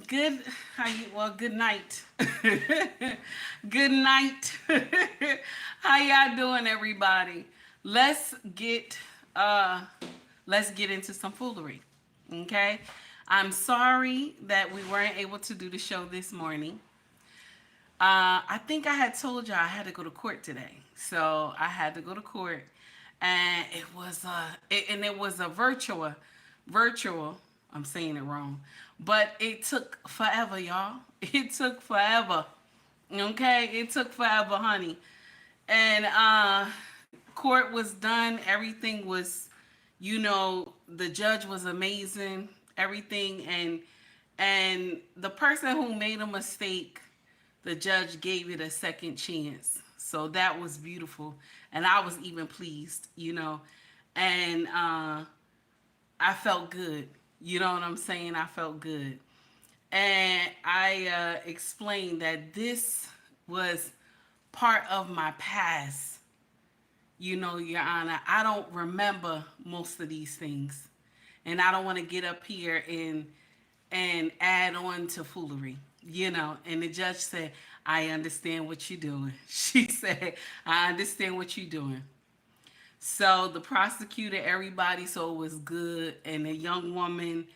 Good, good night. Good night. How y'all doing, everybody? Let's get uh let's get into some foolery. Okay? I'm sorry that we weren't able to do the show this morning. I think I had told y'all I had to go to court today. So I had to go to court, and it was a virtual. I'm saying it wrong, but it took forever, y'all. It took forever. Okay, it took forever, honey. And court was done. Everything was, the judge was amazing. Everything, and the person who made a mistake, the judge gave it a second chance. So that was beautiful, and I was even pleased. And I felt good. You know what I'm saying? I felt good. And I explained that this was part of my past. Your Honor, I don't remember most of these things. And I don't want to get up here and add on to foolery. And the judge said, I understand what you're doing. She said, I understand what you're doing. So the prosecutor, everybody, so it was good. And the young woman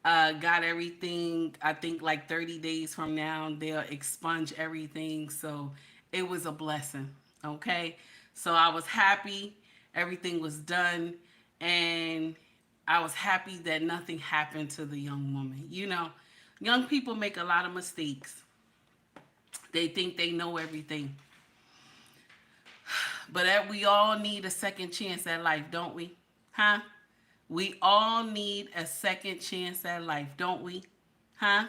got everything. I think like 30 days from now, they'll expunge everything. So it was a blessing. Okay. So I was happy. Everything was done. And I was happy that nothing happened to the young woman. Young people make a lot of mistakes. They think they know everything. But we all need a second chance at life, don't we? Huh? We all need a second chance at life, don't we? Huh?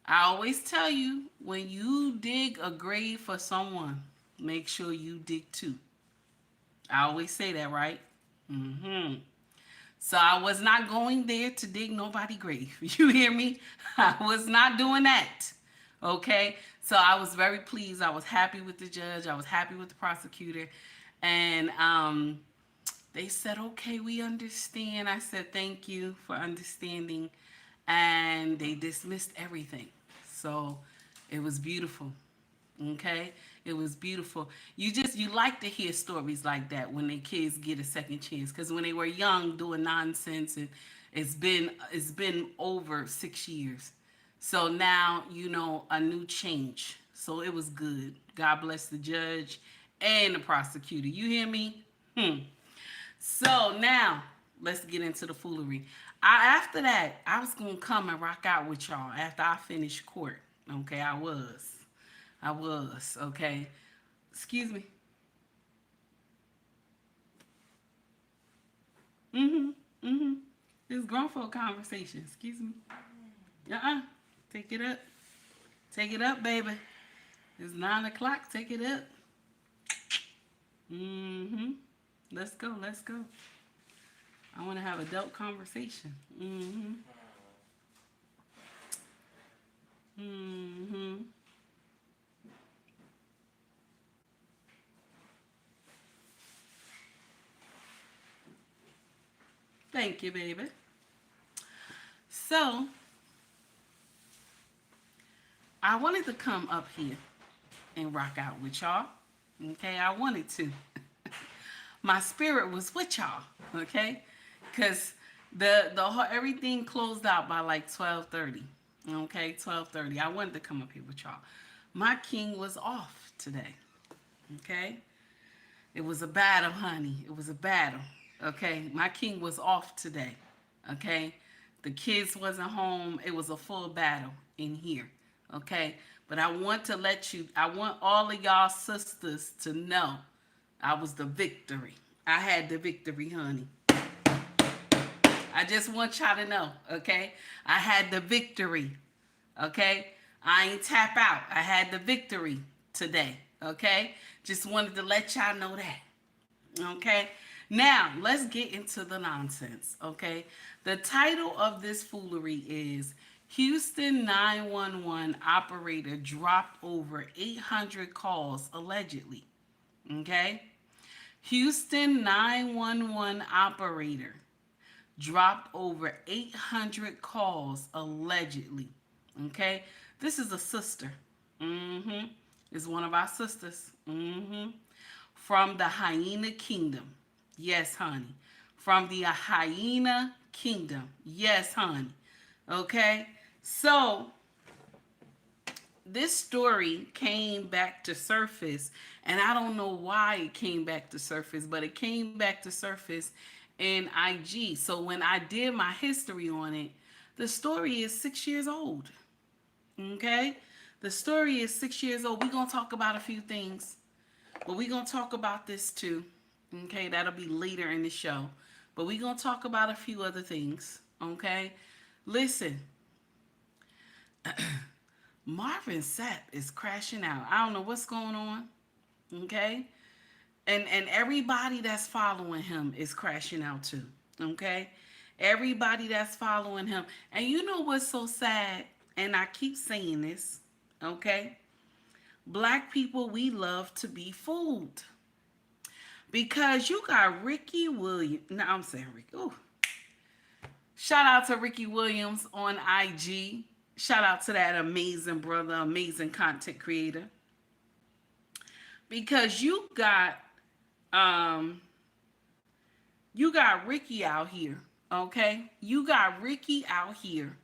I always tell you, when you dig a grave for someone, make sure you dig two. I always say that, right? Mm-hmm. So I was not going there to dig nobody grave. You hear me? I was not doing that. Okay? So I was very pleased. I was happy with the judge. I was happy with the prosecutor. And they said, okay, we understand. I said, thank you for understanding. And they dismissed everything. So it was beautiful. Okay? It was beautiful. You like to hear stories like that when the kids get a second chance. Because when they were young doing nonsense, and it's been over 6 years. So now, a new change. So it was good. God bless the judge and the prosecutor. You hear me? So now, let's get into the foolery. After that, I was going to come and rock out with y'all after I finished court. Okay, I was, okay. Excuse me. Mm-hmm. This grown folk conversation. Excuse me. Uh-uh. Take it up. Take it up, baby. It's 9 o'clock. Take it up. Mm-hmm. Let's go. Let's go. I want to have adult conversation. Mm-hmm. Mm-hmm. Thank you, baby. So, I wanted to come up here and rock out with y'all. Okay, I wanted to. My spirit was with y'all. Okay, because the whole everything closed out by like 12:30. Okay, 12:30. I wanted to come up here with y'all. My king was off today. Okay, it was a battle, honey. It was a battle. Okay, my king was off today. Okay, the kids wasn't home. It was a full battle in here. Okay, but I want all of y'all sisters to know I was the victory. I had the victory, honey. I just want y'all to know, okay? I had the victory, okay? I ain't tap out. I had the victory today, okay? Just wanted to let y'all know that, okay? Now, let's get into the nonsense, okay? The title of this foolery is Houston 911 operator dropped over 800 calls allegedly, okay? Houston 911 operator dropped over 800 calls allegedly. Okay, this is a sister. Is one of our sisters. From the hyena kingdom. Yes, honey. From the hyena kingdom. Yes, honey. Okay, so this story came back to surface, and I don't know why it came back to surface, but it came back to surface in IG. So when I did my history on it, the story is 6 years old. Okay, the story is 6 years old. We're gonna talk about a few things, but we're gonna talk about this too. Okay, that'll be later in the show, but we're gonna talk about a few other things. Okay, listen. Marvin Sapp is crashing out. I don't know what's going on. Okay, and everybody that's following him is crashing out too. Okay, everybody that's following him. And you know what's so sad, and I keep saying this. Okay, black people, we love to be fooled, because you got Ricky Williams. No, I'm saying Ricky. Ooh. Shout out to Ricky Williams on IG. Shout out to that amazing brother, amazing content creator. Because you got Ricky out here, okay? You got Ricky out here,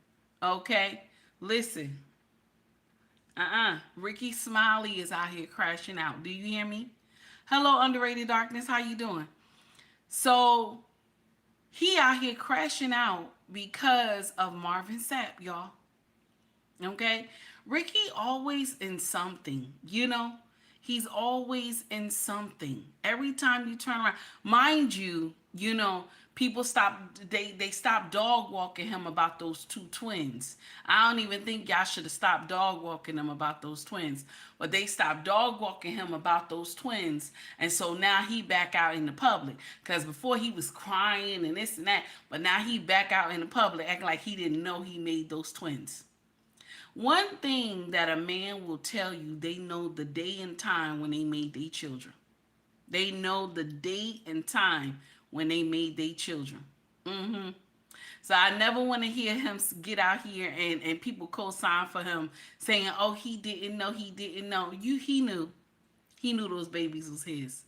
okay? Listen. Ricky Smiley is out here crashing out. Do you hear me? Hello, Underrated Darkness. How you doing? So he out here crashing out because of Marvin Sapp, y'all. Okay? Ricky always in something, you know? He's always in something. Every time you turn around, mind you, you know, people they stopped dog walking him about those two twins. I don't even think y'all should have stopped dog walking him about those twins. But they stopped dog walking him about those twins. And so now he back out in the public. Because before he was crying and this and that. But now he back out in the public acting like he didn't know he made those twins. One thing that a man will tell you, they know the day and time when they made their children. They know the day and time when they made their children. So I never want to hear him get out here and people co-sign for him saying, oh, he didn't know, he didn't know. He knew. He knew those babies was his.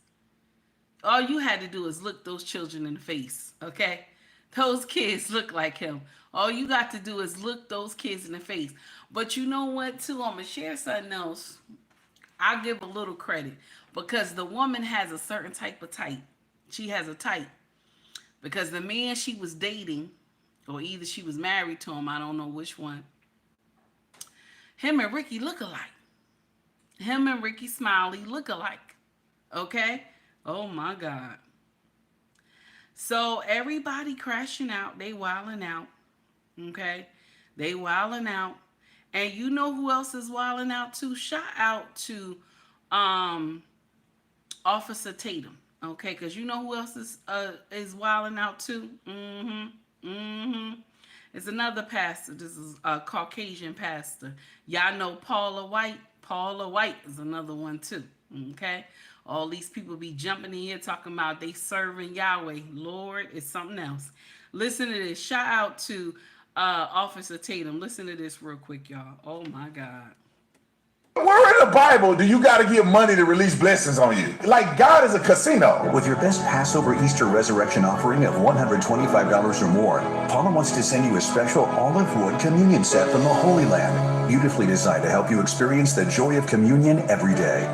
All you had to do is look those children in the face, okay? Those kids look like him. All you got to do is look those kids in the face. But you know what, too? I'm going to share something else. I'll give a little credit. Because the woman has a certain type of type. She has a type. Because the man she was dating, or either she was married to him, I don't know which one, him and Ricky look alike. Him and Ricky Smiley look alike. Okay? Oh, my God. So everybody crashing out. They wilding out. Okay? They wilding out. And you know who else is wilding out too? Shout out to Officer Tatum. Okay? Because you know who else is wilding out too? It's another pastor. This is a Caucasian pastor. Y'all know Paula White. Paula White is another one too. Okay? All these people be jumping in here talking about they serving Yahweh. Lord, it's something else. Listen to this. Shout out to Officer Tatum. Listen to this real quick, y'all. Oh my God. Where in the Bible do you got to give money to release blessings on you? Like God is a casino. With your best Passover Easter resurrection offering of $125 or more, Paula wants to send you a special olive wood communion set from the Holy Land, beautifully designed to help you experience the joy of communion every day.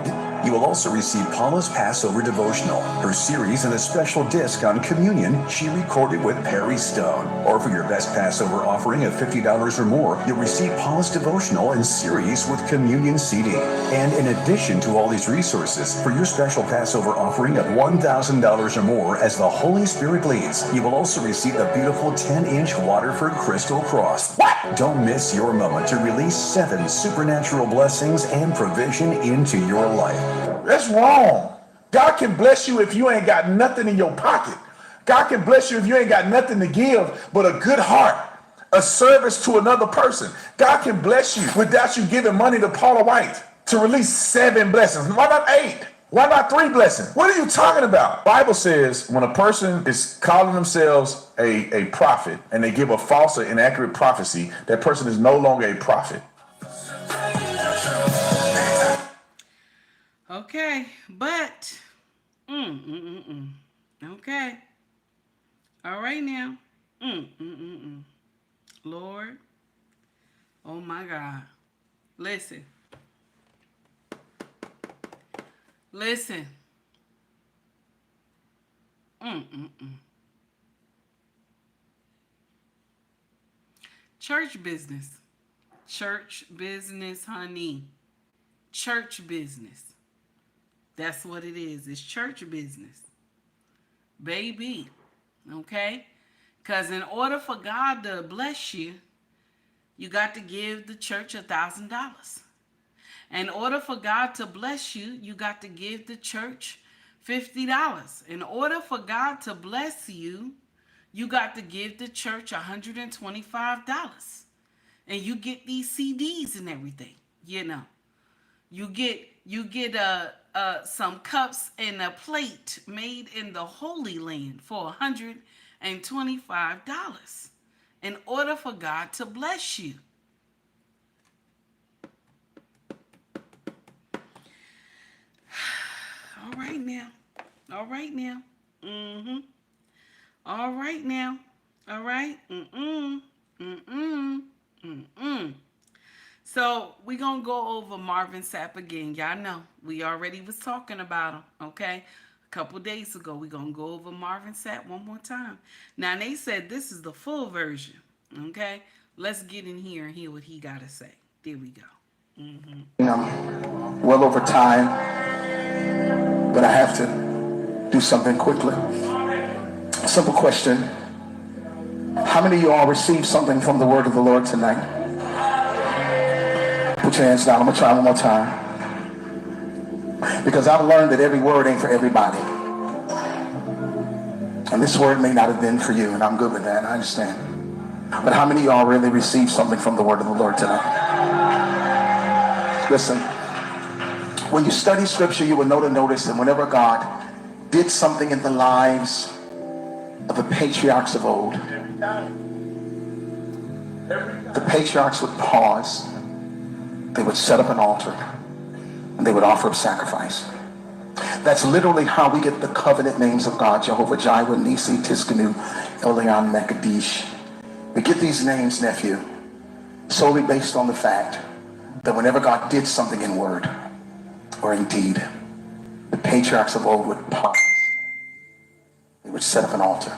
You will also receive Paula's Passover devotional, her series, and a special disc on communion she recorded with Perry Stone. Or for your best Passover offering of $50 or more, you'll receive Paula's devotional and series with communion CD. And in addition to all these resources, for your special Passover offering of $1,000 or more as the Holy Spirit leads, you will also receive the beautiful 10-inch Waterford crystal cross. What? Don't miss your moment to release 7 supernatural blessings and provision into your life. That's wrong. God can bless you if you ain't got nothing in your pocket. God can bless you if you ain't got nothing to give but a good heart, a service to another person. God can bless you without you giving money to Paula White to release 7 blessings. Why not 8? Why not 3 blessings? What are you talking about? The Bible says when a person is calling themselves a prophet and they give a false or inaccurate prophecy, that person is no longer a prophet. Okay, but okay. All right now. Lord. Oh my God. Listen. Listen. Church business. Church business, honey. Church business. That's what it is. It's church business. Baby. Okay? Because in order for God to bless you, you got to give the church $1,000. In order for God to bless you, you got to give the church $50. In order for God to bless you, you got to give the church $125. And you get these CDs and everything, you know. You get some cups and a plate made in the Holy Land for $125 in order for God to bless you. All right now. All right now. All right now. All right. So we're going to go over Marvin Sapp again. Y'all know we already was talking about him, okay? A couple days ago, we're going to go over Marvin Sapp one more time. Now, they said this is the full version, okay? Let's get in here and hear what he got to say. There we go. Well over time, but I have to do something quickly. A simple question. How many of you all received something from the word of the Lord tonight? Put your hands down. I'm going to try one more time. Because I've learned that every word ain't for everybody. And this word may not have been for you, and I'm good with that. I understand. But how many of y'all really received something from the word of the Lord tonight? Listen. When you study scripture, you will notice that whenever God did something in the lives of the patriarchs of old, the patriarchs would pause. They would set up an altar and they would offer up sacrifice. That's literally how we get the covenant names of God: Jehovah Jireh, Nisi, Tiskanu, Elion, Mekadesh. We get these names, nephew, solely based on the fact that whenever God did something in word or in deed, the patriarchs of old would pause. They would set up an altar.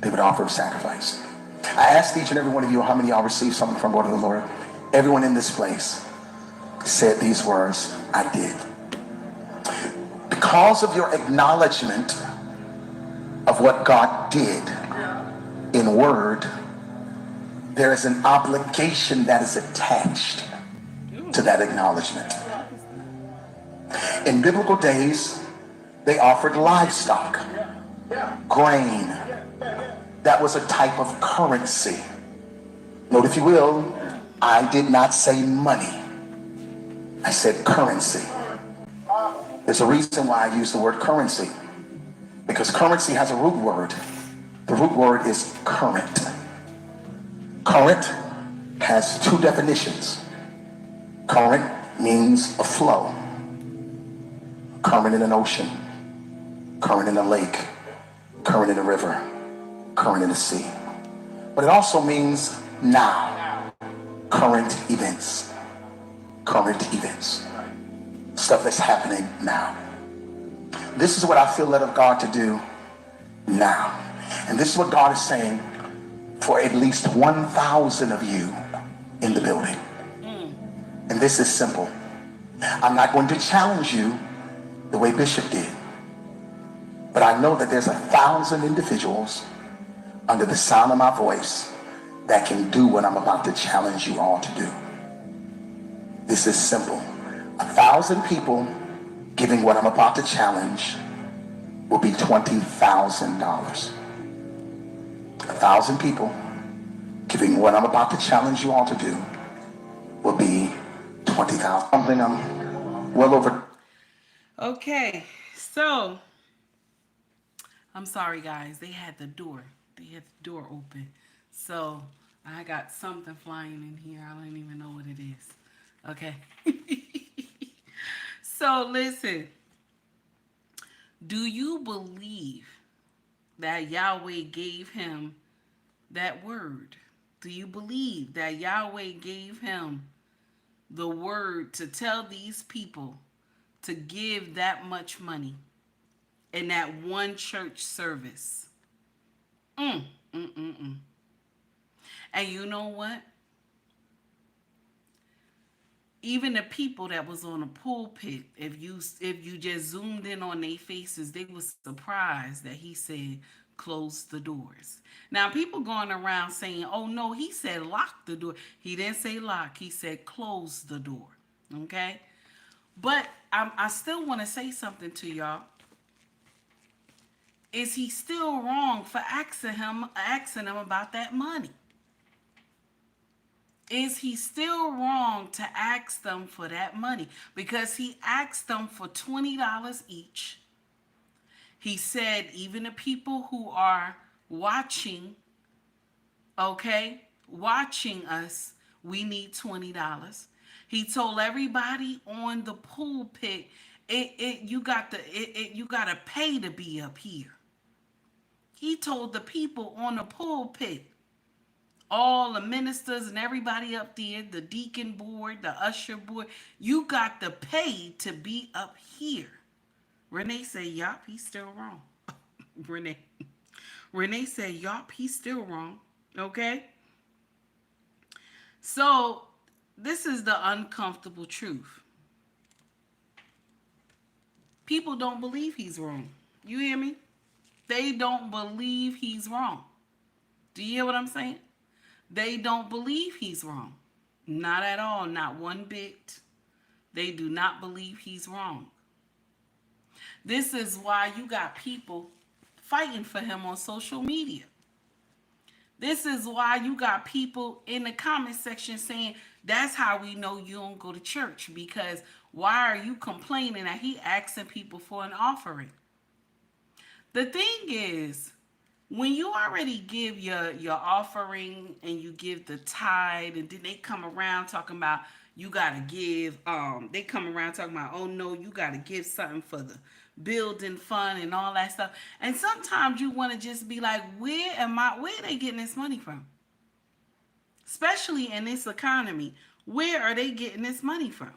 They would offer up sacrifice. I asked each and every one of you how many of y'all received something from the word of the Lord. Everyone in this place said these words: I did. Because of your acknowledgement of what God did in word, there is an obligation that is attached to that acknowledgement. In biblical days, they offered livestock, grain. That was a type of currency. Note, if you will, I did not say money. I said currency. There's a reason why I use the word currency. Because currency has a root word. The root word is current. Current has two definitions. Current means a flow. Current in an ocean. Current in a lake. Current in a river. Current in a sea. But it also means now. Current events. Current events. Stuff that's happening now. This is what I feel led of God to do now. And this is what God is saying for at least 1,000 of you in the building. And this is simple. I'm not going to challenge you the way Bishop did. But I know that there's 1,000 individuals under the sound of my voice that can do what I'm about to challenge you all to do. This is simple. 1,000 people giving what I'm about to challenge will be $20,000. 1,000 people giving what I'm about to challenge you all to do will be $20,000. Something I'm well over. Okay, so I'm sorry, guys. They had the door they had the door open. So I got something flying in here. I don't even know what it is. Okay. So listen, do you believe that Yahweh gave him that word? Do you believe that Yahweh gave him the word to tell these people to give that much money in that one church service? Mm, mm, mm, mm. And you know what? Even the people that was on the pulpit, if you just zoomed in on their faces, they were surprised that he said close the doors. Now people going around saying, oh no, he said lock the door. He didn't say lock, he said close the door. Okay, but I still want to say something to y'all. Is he still wrong for asking him about that money? Is he still wrong to ask them for that money? Because he asked them for $20 each. He said, even the people who are watching, okay, watching us, we need $20. He told everybody on the pulpit, you got to pay to be up here. He told the people on the pulpit, all the ministers and everybody up there, the deacon board, the usher board, you got to pay to be up here. Renee said, yup, he's still wrong. Renee said, yup, he's still wrong. Okay? So, this is the uncomfortable truth. People don't believe he's wrong. You hear me? They don't believe he's wrong. Do you hear what I'm saying? They don't believe he's wrong. Not at all, not one bit. They do not believe he's wrong. This is why you got people fighting for him on social media. This is why you got people in the comment section saying, that's how we know you don't go to church, because why are you complaining that he asking people for an offering? The thing is, when you already give your offering and you give the tithe, and then they come around talking about you gotta give, they come around talking about, oh no, you gotta give something for the building fund and all that stuff. And sometimes you want to just be like, where are they getting this money from? Especially in this economy, where are they getting this money from?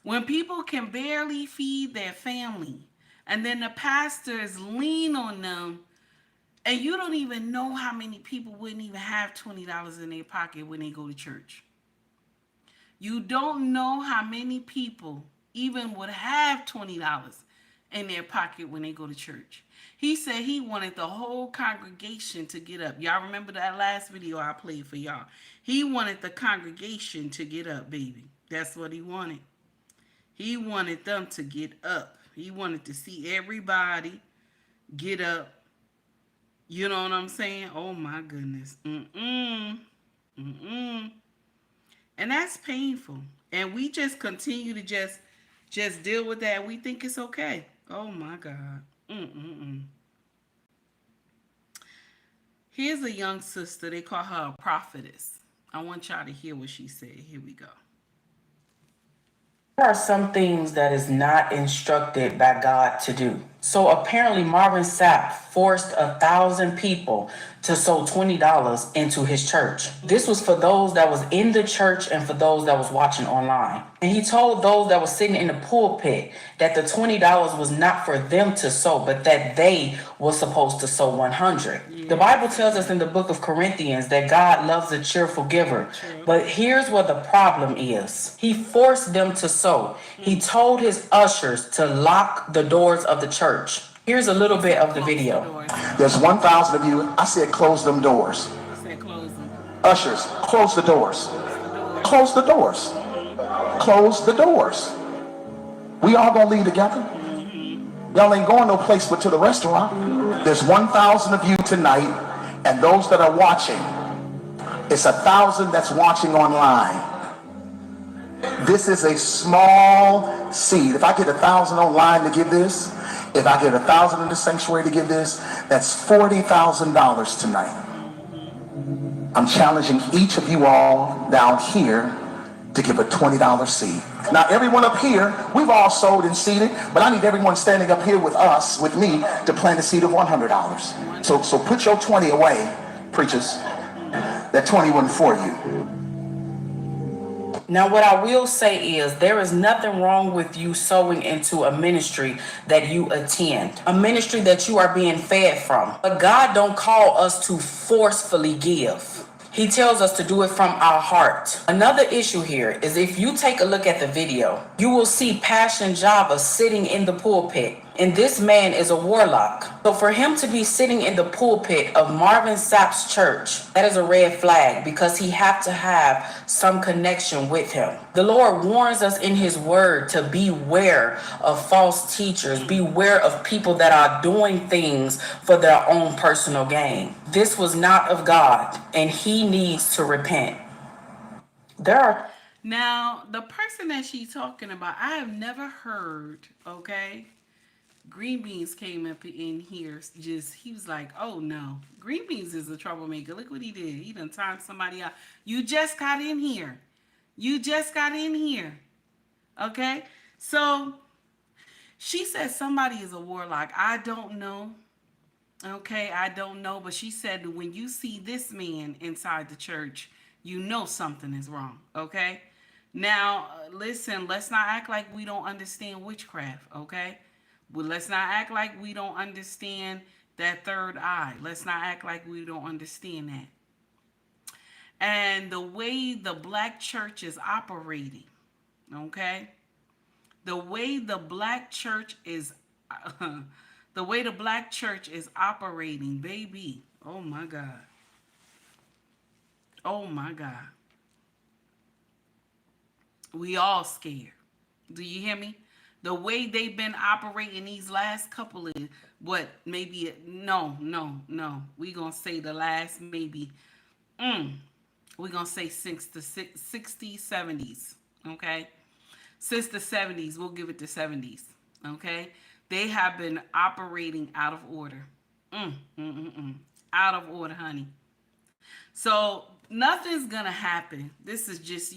When people can barely feed their family, and then the pastors lean on them, and you don't even know how many people wouldn't even have $20 in their pocket when they go to church. You don't know how many people even would have $20 in their pocket when they go to church. He said he wanted the whole congregation to get up. Y'all remember that last video I played for y'all? He wanted the congregation to get up, baby. That's what he wanted. He wanted them to get up. He wanted to see everybody get up. You know what I'm saying? Oh my goodness. And that's painful. And we just continue to just deal with that. We think it's okay. Oh my God. Here's a young sister. They call her a prophetess. I want y'all to hear what she said. Here we go. There are some things that is not instructed by God to do. So apparently Marvin Sapp forced 1,000 people to sow $20 into his church. This was for those that was in the church and for those that was watching online. And he told those that was sitting in the pulpit that the $20 was not for them to sow, but that they were supposed to sow 100. The Bible tells us in the book of Corinthians that God loves a cheerful giver. But here's where the problem is. He forced them to sow. He told his ushers to lock the doors of the church. Here's a little bit of the video. There's 1,000 of you. I said close them doors. Ushers, close the doors. Close the doors. Close the doors. We all gonna leave together. Y'all ain't going no place but to the restaurant. There's 1,000 of you tonight, and those that are watching, it's 1,000 that's watching online. This is a small seed. If I get 1,000 online to give this, If I get 1,000 in the sanctuary to give this, that's $40,000 tonight. I'm challenging each of you all down here to give a $20 seed. Now, everyone up here, we've all sold and seeded, but I need everyone standing up here with us, with me, to plant a seed of $100. So put your 20 away, preachers. That 20 wasn't for you. Now, what I will say is there is nothing wrong with you sowing into a ministry that you attend, a ministry that you are being fed from. But God don't call us to forcefully give. He tells us to do it from our heart. Another issue here is if you take a look at the video, you will see Passion Java sitting in the pulpit. And this man is a warlock. So for him to be sitting in the pulpit of Marvin Sapp's church, that is a red flag because he have to have some connection with him. The Lord warns us in his word to beware of false teachers, beware of people that are doing things for their own personal gain. This was not of God, and he needs to repent. Now, the person that she's talking about, I have never heard, okay? Green Beans came up in here, he was like, oh no, Green Beans is a troublemaker. Look what he did. He done timed somebody out. You just got in here. Okay? So, she said somebody is a warlock. I don't know. Okay, I don't know. But she said when you see this man inside the church, you know something is wrong. Okay? Now, listen, let's not act like we don't understand witchcraft. Okay? But let's not act like we don't understand that third eye. Let's not act like we don't understand that. And the way the black church is operating, okay? The way the black church is operating, baby. Oh my God. Oh my God. We all scared. Do you hear me? The way they've been operating these last couple of, maybe, no. We gonna say the last maybe, we gonna say since the 60s, 70s, okay? Since the 70s, we'll give it the 70s, okay? They have been operating out of order. Out of order, honey. So nothing's gonna happen. This is just,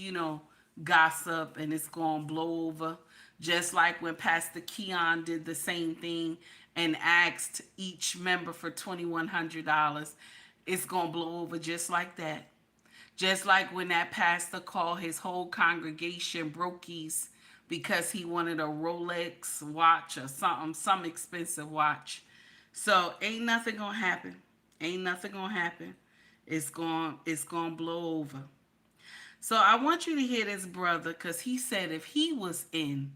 gossip, and it's gonna blow over. Just like when Pastor Keon did the same thing and asked each member for $2,100, it's going to blow over just like that. Just like when that pastor called his whole congregation brokies because he wanted a Rolex watch or something, some expensive watch. So ain't nothing going to happen. It's going to blow over. So I want you to hear this brother, because he said if he was in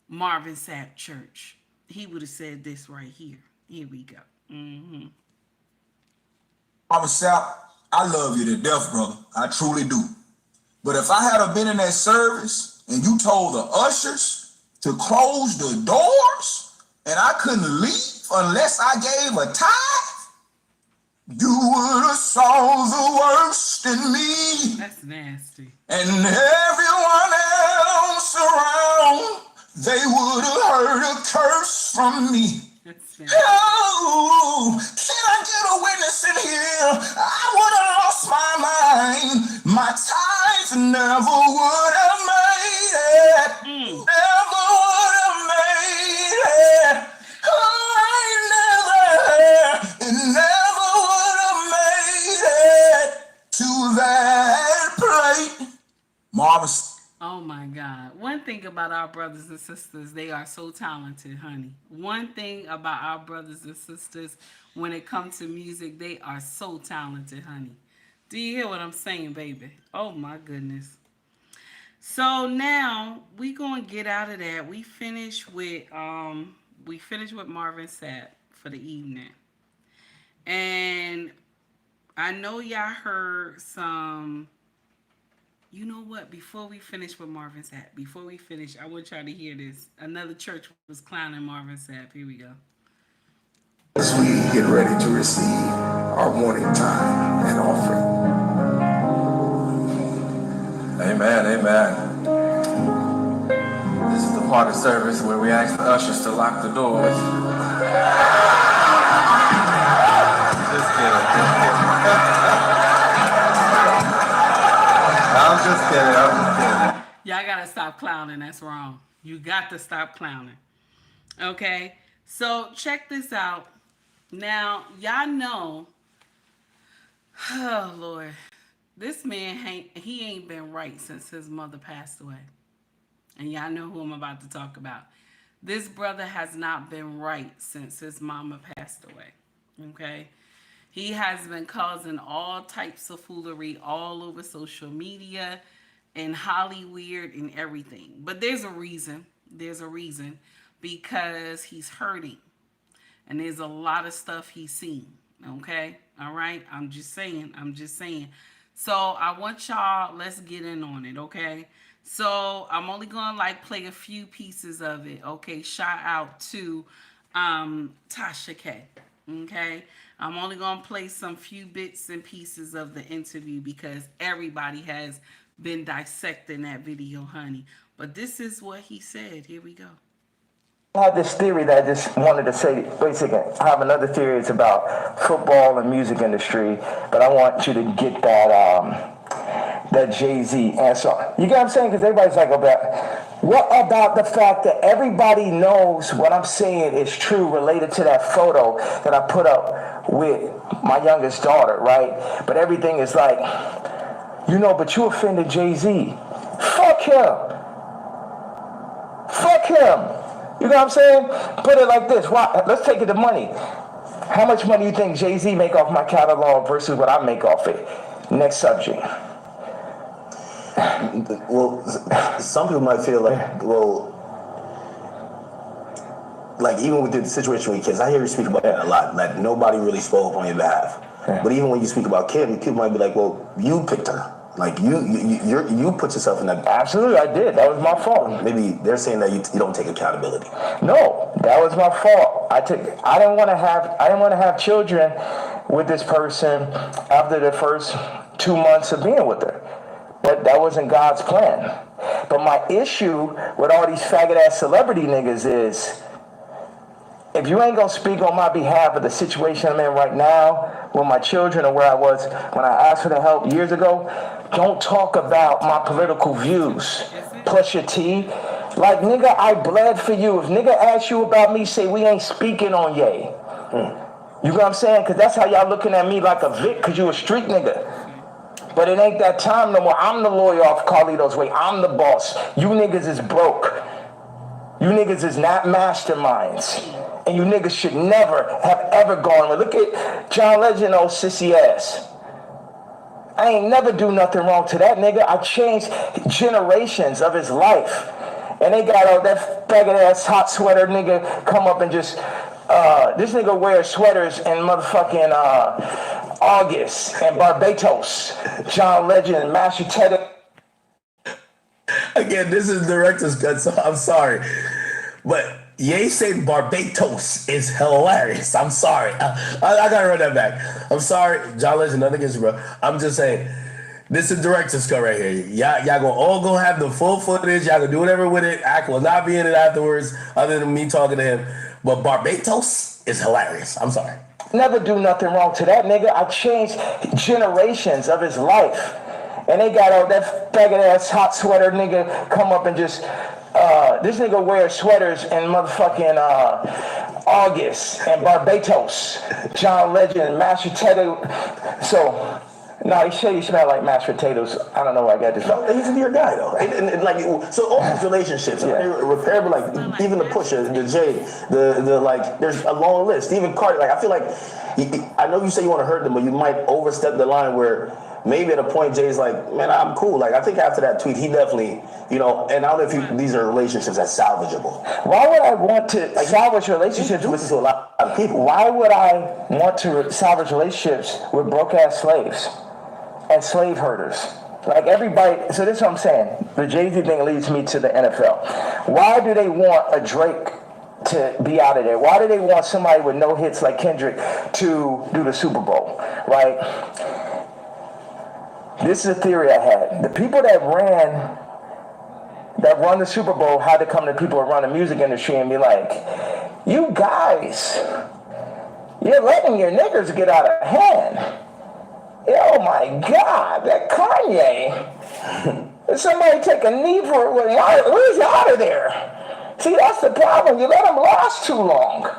Marvin Sapp Church, he would have said this right here. Here we go. Marvin Sapp, I love you to death, brother. I truly do. But if I had been in that service and you told the ushers to close the doors and I couldn't leave unless I gave a tithe, you would have saw the worst in me. That's nasty. And everyone else around, they would have heard a curse from me. Oh, can I get a witness in here? I would have lost my mind. My tithes never would have made it. Never would have made it. It never would have made it to that plate. Marvin. Oh my God. One thing about our brothers and sisters, they are so talented, honey. One thing about our brothers and sisters, when it comes to music, they are so talented, honey. Do you hear what I'm saying, baby? Oh my goodness. So now we gonna get out of that. We finished with Marvin Sapp for the evening. And I know y'all heard some. You know what? Before we finish with Marvin Sapp, I want y'all to hear this. Another church was clowning Marvin Sapp. Here we go. As we get ready to receive our morning time and offering. Amen, amen. This is the part of service where we ask the ushers to lock the doors. Just kidding. I'm just kidding. Y'all gotta stop clowning. That's wrong. You got to stop clowning. Okay? So check this out. Now, y'all know, oh Lord, this man he ain't been right since his mother passed away. And y'all know who I'm about to talk about. This brother has not been right since his mama passed away. Okay? He has been causing all types of foolery all over social media and Hollywood and everything. But there's a reason. There's a reason. Because he's hurting. And there's a lot of stuff he's seen. Okay? All right? I'm just saying. So I want y'all, let's get in on it. Okay? So I'm only going to play a few pieces of it. Okay? Shout out to Tasha K. Okay? I'm only going to play some few bits and pieces of the interview because everybody has been dissecting that video, honey. But this is what he said. Here we go. I have this theory that I just wanted to say. Wait a second. I have another theory. It's about football and music industry, but I want you to get that Jay-Z answer. You get what I'm saying? Because everybody's like, what about the fact that everybody knows what I'm saying is true related to that photo that I put up with my youngest daughter, right? But everything is like, but you offended Jay-Z. Fuck him. Fuck him. You know what I'm saying? Put it like this. Why? Let's take it to money. How much money do you think Jay-Z make off my catalog versus what I make off it? Next subject. Well, some people might feel like, even with the situation with kids, I hear you speak about that a lot. Like, nobody really spoke on your behalf. Yeah. But even when you speak about Kim, people might be like, well, you picked her. Like, you put yourself in that. Absolutely, I did. That was my fault. Maybe they're saying that you don't take accountability. No, that was my fault. I didn't want to have children with this person after the first 2 months of being with her. But that wasn't God's plan. But my issue with all these faggot-ass celebrity niggas is, if you ain't gonna speak on my behalf of the situation I'm in right now with my children or where I was when I asked for the help years ago, don't talk about my political views. Plus your T. Like, nigga, I bled for you. If nigga asks you about me, say we ain't speaking on Ye. You know what I'm saying? Because that's how y'all looking at me like a Vic because you a street nigga. But it ain't that time no more. I'm the lawyer off Carlito's way. I'm the boss. You niggas is broke. You niggas is not masterminds. And you niggas should never have ever gone. Look at John Legend, old sissy ass. I ain't never do nothing wrong to that nigga. I changed generations of his life. And they got all that faggot ass hot sweater nigga come up and just, this nigga wears sweaters in motherfucking August and Barbados. John Legend, Master Teddy. Again, this is director's cut, so I'm sorry. But Ye saying Barbados is hilarious. I'm sorry. I gotta run that back. I'm sorry. John Legend, nothing against you, bro. I'm just saying, this is director's cut right here. Y'all gonna all go have the full footage. Y'all gonna do whatever with it. Act will not be in it afterwards, other than me talking to him. But Barbados is hilarious. I'm sorry. Never do nothing wrong to that nigga. I changed generations of his life. And they got all that faggot ass hot sweater nigga come up and just, this nigga wears sweaters in motherfucking August and Barbados. John Legend, Master Teddy. So, no, he said he smelled like mashed potatoes. I don't know where I got this from. No, he's your guy though. And like, so all these relationships, repairable, like even the Pusha, the Jay, the like, there's a long list. Even Cardi, like I feel like, I know you say you want to hurt them, but you might overstep the line where maybe at a point Jay's like, man, I'm cool. Like I think after that tweet, he definitely, and I don't know if these are relationships that's salvageable. Why would I want to salvage relationships with a lot of people? Why would I want to salvage relationships with broke ass slaves and slave herders? Like everybody. So this is what I'm saying. The Jay-Z thing leads me to the NFL. Why do they want a Drake to be out of there? Why do they want somebody with no hits like Kendrick to do the Super Bowl? Right? This is a theory I had. The people that ran that run the Super Bowl had to come to people who run the music industry and be like, you guys, you're letting your niggers get out of hand. Oh my God, that Kanye. Somebody take a knee for it. Where's out of there? See, that's the problem. You let them last too long.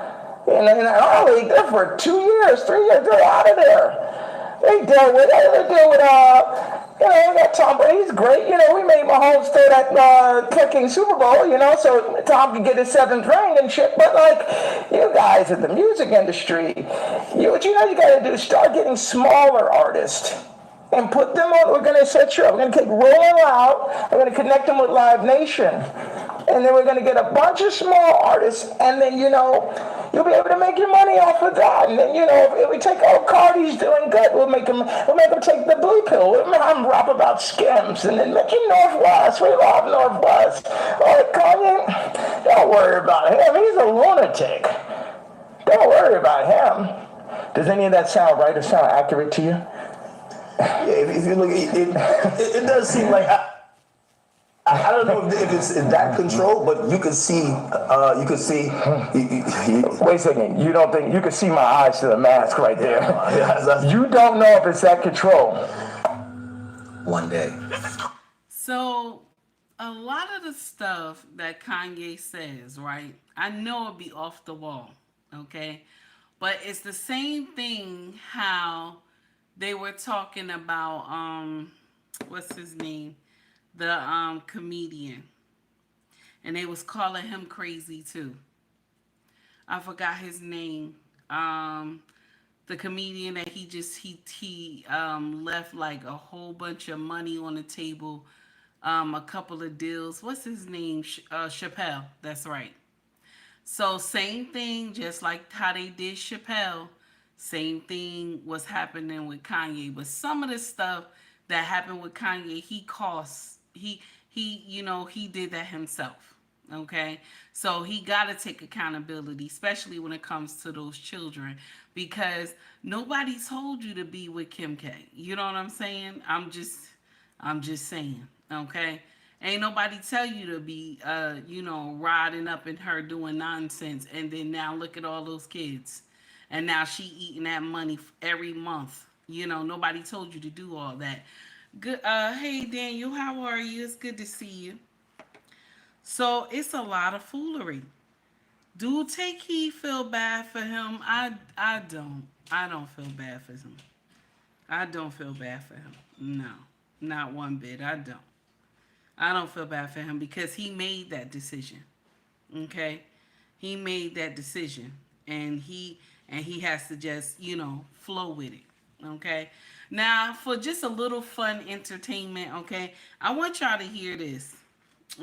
And in our league, they're for 2 years, 3 years, they're out of there. They deal with we got Tom Brady, he's great. We made Mahomes throw that clicking Super Bowl, so Tom could get his 7th ring and shit. But you guys at the music industry, what you got to do is start getting smaller artists and put them on. We're going to set you up. We're going to take Rolling Loud. We're going to connect them with Live Nation. And then we're going to get a bunch of small artists, and then, you'll be able to make your money off of that. And then, if we take, Cardi's doing good, we'll make them take the blue pill. We'll have them rap about Skims, and then mention Northwest. We love Northwest. Kanye, don't worry about him. He's a lunatic. Don't worry about him. Does any of that sound right or sound accurate to you? Yeah, if you look, it does seem like I don't know if it's in that control, but you can see. Wait a second. You don't think you can see my eyes to the mask right there? You don't know if it's that control. One day. So, a lot of the stuff that Kanye says, right? I know it'll be off the wall, okay? But it's the same thing how they were talking about, what's his name? The comedian. And they was calling him crazy too. I forgot his name. The comedian that he left like a whole bunch of money on the table, a couple of deals. What's his name? Chappelle. That's right. So same thing, just like how they did Chappelle. Same thing was happening with Kanye. But some of the stuff that happened with Kanye, he did that himself. Okay, so he got to take accountability, especially when it comes to those children, because nobody told you to be with Kim K. You know what I'm saying? I'm just saying. Okay, ain't nobody tell you to be, riding up in her doing nonsense, and then now look at all those kids, and now she eating that money every month. Nobody told you to do all that. Good. Hey Daniel, how are you? It's good to see you. So it's a lot of foolery. Do take he feel bad for him? I don't. I don't feel bad for him. I don't feel bad for him. No, not one bit. I don't. I don't feel bad for him because he made that decision. Okay, he made that decision, and he has to just flow with it. Okay. Now, for just a little fun entertainment, okay, I want y'all to hear this.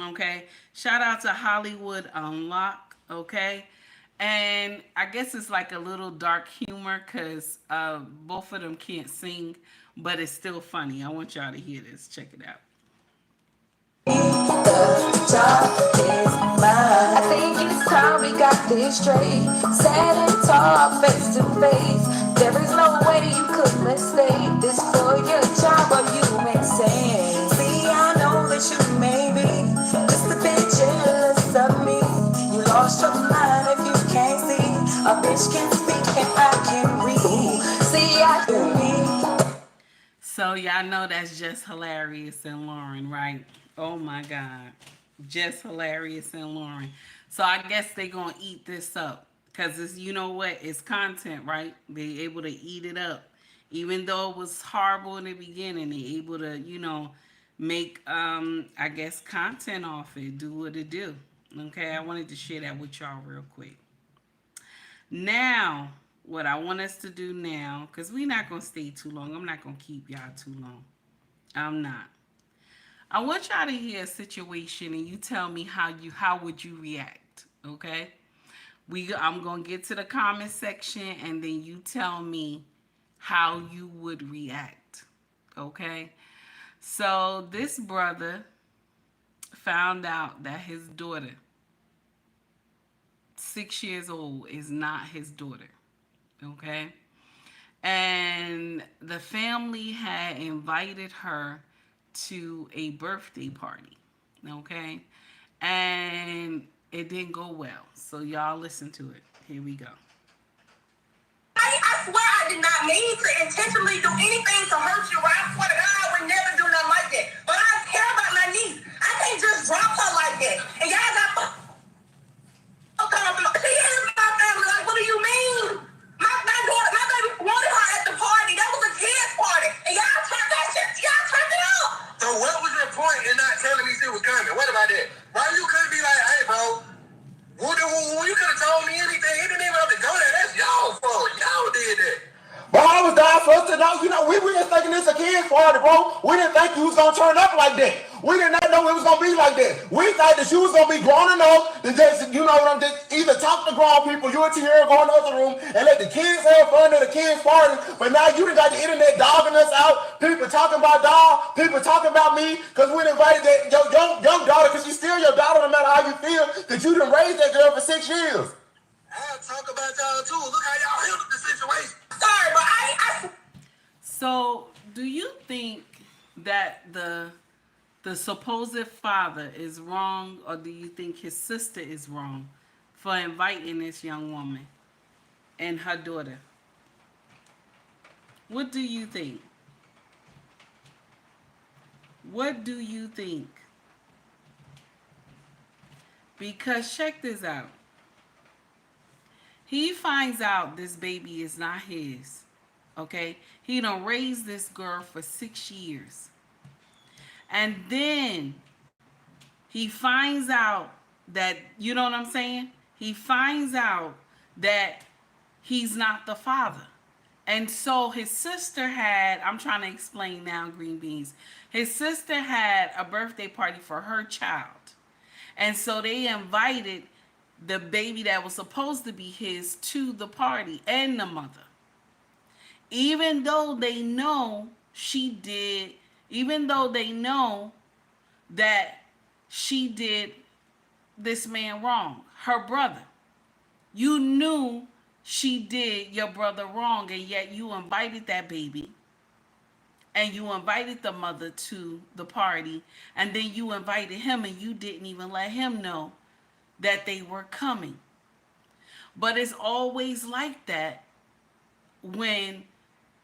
Okay, shout out to Hollywood Unlock. Okay, and I guess it's like a little dark humor because both of them can't sing, but it's still funny. I want y'all to hear this. Check it out. The job is mine. I think it's time we got this straight. Sad and talk face to face. There is no way you could mistake this for your job or you may say. See, I know that you may be just a bit jealous of me. You lost your mind if you can't see. A bitch can speak and I can read. See, I can read. So y'all know that's just hilarious and Lauren, right? Oh my God. Just hilarious and Lauren. So I guess they gonna eat this up. Because it's, it's content, right? They able to eat it up. Even though it was horrible in the beginning, they able to, make, I guess, content off it. Do what it do. Okay, I wanted to share that with y'all real quick. Now, what I want us to do now, because we're not going to stay too long. I'm not going to keep y'all too long. I'm not. I want y'all to hear a situation and you tell me how would you react, okay? I'm going to get to the comment section and then you tell me how you would react, okay? So this brother found out that his daughter, 6 years old, is not his daughter, okay? And the family had invited her to a birthday party, Okay? And it didn't go well. So y'all listen to it. Here we go. I swear I did not mean to intentionally do anything to hurt you. I swear to God, I would never do nothing like that. But I care about my niece. I can't just drop her like that. And y'all got she is my family. Like, what do you mean? My daughter, my baby wanted her at the party. That was a kid's party. And y'all turned that shit, y'all turned it up. So what was your point in not telling me she was coming? What about that? Why you couldn't be like, hey, bro, you could have told me anything. He didn't even have to go there. That's y'all fault. Y'all did that. But I was dying for us to know, we just thinking this a kid's party, bro. We didn't think you was going to turn up like that. We did not know it was going to be like that. We thought that you was going to be grown enough to just, just either talk to grown people, you and Tierra go in the other room and let the kids have fun at the kids' party. But now you done got the internet dogging us out. People talking about dog. People talking about me because we invited that young daughter, because she's still your daughter no matter how you feel, that you done raised that girl for 6 years. I'll talk about y'all too. Look how y'all handled the situation. Sorry, but I So, do you think that the supposed father is wrong, or do you think his sister is wrong for inviting this young woman and her daughter? What do you think? What do you think? Because check this out. He finds out this baby is not his. Okay? He done raised this girl for 6 years. And then he finds out that, you know what I'm saying? He finds out that he's not the father. And so his sister had, I'm trying to explain now, green beans. His sister had a birthday party for her child. And so they invited the baby that was supposed to be his to the party and the mother. Even though they know that she did this man wrong, her brother. You knew she did your brother wrong, and yet you invited that baby, and you invited the mother to the party, and then you invited him, and you didn't even let him know that they were coming. But it's always like that when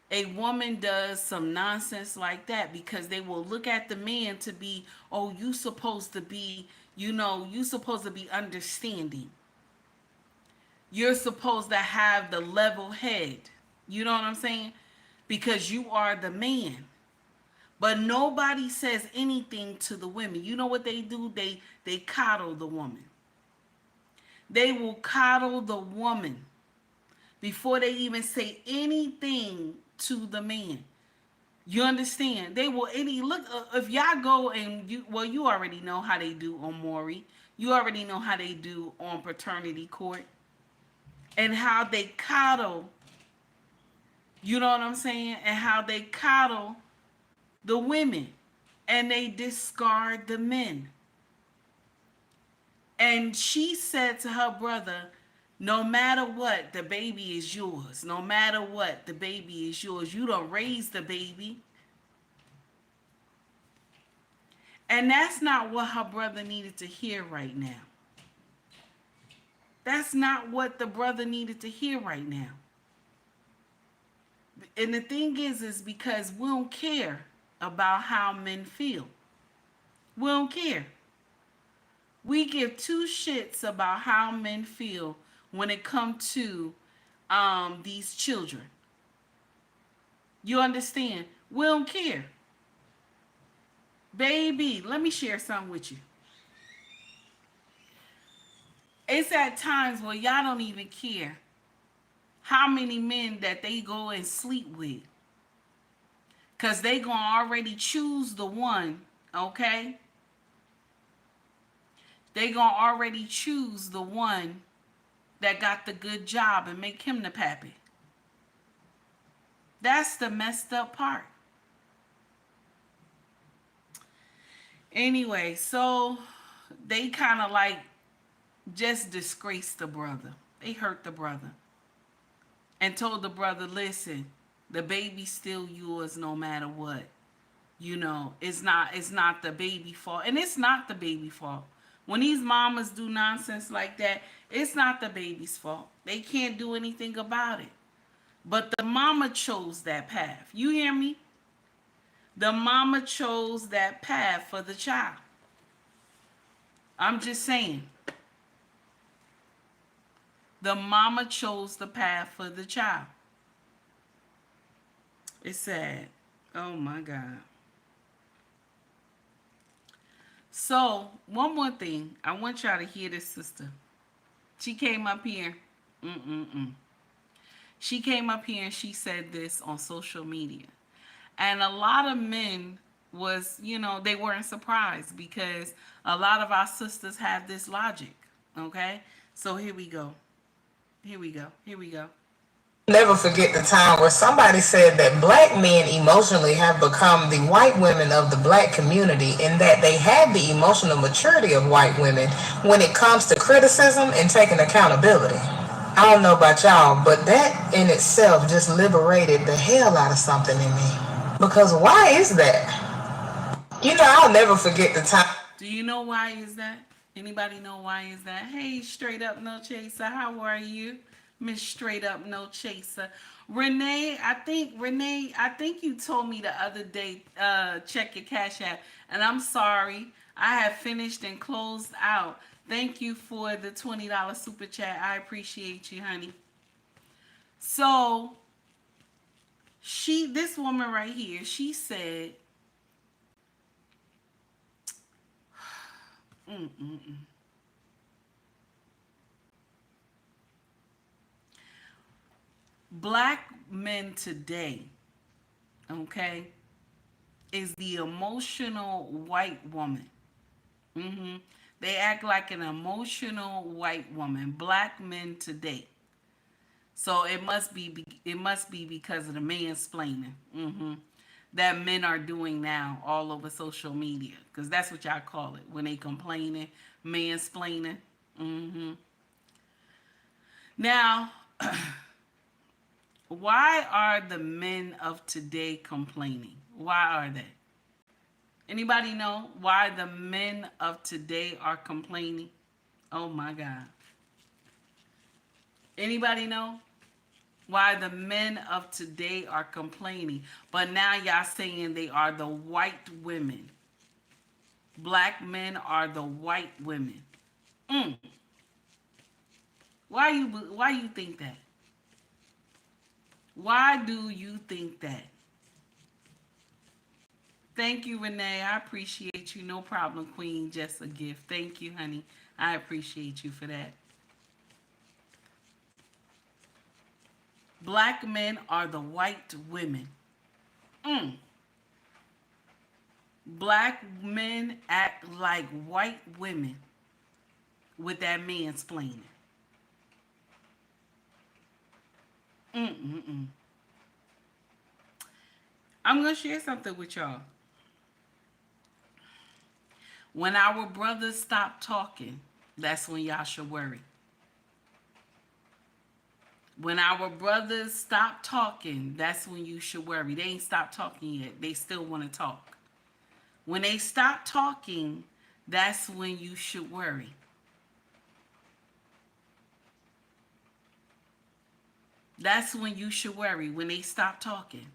a woman does some nonsense like that, because they will look at the man to be, oh, you supposed to be, you supposed to be understanding. You're supposed to have the level head. You know what I'm saying? Because you are the man. But nobody says anything to the women. You know what they do? They coddle the woman. They will coddle the woman before they even say anything to the man. You understand? They will look, if y'all go and you already know how they do on Maury. You already know how they do on paternity court. And how they coddle, you know what I'm saying? And how they coddle the women. And they discard the men. And she said to her brother, no matter what, the baby is yours. No matter what, the baby is yours. You don't raise the baby. And that's not what her brother needed to hear right now. That's not what the brother needed to hear right now. And the thing is because we don't care about how men feel. We don't care. We give 2 shits about how men feel when it comes to these children. You understand? We don't care. Baby, let me share something with you. It's at times where y'all don't even care how many men that they go and sleep with. Because they gonna already choose the one, okay? They gonna already choose the one that got the good job and make him the pappy. That's the messed up part. Anyway, so they kind of like just disgraced the brother. They hurt the brother. And told the brother, listen, the baby's still yours no matter what. You know, it's not the baby fault. And it's not the baby fault. When these mamas do nonsense like that, it's not the baby's fault. They can't do anything about it. But the mama chose that path. You hear me? The mama chose that path for the child. I'm just saying. The mama chose the path for the child. It's sad. Oh my God. So, one more thing. I want y'all to hear this sister. She came up here. She came up here and she said this on social media. And a lot of men was, you know, they weren't surprised because a lot of our sisters have this logic. Okay? So here we go. Here we go. Here we go. Never forget the time where somebody said that black men emotionally have become the white women of the black community, and that they had the emotional maturity of white women when it comes to criticism and taking accountability. I don't know about y'all, but that in itself just liberated the hell out of something in me. Because why is that? You know, I'll never forget the time. Do you know why is that? Anybody know why is that? Hey, straight up no chaser, how are you? Miss Straight Up No Chaser. Renee, I think you told me the other day, check your Cash App. And I'm sorry. I have finished and closed out. Thank you for the $20 super chat. I appreciate you, honey. So, this woman right here, she said, Black men today, okay, is the emotional white woman. They act like an emotional white woman. Black men today. So it must be because of the mansplaining that men are doing now all over social media, because that's what y'all call it when they complaining, mansplaining. Now. Why are the men of today complaining? Why are they? Anybody know why the men of today are complaining? Oh my God. Anybody know why the men of today are complaining? But now y'all saying they are the white women. Black men are the white women. Why you think that? Why do you think that? Thank you, Renee. I appreciate you. No problem, Queen. Just a gift. Thank you, honey. I appreciate you for that. Black men are the white women. Black men act like white women with that mansplaining. I'm going to share something with y'all. When our brothers stop talking, that's when y'all should worry. When our brothers stop talking, that's when you should worry. They ain't stopped talking yet. They still want to talk. When they stop talking, that's when you should worry. That's when you should worry, when they stop talking.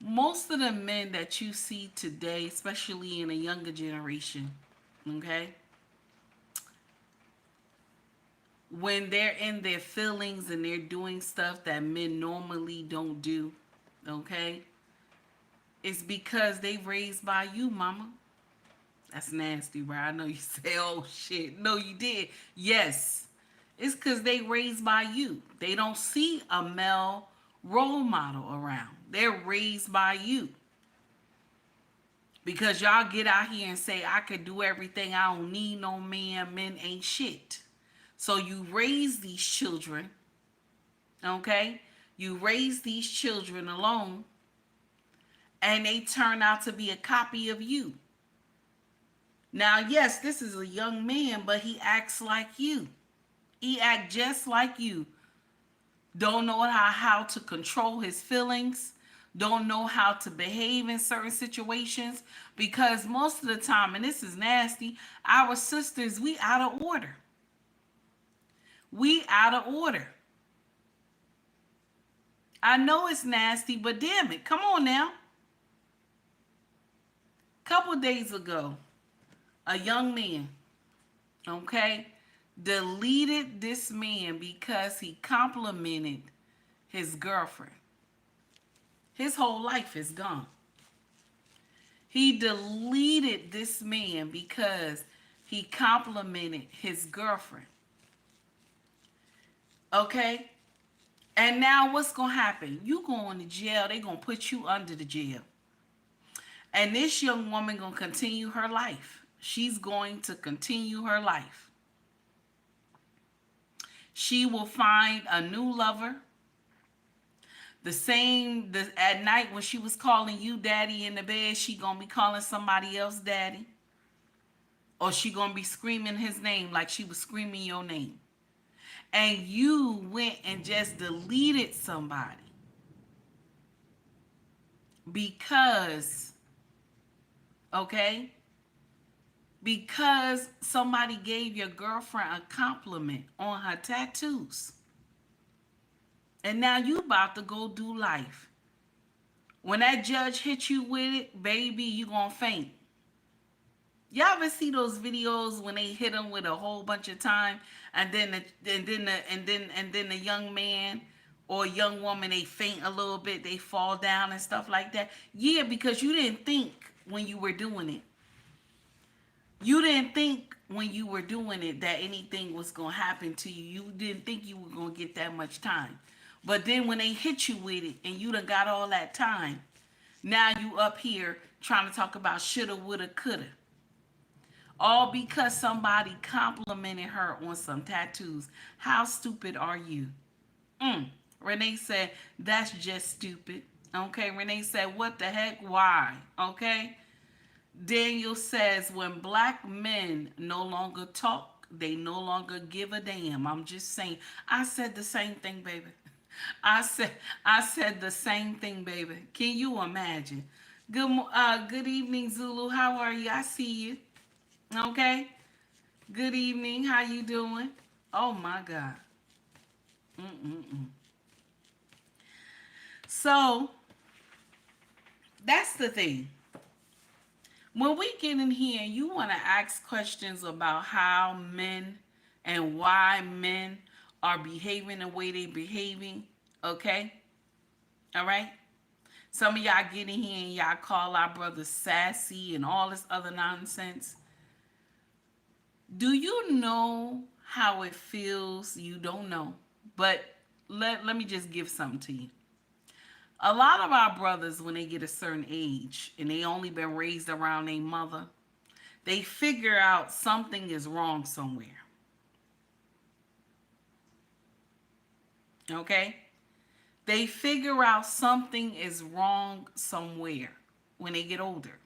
Most of the men that you see today, especially in a younger generation, okay, when they're in their feelings and they're doing stuff that men normally don't do, okay, it's because they raised by you, mama. That's nasty, bro. I know you say, oh shit. No, you did. Yes. It's because they raised by you. They don't see a male role model around. They're raised by you. Because y'all get out here and say, I could do everything. I don't need no man. Men ain't shit. So you raise these children, okay? You raise these children alone, and they turn out to be a copy of you. Now, yes, this is a young man, but he acts like you. He acts just like you. don't know how to control his feelings, don't know how to behave in certain situations, because most of the time, and this is nasty, our sisters, we out of order. We out of order. I know it's nasty, but damn it, come on now. Couple days ago, a young man, okay, deleted this man because he complimented his girlfriend. His whole life is gone. He deleted this man because he complimented his girlfriend. Okay? And now what's going to happen? You going to jail. They're going to put you under the jail. And this young woman going to continue her life. She's going to continue her life. She will find a new lover. At night when she was calling you daddy in the bed, she gonna be calling somebody else daddy. Or she gonna be screaming his name like she was screaming your name. And you went and just deleted somebody because, okay, because somebody gave your girlfriend a compliment on her tattoos. And now you about to go do life. When that judge hit you with it, baby, you gonna faint. Y'all ever see those videos when they hit them with a whole bunch of time, and then the young man or young woman, they faint a little bit, they fall down and stuff like that? Yeah, because you didn't think when you were doing it. You didn't think when you were doing it that anything was gonna happen to you. You didn't think you were gonna get that much time. But then when they hit you with it and you done got all that time, now you up here trying to talk about shoulda, woulda, coulda. All because somebody complimented her on some tattoos. How stupid are you? Renee said, that's just stupid. Okay, Renee said, what the heck? Why? Okay. Daniel says, when black men no longer talk, they no longer give a damn. I'm just saying. I said the same thing, baby. I said the same thing, baby. Can you imagine? Good evening, Zulu. How are you? I see you. Okay. Good evening. How you doing? Oh my God. So that's the thing. When we get in here, you want to ask questions about how men and why men are behaving the way they behaving. Okay? All right? Some of y'all get in here and y'all call our brothers sassy and all this other nonsense. Do you know how it feels? You don't know. But let me just give something to you. A lot of our brothers, when they get a certain age and they only been raised around their mother, they figure out something is wrong somewhere. Okay? They figure out something is wrong somewhere when they get older.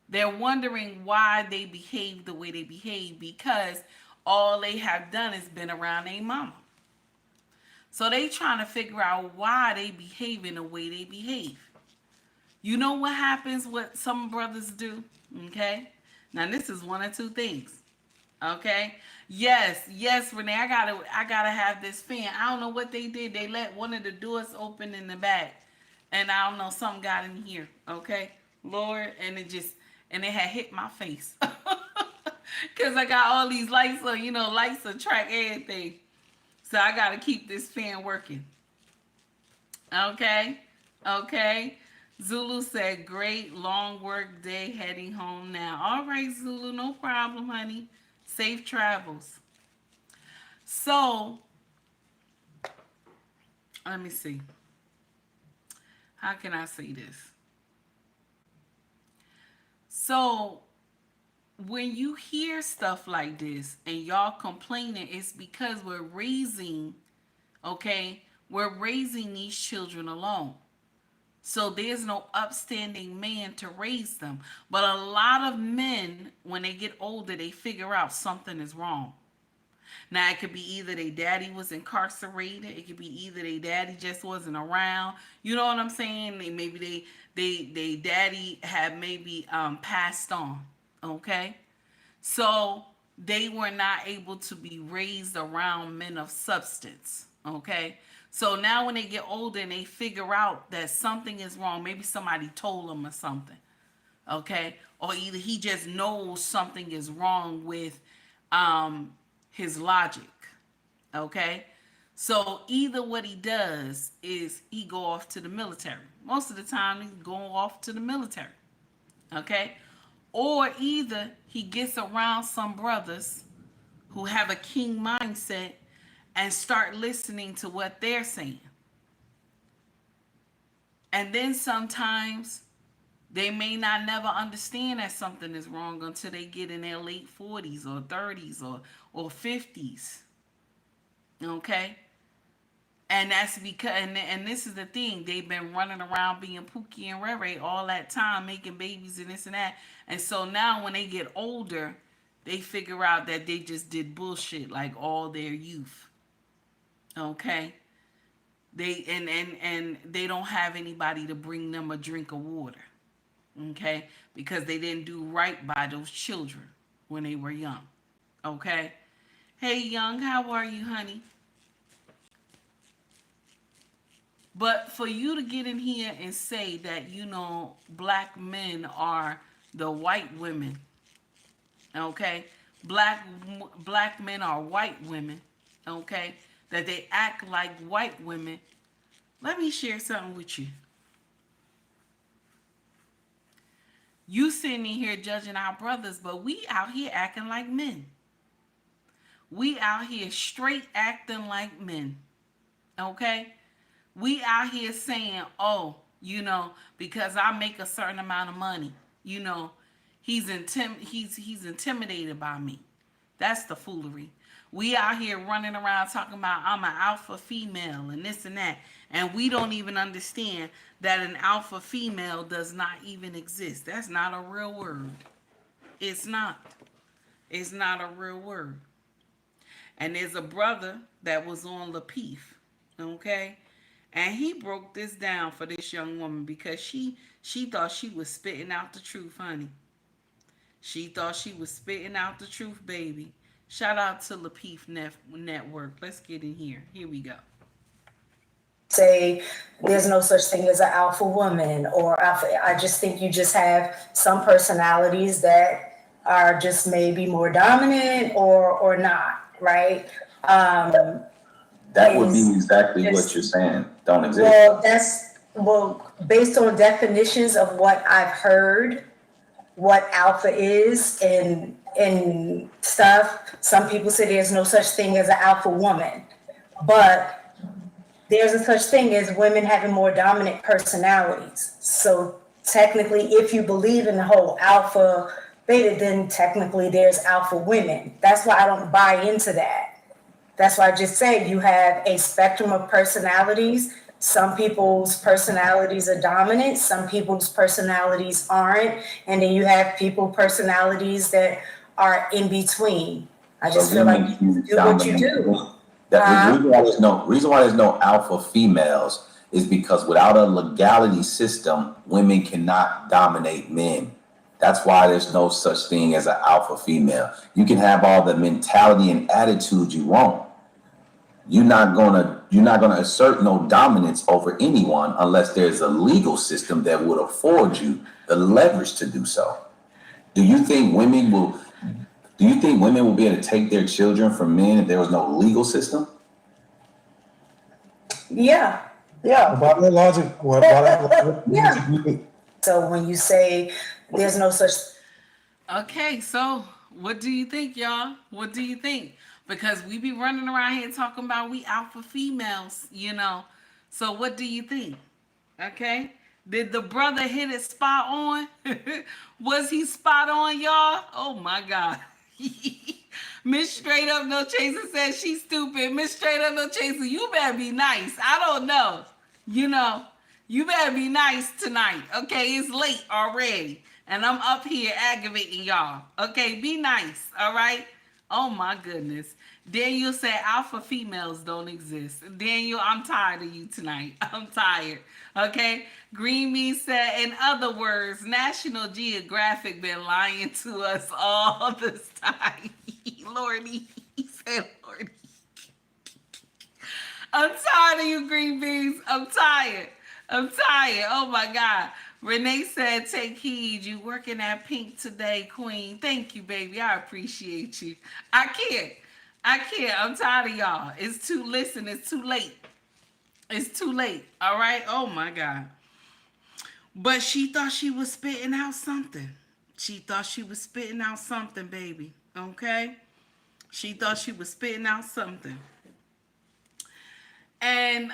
They're wondering why they behave the way they behave because all they have done is been around their mama. So they trying to figure out why they behave in the way they behave. You know what happens, what some brothers do? Okay? Now this is one or two things. Okay? Yes, Renee, I gotta have this fan. I don't know what they did. They let one of the doors open in the back. And I don't know, something got in here. Okay? Lord, and it had hit my face. Because I got all these lights on, lights attract everything. So I got to keep this fan working. Okay? Zulu said, great long work day heading home now. All right, Zulu, no problem, honey. Safe travels. So, let me see. How can I say this? So, when you hear stuff like this and y'all complaining, it's because we're raising these children alone. So there's no upstanding man to raise them. But a lot of men, when they get older, they figure out something is wrong. Now it could be either their daddy was incarcerated, it could be either their daddy just wasn't around. You know what I'm saying? They daddy had maybe passed on. Okay? So they were not able to be raised around men of substance. Okay? So now when they get older and they figure out that something is wrong, maybe somebody told them or something. Okay? Or either he just knows something is wrong with his logic. Okay? So either what he does is he go off to the military. Most of the time he's going off to the military. Okay? Or either he gets around some brothers who have a king mindset and start listening to what they're saying. And then sometimes they may not never understand that something is wrong until they get in their late 40s or 30s or 50s. Okay? And that's because, and this is the thing, they've been running around being Pookie and Ray Ray all that time, making babies and this and that. And so now when they get older, they figure out that they just did bullshit like all their youth. Okay? They and they don't have anybody to bring them a drink of water. Okay? Because they didn't do right by those children when they were young. Okay? Hey, Young, how are you, honey? But for you to get in here and say that, you know, black men are the white women, okay? Black men are white women, okay? That they act like white women. Let me share something with you. You sitting in here judging our brothers, but we out here acting like men. We out here straight acting like men, okay? We out here saying, oh, you know, because I make a certain amount of money, you know, he's intimidated by me. That's the foolery. We out here running around talking about I'm an alpha female and this and that. And we don't even understand that an alpha female does not even exist. That's not a real word. It's not. It's not a real word. And there's a brother that was on Lapeef, okay? And he broke this down for this young woman because she thought she was spitting out the truth, honey. She thought she was spitting out the truth, baby. Shout out to Lapeef Network. Let's get in here. Here we go. Say there's no such thing as an alpha woman or alpha. I just think you just have some personalities that are just maybe more dominant or not, right? That would be exactly what you're saying. Don't exist. Well, based on definitions of what I've heard, what alpha is and stuff. Some people say there's no such thing as an alpha woman, but there's a such thing as women having more dominant personalities. So technically, if you believe in the whole alpha beta, then technically there's alpha women. That's why I don't buy into that. That's why I just said you have a spectrum of personalities. Some people's personalities are dominant, some people's personalities aren't, and then you have personalities that are in between. I just feel like you do what you do. The reason why there's no alpha females is because without a legality system, women cannot dominate men. That's why there's no such thing as an alpha female. You can have all the mentality and attitude you want. You're not gonna assert no dominance over anyone unless there's a legal system that would afford you the leverage to do so. Do you think women will be able to take their children from men if there was no legal system? Yeah. By that logic, Yeah. So when you say there's no such. Okay, so what do you think, y'all? What do you think? Because we be running around here talking about we alpha females, you know. So what do you think? Okay? Did the brother hit it spot on? Was he spot on, y'all? Oh my God. Miss Straight Up No Chaser says she's stupid. Miss Straight Up No Chaser, you better be nice. I don't know. You know, you better be nice tonight. Okay, it's late already. And I'm up here aggravating y'all. Okay, be nice, all right? Oh my goodness. Daniel said alpha females don't exist. Daniel, I'm tired of you tonight. I'm tired. Okay. Green Bean said, in other words, National Geographic been lying to us all this time. Lordy. He said, Lordy. I'm tired of you, Green Beans. I'm tired. I'm tired. Oh my God. Renee said, take heed. You working at Pink today, Queen. Thank you, baby. I appreciate you. I can't. I'm tired of y'all. It's too it's too late. It's too late. All right. Oh my God. But she thought she was spitting out something. She thought she was spitting out something, baby. Okay? She thought she was spitting out something. And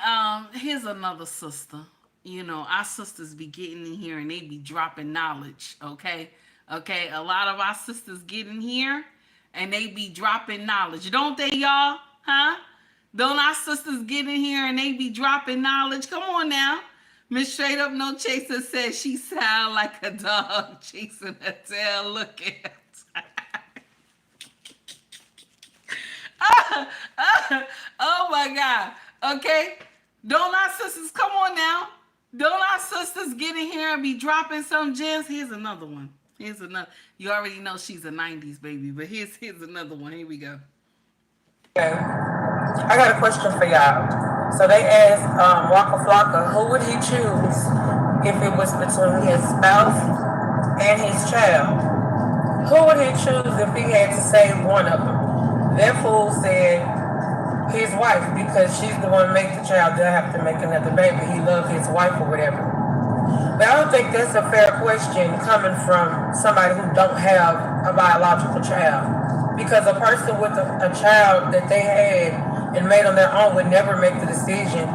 here's another sister. You know, our sisters be getting in here and they be dropping knowledge, okay? Okay, a lot of our sisters get in here and they be dropping knowledge. Don't they, y'all? Huh? Don't our sisters get in here and they be dropping knowledge? Come on now. Miss Straight Up No Chaser says she sound like a dog chasing a tail. Look at oh my God. Okay. Don't our sisters, come on now. Don't our sisters get in here and be dropping some gems? Here's another one. Here's another. You already know she's a 90s baby, but here's another one. Here we go. Okay. I got a question for y'all. So they asked Waka Flocka, who would he choose if it was between his spouse and his child? Who would he choose if he had to save one of them? That fool said his wife, because she's the one make the child. They'll have to make another baby. He loved his wife or whatever. But I don't think that's a fair question coming from somebody who don't have a biological child. Because a person with a child that they had and made on their own would never make the decision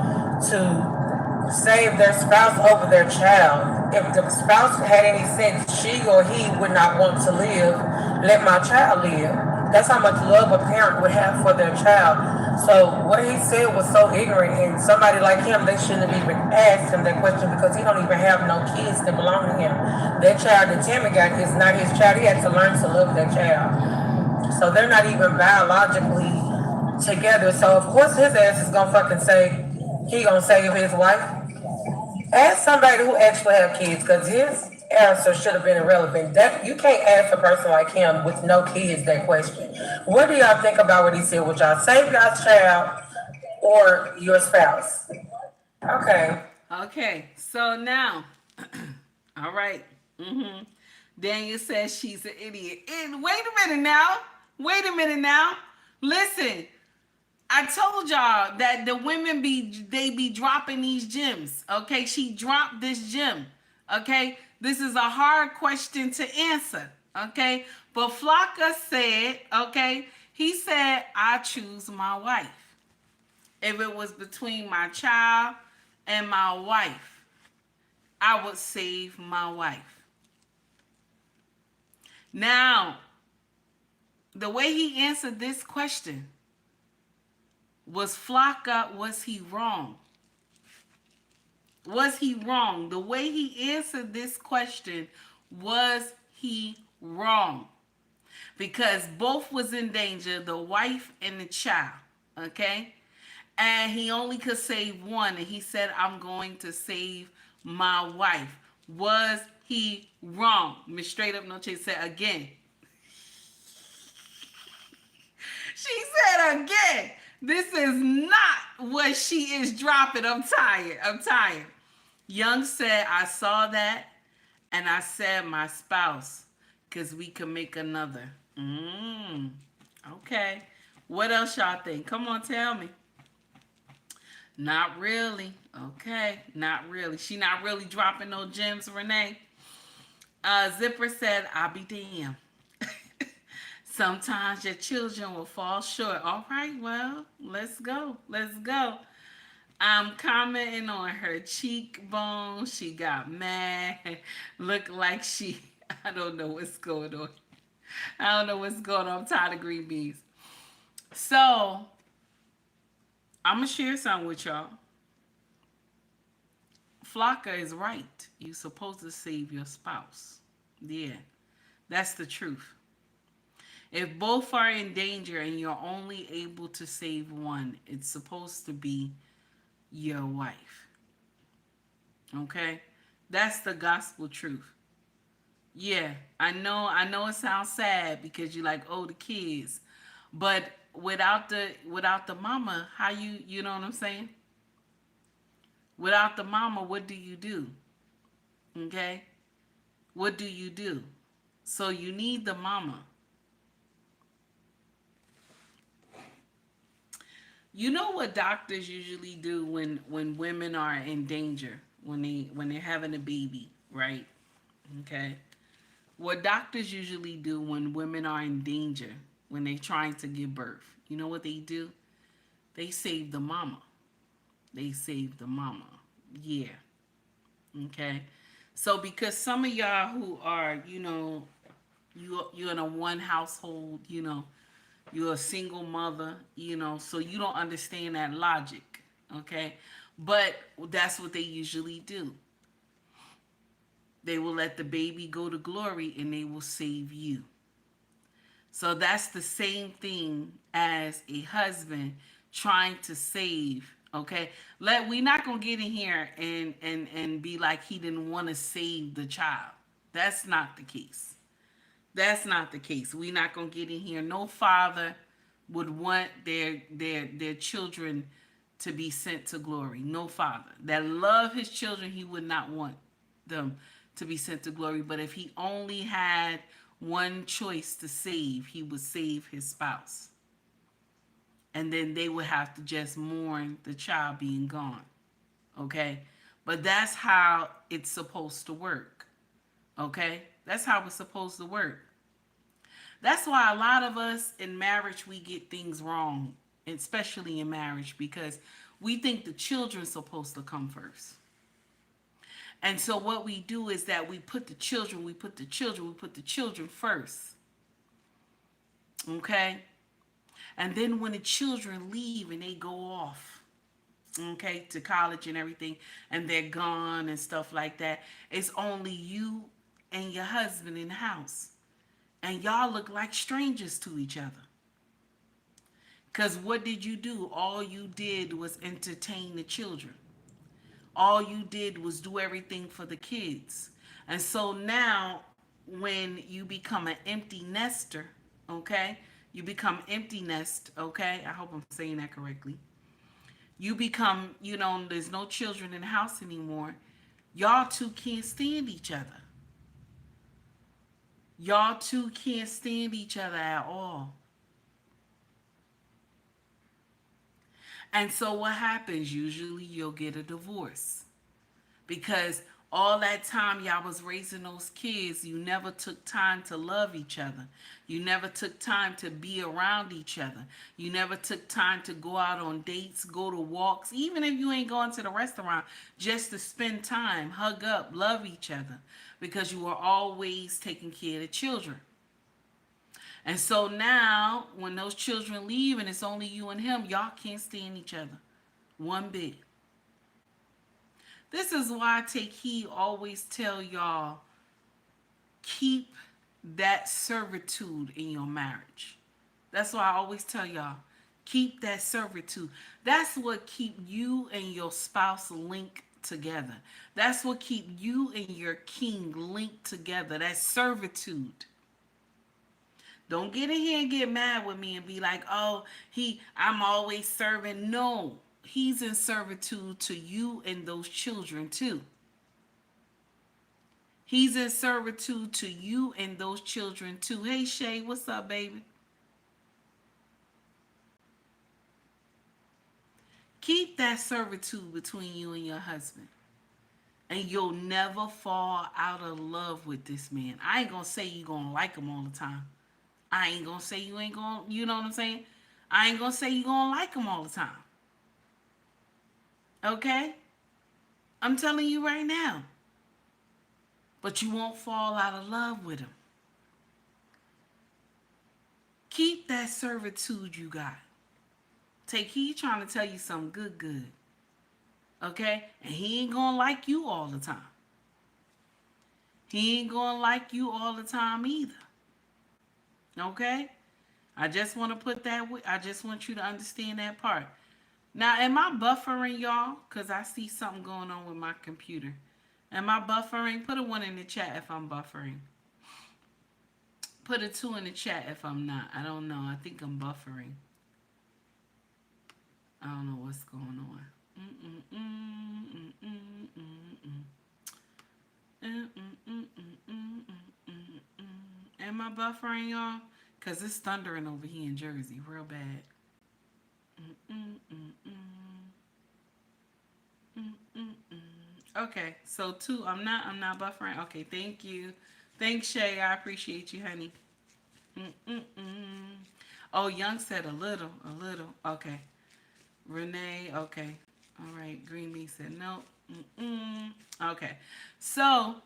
to save their spouse over their child. If the spouse had any sense, she or he would not want to live. Let my child live. That's how much love a parent would have for their child. So what he said was so ignorant, and somebody like him, they shouldn't have even asked him that question because he don't even have no kids that belong to him. That child that Tammy got is not his child. He had to learn to love that child. So they're not even biologically together. So of course his ass is gonna fucking say he gonna save his wife. Ask somebody who actually have kids, because his answer should have been irrelevant. That you can't ask a person like him with no kids that question. What do y'all think about what he said? Would y'all save y'all's child or your spouse? Okay. Okay. So now, all right. Daniel says she's an idiot. And wait a minute now. Listen. I told y'all that the women be dropping these gems. Okay, she dropped this gem. Okay, this is a hard question to answer. Okay, but Flocka said, okay, he said, I choose my wife. If it was between my child and my wife, I would save my wife. Now, the way he answered this question, was Flocka, was he wrong? Was he wrong? The way he answered this question, was he wrong? Because both was in danger, the wife and the child, okay? And he only could save one, and he said, I'm going to save my wife. Was he wrong? Miss Straight Up No Chase said again. She said again. This is not what she is dropping. I'm tired. Young said, I saw that and I said my spouse, because we can make another. Okay. What else y'all think? Come on, tell me. Not really. Okay. Not really. She not really dropping no gems, Renee. Zipper said, I'll be damned. Sometimes your children will fall short. All right, well, let's go. I'm commenting on her cheekbone. She got mad. Look like I don't know what's going on. I'm tired of green beans. So, I'm going to share something with y'all. Flocka is right. You're supposed to save your spouse. Yeah, that's the truth. If both are in danger and you're only able to save one, it's supposed to be your wife. Okay? That's the gospel truth. Yeah, I know it sounds sad because you're like, oh, the kids. But without the mama, how you know what I'm saying? Without the mama, what do you do? Okay? What do you do? So you need the mama. You know what doctors usually do when women are in danger, when they're having a baby, right? Okay. What doctors usually do when women are in danger, when they're trying to give birth, you know what they do? They save the mama. They save the mama. Yeah. Okay. So because some of y'all who are, you're in a one household, you're a single mother, so you don't understand that logic. Okay. But that's what they usually do. They will let the baby go to glory and they will save you. So that's the same thing as a husband trying to save. Okay, we're not gonna get in here and be like he didn't want to save the child. That's not the case. That's not the case. We're not gonna get in here. No father would want their children to be sent to glory. No father that love his children, he would not want them to be sent to glory. But if he only had one choice to save, he would save his spouse. And then they would have to just mourn the child being gone. Okay? But that's how it's supposed to work. Okay? That's how it's supposed to work. That's why a lot of us in marriage, we get things wrong, especially in marriage, because we think the children's supposed to come first. And so what we do is that we put the children first. Okay? And then when the children leave and they go off, okay, to college and everything, and they're gone and stuff like that, it's only you and your husband in the house. And y'all look like strangers to each other. Because what did you do? All you did was entertain the children. All you did was do everything for the kids. And so now, when you become an empty nester, okay? You become empty nest, okay? I hope I'm saying that correctly. You become, there's no children in the house anymore. Y'all two can't stand each other. Y'all two can't stand each other at all. And so what happens? Usually you'll get a divorce. Because all that time y'all was raising those kids, you never took time to love each other. You never took time to be around each other. You never took time to go out on dates, go to walks, even if you ain't going to the restaurant, just to spend time, hug up, love each other, because you were always taking care of the children. And so now, when those children leave and it's only you and him, y'all can't stand each other one bit. This is why I take heed, always tell y'all, keep that servitude in your marriage. That's why I always tell y'all, keep that servitude. That's what keep you and your spouse linked together. That's what keep you and your king linked together. That servitude. Don't get in here and get mad with me and be like, oh, I'm always serving. No, he's in servitude to you and those children too. He's in servitude to you and those children too. Hey, Shay, what's up, baby? Keep that servitude between you and your husband. And you'll never fall out of love with this man. I ain't going to say you're going to like him all the time. I ain't gonna say you ain't gonna, you know what I'm saying? I ain't gonna say you gonna like him all the time. Okay? I'm telling you right now. But you won't fall out of love with him. Keep that servitude you got. Take heed trying to tell you something good. Okay? And he ain't gonna like you all the time. He ain't gonna like you all the time either. Okay? I just want to put that. I just want you to understand that part. Now, am I buffering y'all? Cause I see something going on with my computer. Am I buffering? Put a 1 in the chat if I'm buffering. Put a 2 in the chat if I'm not. I don't know. I think I'm buffering. I don't know what's going on. Am I buffering y'all? Cause it's thundering over here in Jersey, real bad. Okay, so 2. I'm not buffering. Okay, thank you. Thanks, Shay. I appreciate you, honey. Oh, Young said a little. Okay. Renee, okay. All right. Green Me said no. Okay. So,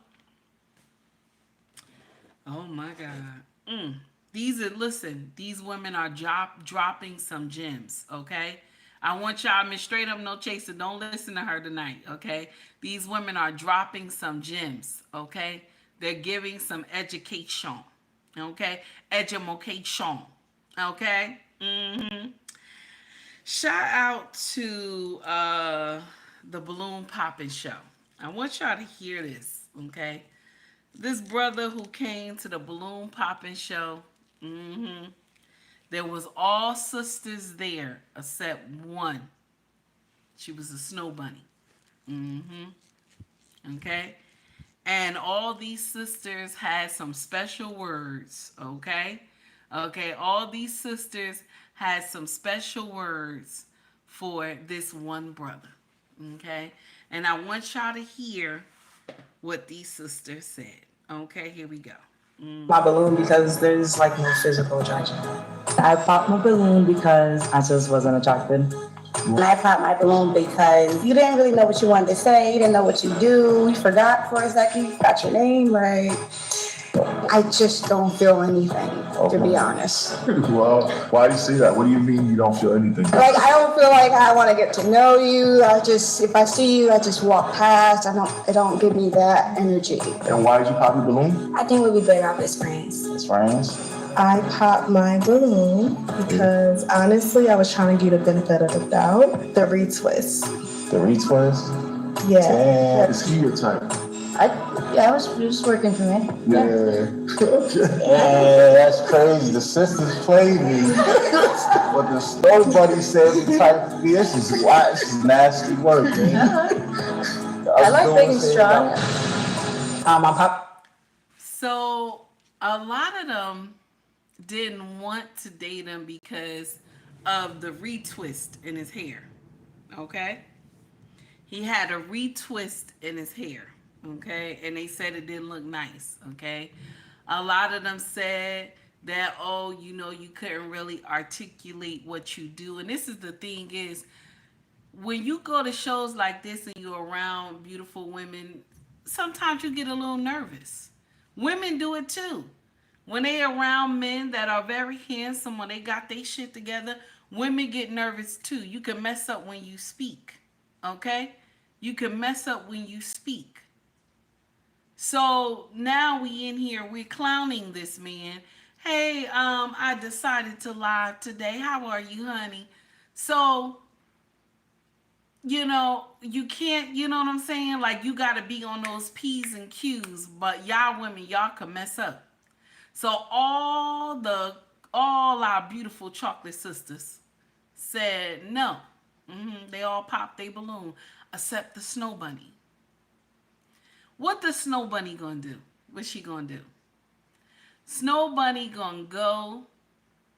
oh my God. These women are dropping some gems, okay? I want y'all, Miss Straight Up No Chaser, don't listen to her tonight, okay? These women are dropping some gems, okay? They're giving some education, okay? Education, okay? Shout out to the Balloon Popping Show. I want y'all to hear this, okay? This brother who came to the Balloon Popping Show, there was all sisters there except one. She was a snow bunny. Okay? And all these sisters had some special words, okay? Okay, all these sisters had some special words for this one brother, okay? And I want y'all to hear what these sisters said. Okay, here we go. My balloon because there's like no physical attraction. I popped my balloon because I just wasn't attracted. And I popped my balloon because you didn't really know what you wanted to say. You didn't know what you do. You forgot for a second. You got your name right. I just don't feel anything, to be honest. Well, why do you say that? What do you mean you don't feel anything? Like, I don't feel like I want to get to know you. If I see you, I just walk past. It don't give me that energy. And why did you pop your balloon? I think we'd be better off as friends. As friends? I popped my balloon because honestly, I was trying to get a benefit of the doubt. The retwist. The retwist? Yeah. Damn, is he your type? I was just working for me. Yeah. Yeah, that's crazy. The sisters played me. But the snow buddy said the type of this is why this is nasty work, man. I like being strong. I popped. So a lot of them didn't want to date him because of the retwist in his hair. Okay? He had a retwist in his hair. Okay? And they said it didn't look nice. Okay? A lot of them said that, oh, you couldn't really articulate what you do. And this is the thing is, when you go to shows like this and you're around beautiful women, sometimes you get a little nervous. Women do it too. When they around men that are very handsome, when they got their shit together, women get nervous too. You can mess up when you speak. Okay? You can mess up when you speak. So now we in here, we're clowning this man. Hey, I decided to live today. How are you, honey? So, you can't, you know what I'm saying? Like, you got to be on those P's and Q's, but y'all women, y'all can mess up. So all our beautiful chocolate sisters said no. They all popped their balloon, except the snow bunny. What the snow bunny gonna do? What's she gonna do? Snow bunny gonna go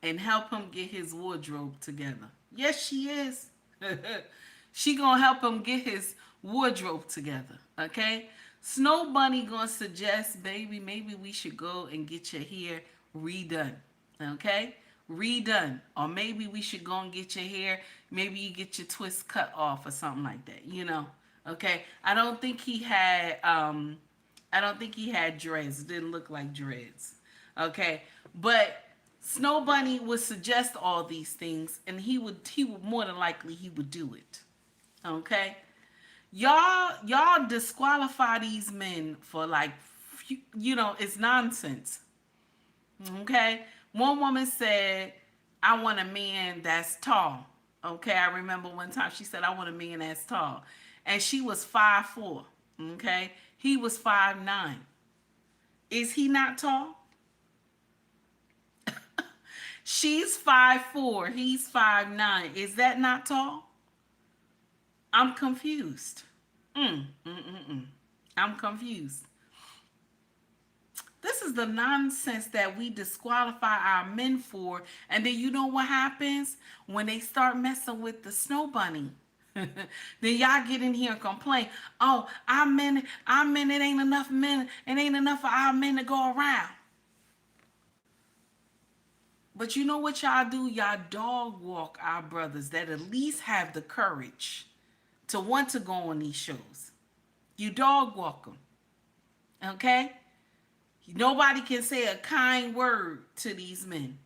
and help him get his wardrobe together. Yes, she is. She gonna help him get his wardrobe together. Okay? Snow bunny gonna suggest, baby, maybe we should go and get your hair redone. Okay? Redone. Or maybe we should go and get your hair, maybe you get your twist cut off or something like that, Okay? I don't think he had dreads. It didn't look like dreads. Okay? But Snow Bunny would suggest all these things, and he would more than likely he would do it. Okay? Y'all disqualify these men for it's nonsense. Okay? One woman said, I want a man that's tall. Okay, I remember one time she said, I want a man that's tall. And she was 5'4". Okay, he was 5'9". Is he not tall? She's 5'4", he's 5'9". Is that not tall? I'm confused. I'm confused. This is the nonsense that we disqualify our men for. And then you know what happens? When they start messing with the snow bunny. Then y'all get in here and complain. Oh, our men, it ain't enough men. It ain't enough for our men to go around. But you know what y'all do? Y'all dog walk our brothers that at least have the courage to want to go on these shows. You dog walk them. Okay? Nobody can say a kind word to these men.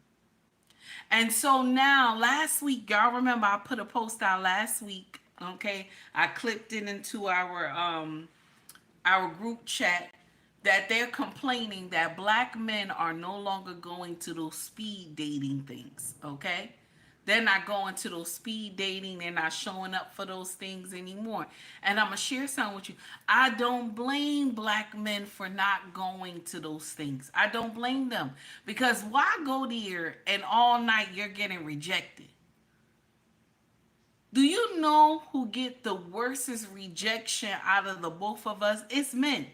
And so now, last week, y'all remember I put a post out last week. Okay? I clipped it into our group chat that they're complaining that black men are no longer going to those speed dating things, okay? They're not going to those speed dating. They're not showing up for those things anymore. And I'm going to share something with you. I don't blame black men for not going to those things. I don't blame them. Because why go there and all night you're getting rejected? Do you know who get the worstest rejection out of the both of us? It's men.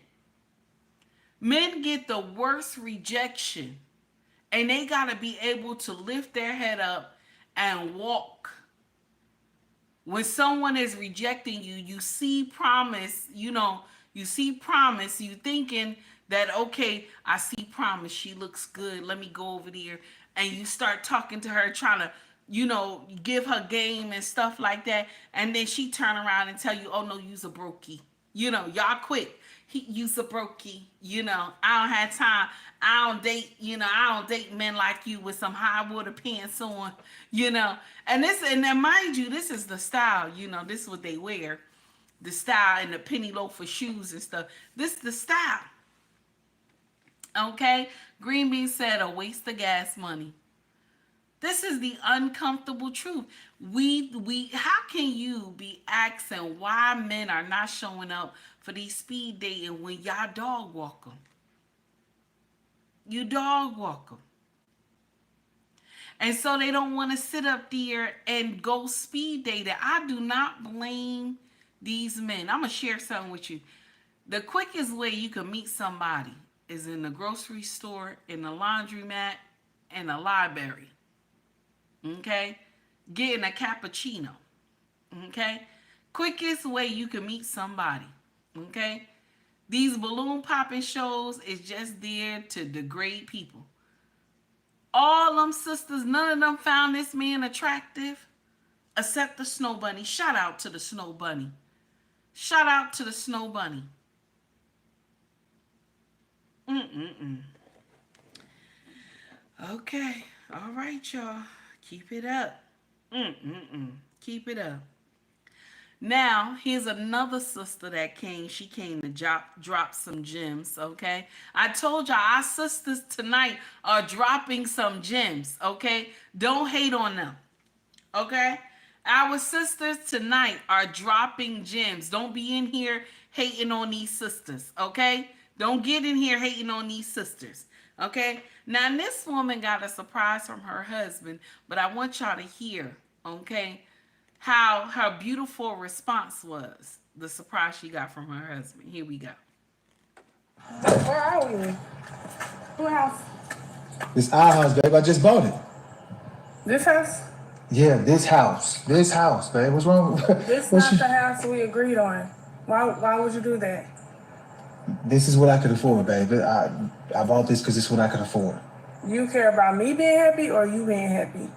Men get the worst rejection, and they got to be able to lift their head up and walk. When someone is rejecting you, you see promise, you thinking that, okay, I see promise, she looks good, let me go over there, and you start talking to her, trying to, give her game and stuff like that, and then she turn around and tell you, oh no, you's a brokey. Y'all quit. You's a brokey. I don't have time. I don't date men like you with some high water pants on, and then mind you, this is the style, this is what they wear, the style, and the penny loafer shoes and stuff. This is the style. Okay. Green Bean said a waste of gas money. This is the uncomfortable truth. How can you be asking why men are not showing up for these speed dating when y'all dog walk them? You dog walk them. And so they don't want to sit up there and go speed dating. I do not blame these men. I'm going to share something with you. The quickest way you can meet somebody is in the grocery store, in the laundromat, in the library. Okay? Getting a cappuccino. Okay? Quickest way you can meet somebody. Okay? These balloon popping shows is just there to degrade people. All them sisters, none of them found this man attractive except the snow bunny. Shout out to the snow bunny. Shout out to the snow bunny. Okay. All right, y'all. Keep it up. Keep it up. Now, here's another sister that came. She came to drop some gems, okay? I told y'all our sisters tonight are dropping some gems, okay? Don't hate on them, okay? Our sisters tonight are dropping gems. Don't be in here hating on these sisters, okay? Don't get in here hating on these sisters, okay? Now, this woman got a surprise from her husband, but I want y'all to hear, okay, how her beautiful response was, the surprise she got from her husband. Here we go. Where are we? Who house? This our house, babe. I just bought it. This house? Yeah, this house, babe. What's wrong? This not the house we agreed on. Why would you do that? This is what I could afford, babe. I bought this because it's what I could afford. You care about me being happy or you being happy?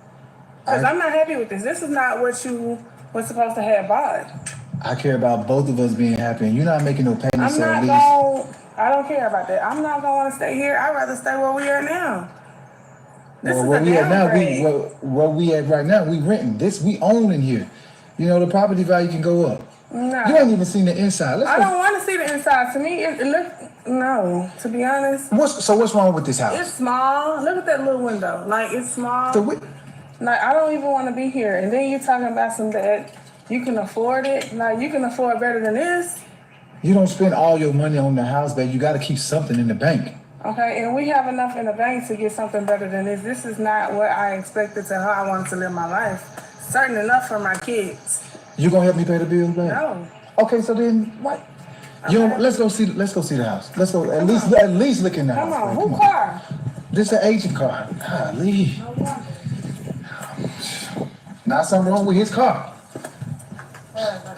Because I'm not happy with this. This is not what you was supposed to have bought. I care about both of us being happy, and you're not making no payments. I don't care about that. I'm not going to stay here. I'd rather stay where we are now. Where we at right now, we renting. This we own in here. The property value can go up. No. You ain't even seen the inside. I don't want to see the inside. To me, No, to be honest. What's wrong with this house? It's small. Look at that little window. Like, it's small. Like, I don't even want to be here. And then you're talking about some that you can afford it. Like, you can afford better than this. You don't spend all your money on the house, babe. You got to keep something in the bank. Okay, and we have enough in the bank to get something better than this. This is not what I expected to how I wanted to live my life. Certain enough for my kids. You gonna help me pay the bills, babe? No. Okay, so then what? You don't, let's go see the house. Let's go at least look in the house. Come on, babe. who car? This is an agent car. Golly. Not something wrong with his car.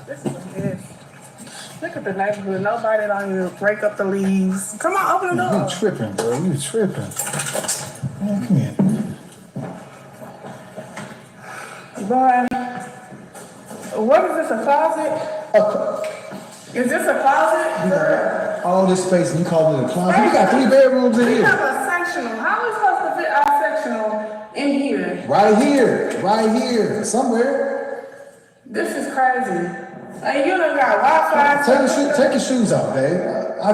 This is what it is. Look at the neighborhood. Nobody don't even break up the leaves. Come on, open the door. You tripping, bro. You tripping. Man, come here. Boy, what is this, a closet? Is this a closet? All this space, and you call it a closet? We got 3 bedrooms in We here. have a sectional. How are we supposed to fit our sectional in here? Right here, somewhere. This is crazy. And you done got Wi-Fi. Take your shoes off, babe. I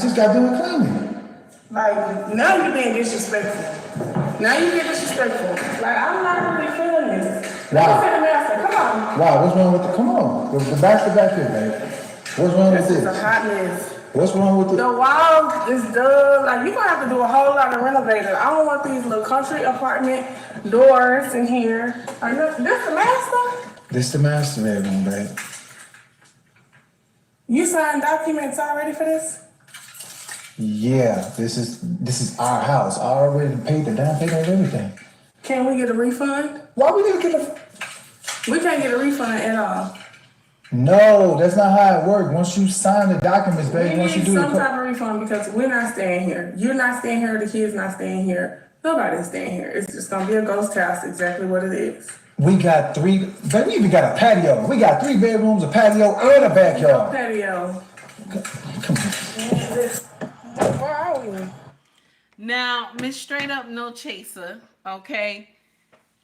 just got done cleaning. Like, now you're being disrespectful. Now you're being disrespectful. Like, I'm not really feeling this. Why? Look at the master. Come on. Wow, what's wrong with the, come on. The basket back here, babe. What's wrong with This is this? a hot mess. What's wrong with The wall is done. Like, you're going to have to do a whole lot of renovating. I don't want these little country apartment doors in here. This the master? This the master bedroom, babe. You signed documents already for this? Yeah, this is our house. I already paid the down payment and everything. Can we get a refund? Why we gonna get a? We can't get a refund at all. No, that's not how it works. Once you sign the documents, babe, We once you need do some the type of refund because we're not staying here. You're not staying here. The kids not staying here. Nobody's staying here. It's just gonna be a ghost house. Exactly what it is. we got 3, babe, we even got a patio. We got 3 bedrooms, a patio, and a No backyard. patio. Come on. Where are we? Now, Miss Straight Up No Chaser, okay?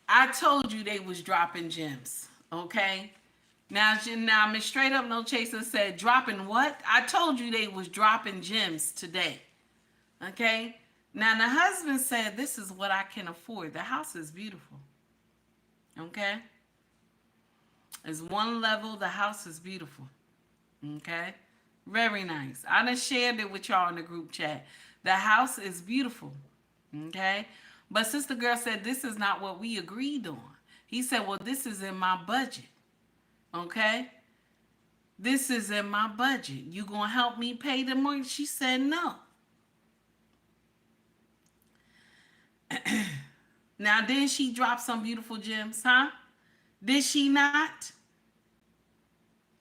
I told you they was dropping gems, okay? Now Miss Straight Up No Chaser said, dropping what? I told you they was dropping gems today, okay? Now, the husband said, this is what I can afford. The house is beautiful, okay? It's one level. The house is beautiful, okay? Very nice. I done shared it with y'all in the group chat. The house is beautiful, okay? But Sister Girl said, this is not what we agreed on. He said, well, this is in my budget, okay? This is in my budget. You gonna help me pay the mortgage? She said, no. Now, didn't she drop some beautiful gems, huh? Did she not?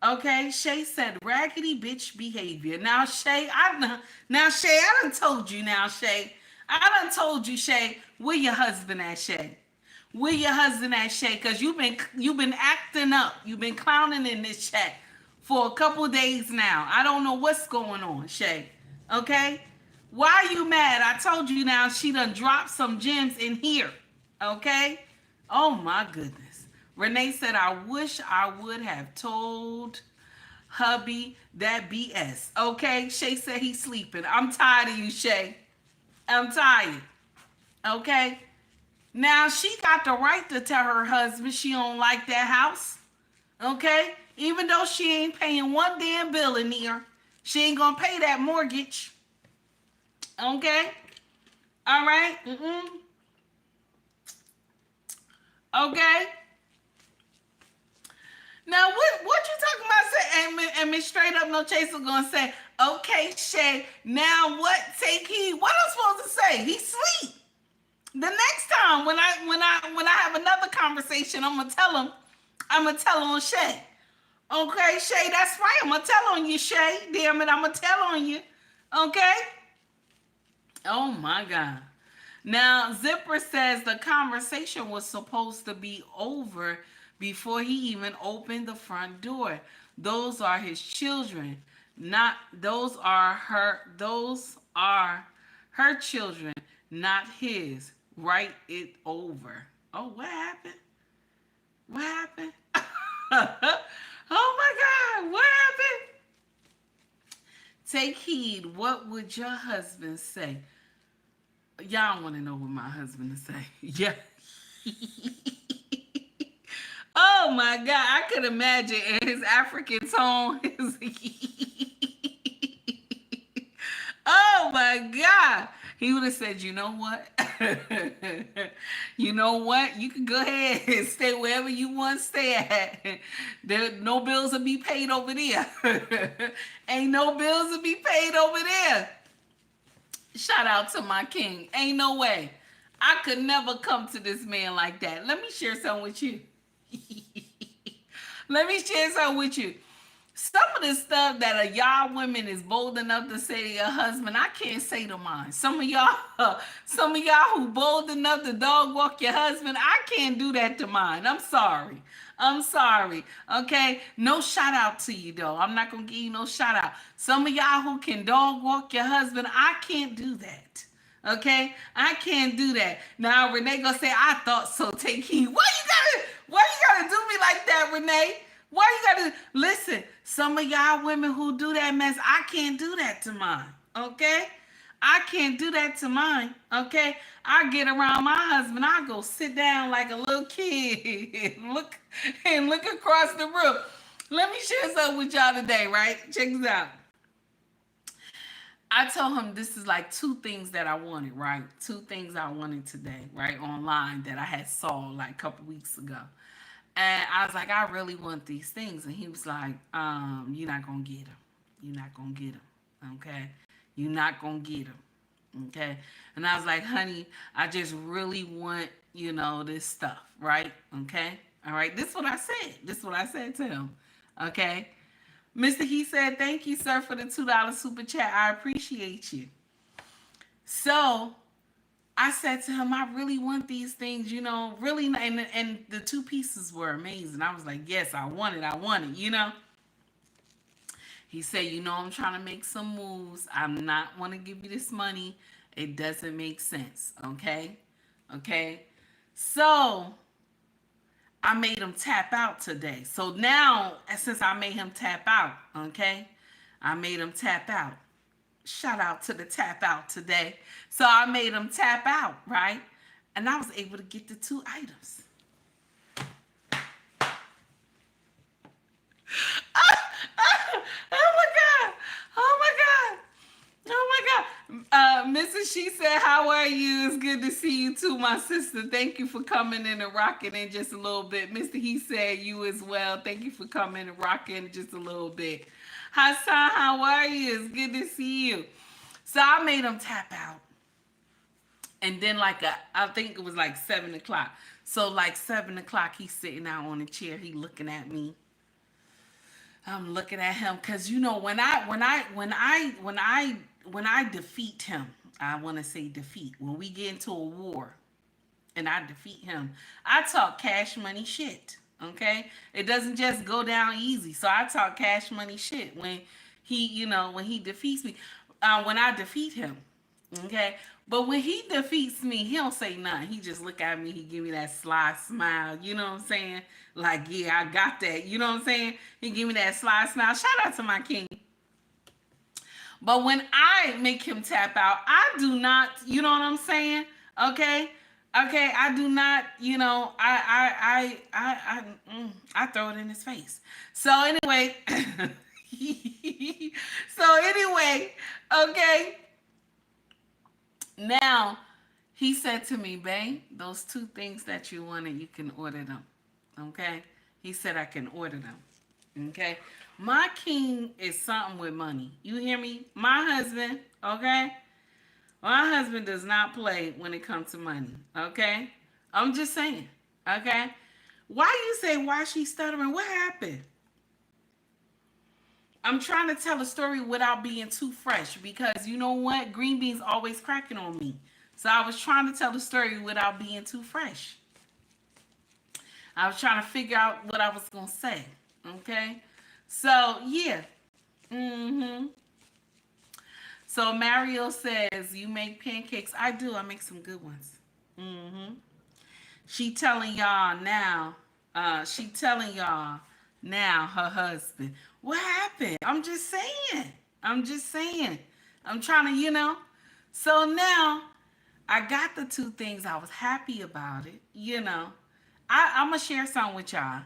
Okay, Shay said raggedy bitch behavior. Now, Shay, I done told you now, Shay. I done told you, Shay, where your husband at, Shay? Where your husband at, Shay? Because you've been acting up. You've been clowning in this chat for a couple days now. I don't know what's going on, Shay. Okay? Why are you mad? I told you now she done dropped some gems in here. Okay? Oh my goodness. Renee said, I wish I would have told hubby that BS. Okay? Shay said he's sleeping. I'm tired of you, Shay. I'm tired. Okay? Now, she got the right to tell her husband she don't like that house. Okay? Even though she ain't paying one damn bill in here, she ain't gonna pay that mortgage. Okay? All right? Okay? Now, what you talking about? Say, and Miss Straight Up No Chaser gonna say, okay, Shay, now what? Take heed. What I'm supposed to say? He sleep. The next time when I have another conversation, I'm gonna tell him on Shay. Okay, Shay, that's right. I'm gonna tell on you, Shay. Damn it, I'm gonna tell on you. Okay? Oh my God. Now, Zipper says the conversation was supposed to be over before he even opened the front door. Those are his children. Those are her children, not his. Write it over. Oh, what happened? What happened? Oh my God, what happened? Take heed. What would your husband say? Y'all want to know what my husband is say? Yeah. Oh my God, I could imagine in his African tone. Oh my God. He would have said, you know what? You know what? You can go ahead and stay wherever you want to stay at. There, no bills will be paid over there. Ain't no bills will be paid over there. Shout out to my king. Ain't no way. I could never come to this man like that. Let me share something with you. Let me share something with you. Some of the stuff that a y'all women is bold enough to say to your husband, I can't say to mine. Some of y'all who bold enough to dog walk your husband, I can't do that to mine. I'm sorry. I'm sorry. Okay? No shout out to you though. I'm not gonna give you no shout out. Some of y'all who can dog walk your husband, I can't do that. Okay? I can't do that. Now Renee gonna say, I thought so. Take heed. Why you gotta do me like that, Renee? Why you gotta listen? Some of y'all women who do that mess, I can't do that to mine. Okay? I can't do that to mine. Okay? I get around my husband, I go sit down like a little kid and look across the room. Let me share something with y'all today, right? Check this out. I told him this is like two things that I wanted, right? Two things I wanted today, right? Online that I had saw like a couple weeks ago. And I was like, I really want these things. And he was like, you're not going to get them. You're not going to get them. Okay? You're not going to get them. Okay? And I was like, honey, I just really want, this stuff. Right? Okay? All right? This is what I said. This is what I said to him. Okay? Mr. He said, thank you, sir, for the $2 super chat. I appreciate you. So I said to him, I really want these things, really. And the two pieces were amazing. I was like, yes, I want it. He said, I'm trying to make some moves. I'm not want to give you this money. It doesn't make sense. Okay. So I made him tap out today. So now, since I made him tap out, okay, I made him tap out. Shout out to the tap out today. So I made him tap out, right? And I was able to get the two items. Oh my God. Mrs. She said, how are you? It's good to see you too, my sister. Thank you for coming in and rocking in just a little bit. Mr. He said, you as well. Thank you for coming and rocking just a little bit. Hassan, how are you? It's good to see you. So I made him tap out. And then I think it was like 7 o'clock. So like 7 o'clock, he's sitting out on a chair. He looking at me. I'm looking at him because when I defeat him, I want to say defeat. When we get into a war and I defeat him, I talk cash money shit. Okay, it doesn't just go down easy. So I talk cash money shit when he defeats me. When I defeat him, okay. But when he defeats me, he don't say nothing. He just look at me. He give me that sly smile. You know what I'm saying? Like, yeah, I got that. You know what I'm saying? He give me that sly smile. Shout out to my king. But when I make him tap out, I do not, you know what I'm saying? Okay, I do not, I throw it in his face. So anyway, okay. Now, he said to me, babe, those two things that you wanted, you can order them. Okay? He said I can order them. Okay? My king is something with money. You hear me? My husband, okay? My husband does not play when it comes to money. Okay? I'm just saying. Okay? Why you say, why she stuttering? What happened? I'm trying to tell a story without being too fresh because you know what? Green beans always cracking on me. So I was trying to tell the story without being too fresh. I was trying to figure out what I was going to say. Okay? So, yeah. So Mario says, you make pancakes. I do. I make some good ones. She telling y'all now. Her husband. What happened? I'm just saying. I'm just saying. I'm trying to, So now I got the two things. I was happy about it. I'm going to share something with y'all.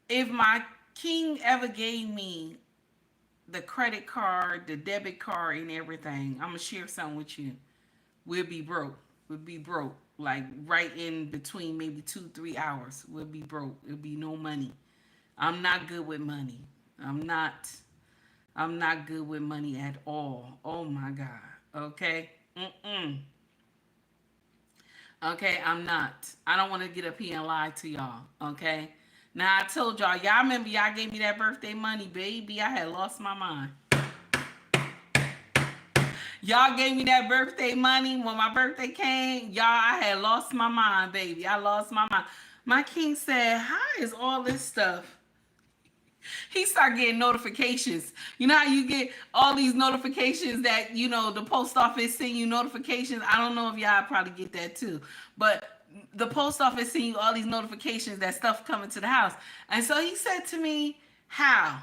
If my king ever gave me the credit card, the debit card, and everything, I'm going to share something with you. We'll be broke. We'll be broke. Like right in between maybe 2-3 hours. We'll be broke. It'll be no money. I'm not good with money. I'm not good with money at all. Oh my God. Okay? Okay, I'm not. I don't want to get up here and lie to y'all. Okay? Now I told y'all remember y'all gave me that birthday money, baby. I had lost my mind. Y'all gave me that birthday money when my birthday came. Y'all, I had lost my mind, baby. I lost my mind. My king said, how is all this stuff? He started getting notifications. You know how you get all these notifications that, the post office send you notifications? I don't know if y'all probably get that too. But the post office send you all these notifications that stuff coming to the house. And so he said to me, how?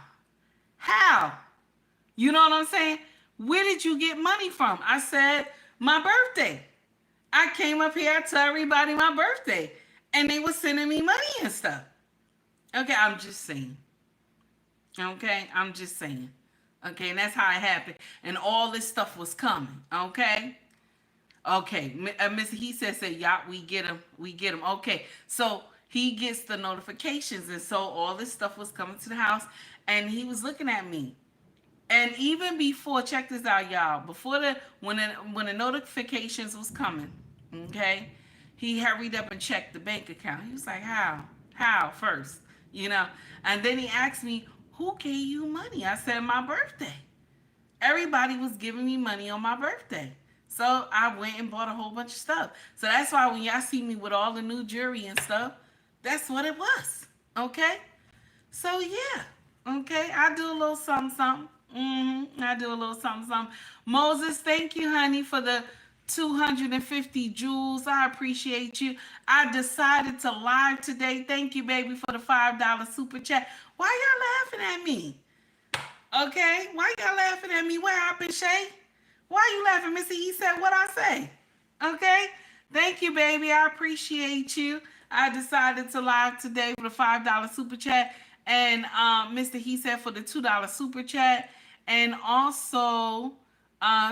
You know what I'm saying? Where did you get money from? I said, my birthday. I came up here to tell everybody my birthday. And they were sending me money and stuff. Okay, I'm just saying. Okay, I'm just saying. Okay, and that's how it happened. And all this stuff was coming. Okay? Okay, Mr. He said, yeah, we get him. Okay, so he gets the notifications. And so all this stuff was coming to the house. And he was looking at me. And even before, check this out, y'all. Before when the notifications was coming, okay, he hurried up and checked the bank account. He was like, how first, and then he asked me, who gave you money? I said, my birthday. Everybody was giving me money on my birthday. So I went and bought a whole bunch of stuff. So that's why when y'all see me with all the new jewelry and stuff, that's what it was. Okay? So yeah. Okay, I do a little something, something. I do a little something, something. Moses, thank you, honey, for the 250 jewels. I appreciate you. I decided to live today. Thank you, baby, for the $5 super chat. Why y'all laughing at me? Okay, why y'all laughing at me? What happened, Shay? Why you laughing, Missy? He said what I say. Okay, thank you, baby. I appreciate you. I decided to live today for the $5 super chat. And Mr. He said for the $2 super chat. And also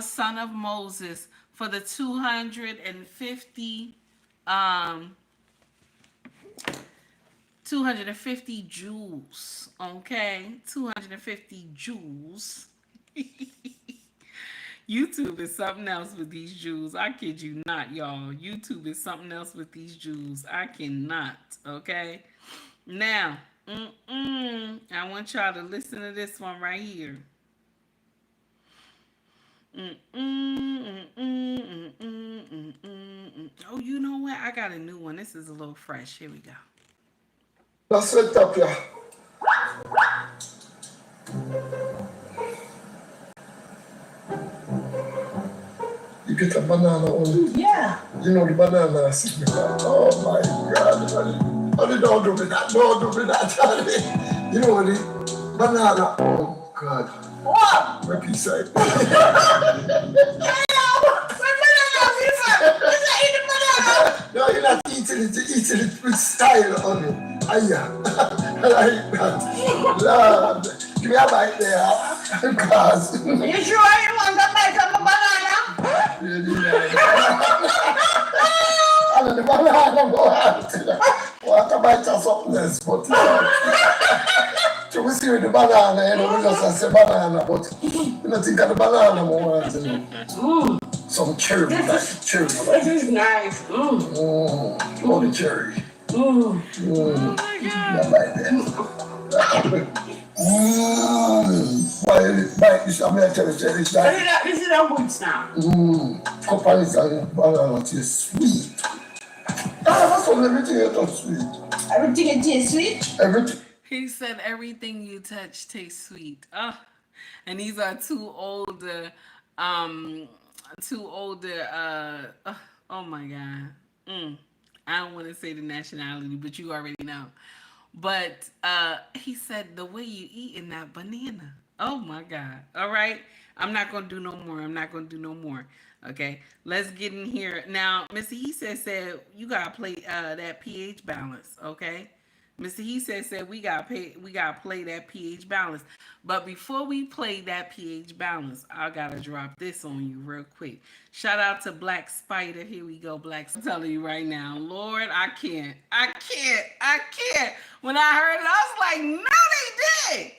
Son of Moses for the 250 jewels. Okay, 250 jewels. YouTube is something else with these jewels. I kid you not, y'all. YouTube is something else with these jewels. I cannot. Okay. Now, I want y'all to listen to this one right here. Oh, you know what? I got a new one. This is a little fresh. Here we go. Let's set up, yeah. You get a banana on it? Yeah. You know the banana signify. Oh my God. Honey, don't do me that. Don't do me that, honey. You know what the banana. Oh God. What? What he say? No, you're not eating it. You're eating it with style, honey. Aya. I like that. Lord. Give me a bite there. Because. You sure you want to bite of a banana? I don't know the banana what a bite of something else, but so we see with the banana, we just say banana, but you don't think of the banana more than some cherry, like cherry. This is nice. Oh, the cherry. Oh my God. Like that. Bite this, I'm going to tell you, it's like. This is a good sound. Companies and banana taste sweet. That's what everything is sweet. Everything it tastes sweet? Everything. He said everything you touch tastes sweet. And these are two older, oh my God. I don't want to say the nationality, but you already know. But he said the way you eating that banana. Oh my God. All right. I'm not going to do no more. I'm not going to do no more. Okay. Let's get in here. Now, Mr. He said you got to play that pH balance. Okay. Mr. He said we got to play that pH balance. But before we play that pH balance, I got to drop this on you real quick. Shout out to Black Spider. Here we go, Black. I'm telling you right now, Lord, I can't. When I heard it, I was like, no, they did.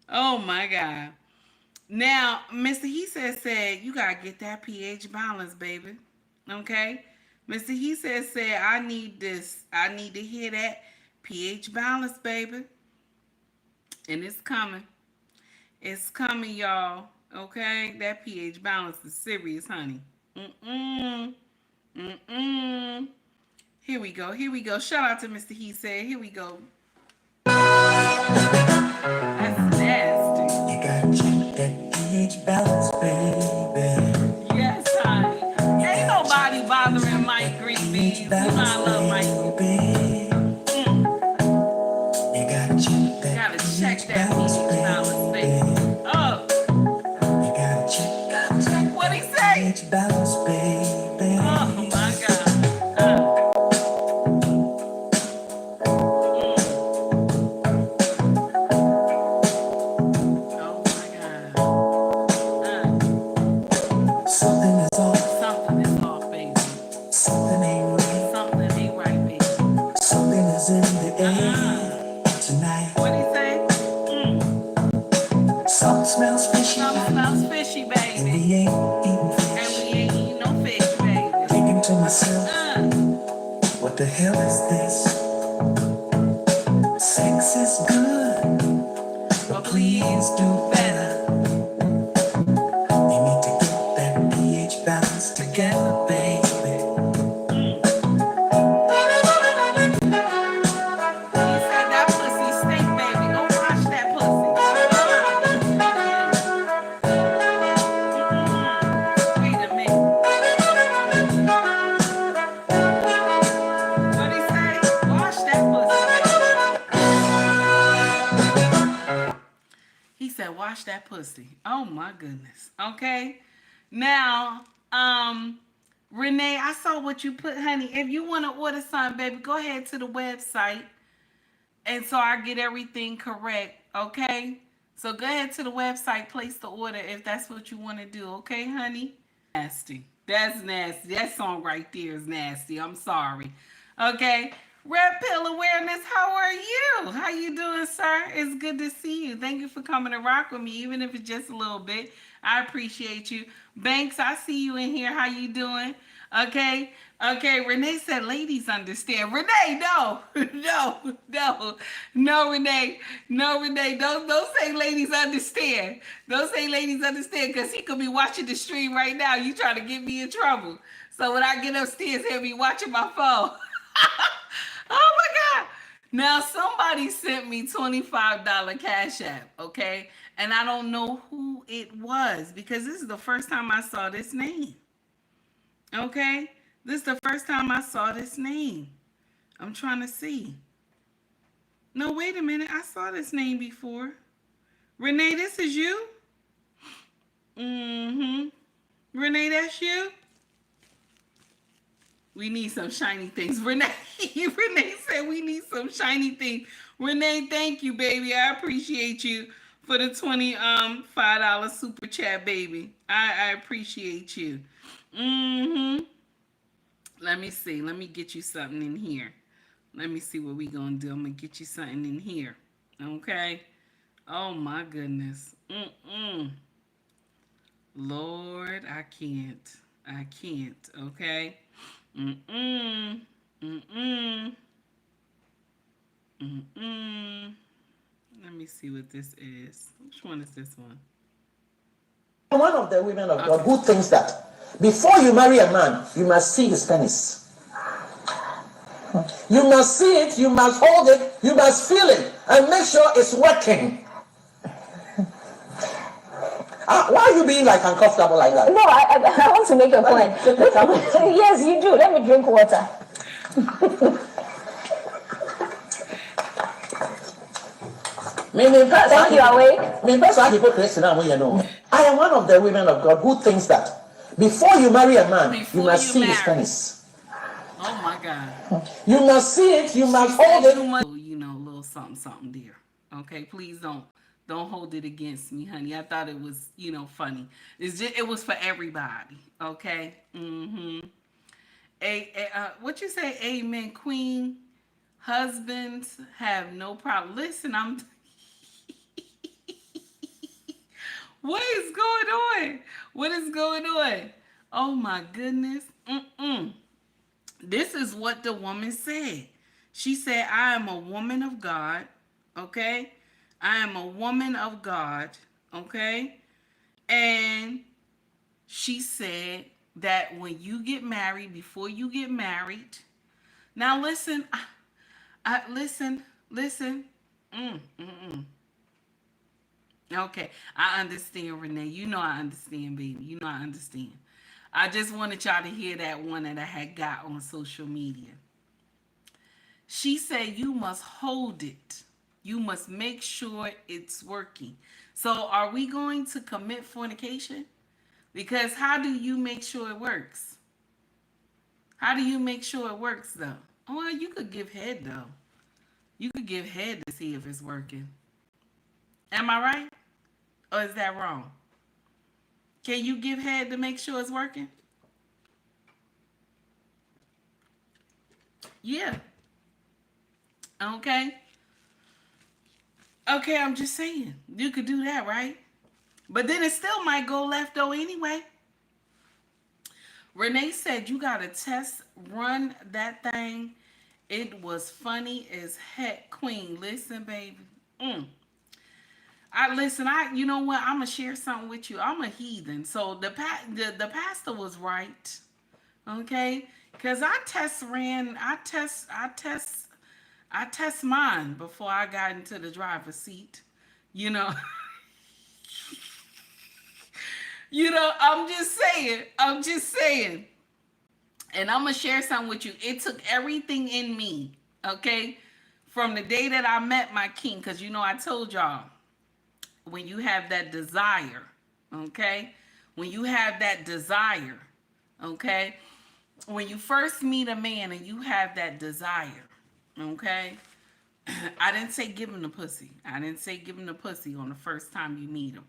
Oh my God. Now, Mr. He said you gotta get that pH balance, baby. Okay? Mr. He said I need this. I need to hear that pH balance, baby. And it's coming. It's coming, y'all. Okay? That pH balance is serious, honey. Here we go. Here we go. Shout out to Mr. He said. Here we go. That's nasty. You gotta check that pH balance, baby. Yes, honey. Ain't nobody bothering Mike Green Beans. You know I love Mike. You gotta check that pH balance, baby. Oh. You gotta check what he say? pH balance, baby. Oh my God. Something is off. Something is off, baby. Something ain't right. Something ain't right, baby. Something is in the air tonight. What he say? Something smells fishy. Something smells fishy, baby. And we ain't eating fish. And we ain't eating no fish, baby. Thinking to myself, what the hell is this? Sex is good, but please do better. You need to get that pH balance together, baby. He said that pussy stink, baby. Go wash that pussy. Wait a minute. What he say? Wash that pussy. He said wash that pussy. Oh my goodness. Okay. Now, Renee, I saw what you put, honey. If you want to order something, baby, go ahead to the website. And so I get everything correct, okay? So go ahead to the website, place the order if that's what you want to do, okay, honey? Nasty. That's nasty. That song right there is nasty. I'm sorry. Okay. Red Pill Awareness, how are you? How you doing, sir? It's good to see you. Thank you for coming to rock with me, even if it's just a little bit. I appreciate you. Banks, I see you in here. How you doing? Okay. Renee said ladies understand. Renee, no. No, Renee. Don't say ladies understand. Don't say ladies understand, because he could be watching the stream right now. You trying to get me in trouble. So when I get upstairs, he'll be watching my phone. Oh my God. Now somebody sent me $25 Cash App, okay? And I don't know who it was, because this is the first time I saw this name. Okay? This is the first time I saw this name. I'm trying to see. No, wait a minute. I saw this name before. Renee, this is you? Renee, that's you? We need some shiny things. Renee said we need some shiny things. Renee, thank you, baby. I appreciate you for the $25 super chat, baby. I appreciate you. Let me see. Let me get you something in here. Let me see what we gonna do. I'm gonna get you something in here. Okay? Oh my goodness. Lord, I can't. Okay? Let me see what this is. Which one is this one? One of the women of God who thinks that before you marry a man, you must see his penis. You must see it, you must hold it, you must feel it, and make sure it's working. Why are you being like uncomfortable like that? No, I want to make a point. Yes, you do. Let me drink water. Thank you, awake. I am one of the women of God who thinks that before you marry a man, you must see his penis. Oh my God. You must see it, you must hold it. You know, a little something, something there. Okay, please don't hold it against me, honey. I thought it was, funny. It was for everybody. Okay. Mm-hmm. What you say? Amen, Queen. Husbands have no problem. Listen, what is going on? What is going on? Oh my goodness. This is what the woman said. She said, I am a woman of God. Okay. I am a woman of God. Okay. And she said that when you get married, before you get married, now listen, listen. Okay, I understand, Renee. You know I understand, baby. You know I understand. I just wanted y'all to hear that one that I had got on social media. She said you must hold it. You must make sure it's working. So are we going to commit fornication? Because how do you make sure it works? How do you make sure it works though? Well, you could give head though. You could give head to see if it's working. Am I right? Or is that wrong? Can you give head to make sure it's working? Yeah. Okay. Okay, I'm just saying. You could do that, right? But then it still might go left though anyway. Renee said you got to run that thing. It was funny as heck, Queen. Listen, baby. You know what? I'm gonna share something with you. I'm a heathen, so the pastor was right, okay? Cause I test mine before I got into the driver's seat, you know. I'm just saying, and I'm gonna share something with you. It took everything in me, okay, from the day that I met my king, cause I told y'all. When you have that desire, okay? When you have that desire, okay? When you first meet a man and you have that desire, okay? I didn't say give him the pussy. I didn't say give him the pussy on the first time you meet him.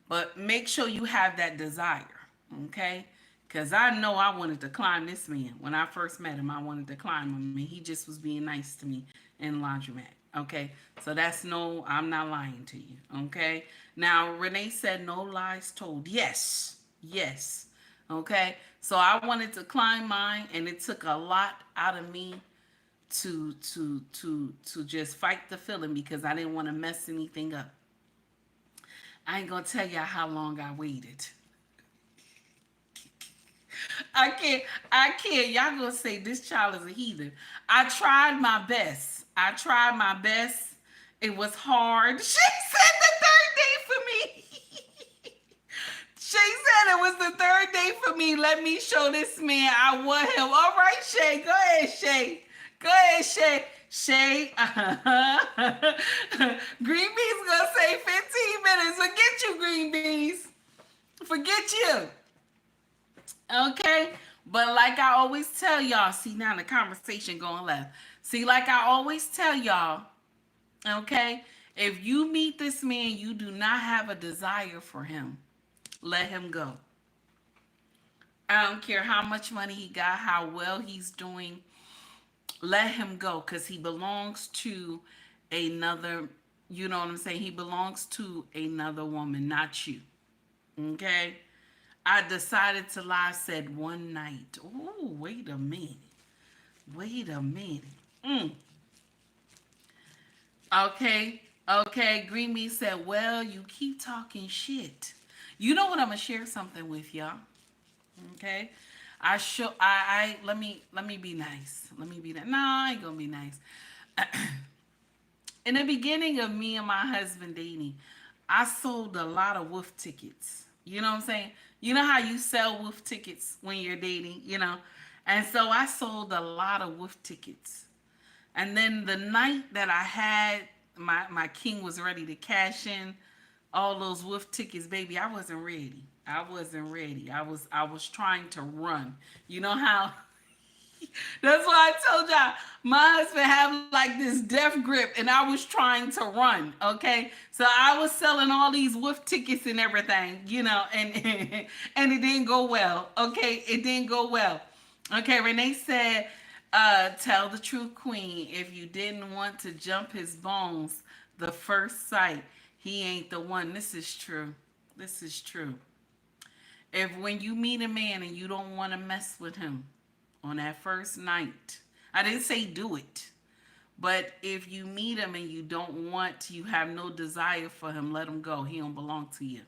But make sure you have that desire, okay? Because I know I wanted to climb this man. When I first met him, I wanted to climb him. And he just was being nice to me in laundromat. Okay, so I'm not lying to you. Okay, now Renee said no lies told. Yes. Okay, so I wanted to climb mine, and it took a lot out of me to just fight the feeling because I didn't want to mess anything up. I ain't gonna tell y'all how long I waited. I can't. Y'all gonna say this child is a heathen. I tried my best. It was hard. She said the third day for me. She said it was the third day for me. Let me show this man I want him. All right, Shay. Go ahead, Shay. Shay. Green Beans gonna say 15 minutes. Forget you, Green Beans. Forget you. Okay, but like I always tell y'all, see now the conversation going left. See, like I always tell y'all, okay, if you meet this man, you do not have a desire for him, let him go. I don't care how much money he got, how well he's doing, let him go because he belongs to another, you know what I'm saying? He belongs to another woman, not you, okay? I decided to lie, said one night. Oh, wait a minute. Okay. Green Meat said, well, you keep talking shit. You know what? I'm going to share something with y'all. Okay. Let me be nice. No, I ain't going to be nice. In the beginning of me and my husband dating, I sold a lot of wolf tickets. You know what I'm saying? You know how you sell wolf tickets when you're dating, And so I sold a lot of wolf tickets. And then the night that I had my king was ready to cash in all those wolf tickets, baby. I wasn't ready. I wasn't ready. I was trying to run. You know how that's why I told y'all my husband had like this death grip and I was trying to run. Okay. So I was selling all these wolf tickets and everything, you know, and and it didn't go well. Okay. It didn't go well. Okay. Renee said, tell the truth, queen. If you didn't want to jump his bones the first sight, he ain't the one. This is true. This is true. If when you meet a man and you don't want to mess with him on that first night, I didn't say do it, but if you meet him and you don't want, you have no desire for him, let him go. He don't belong to you.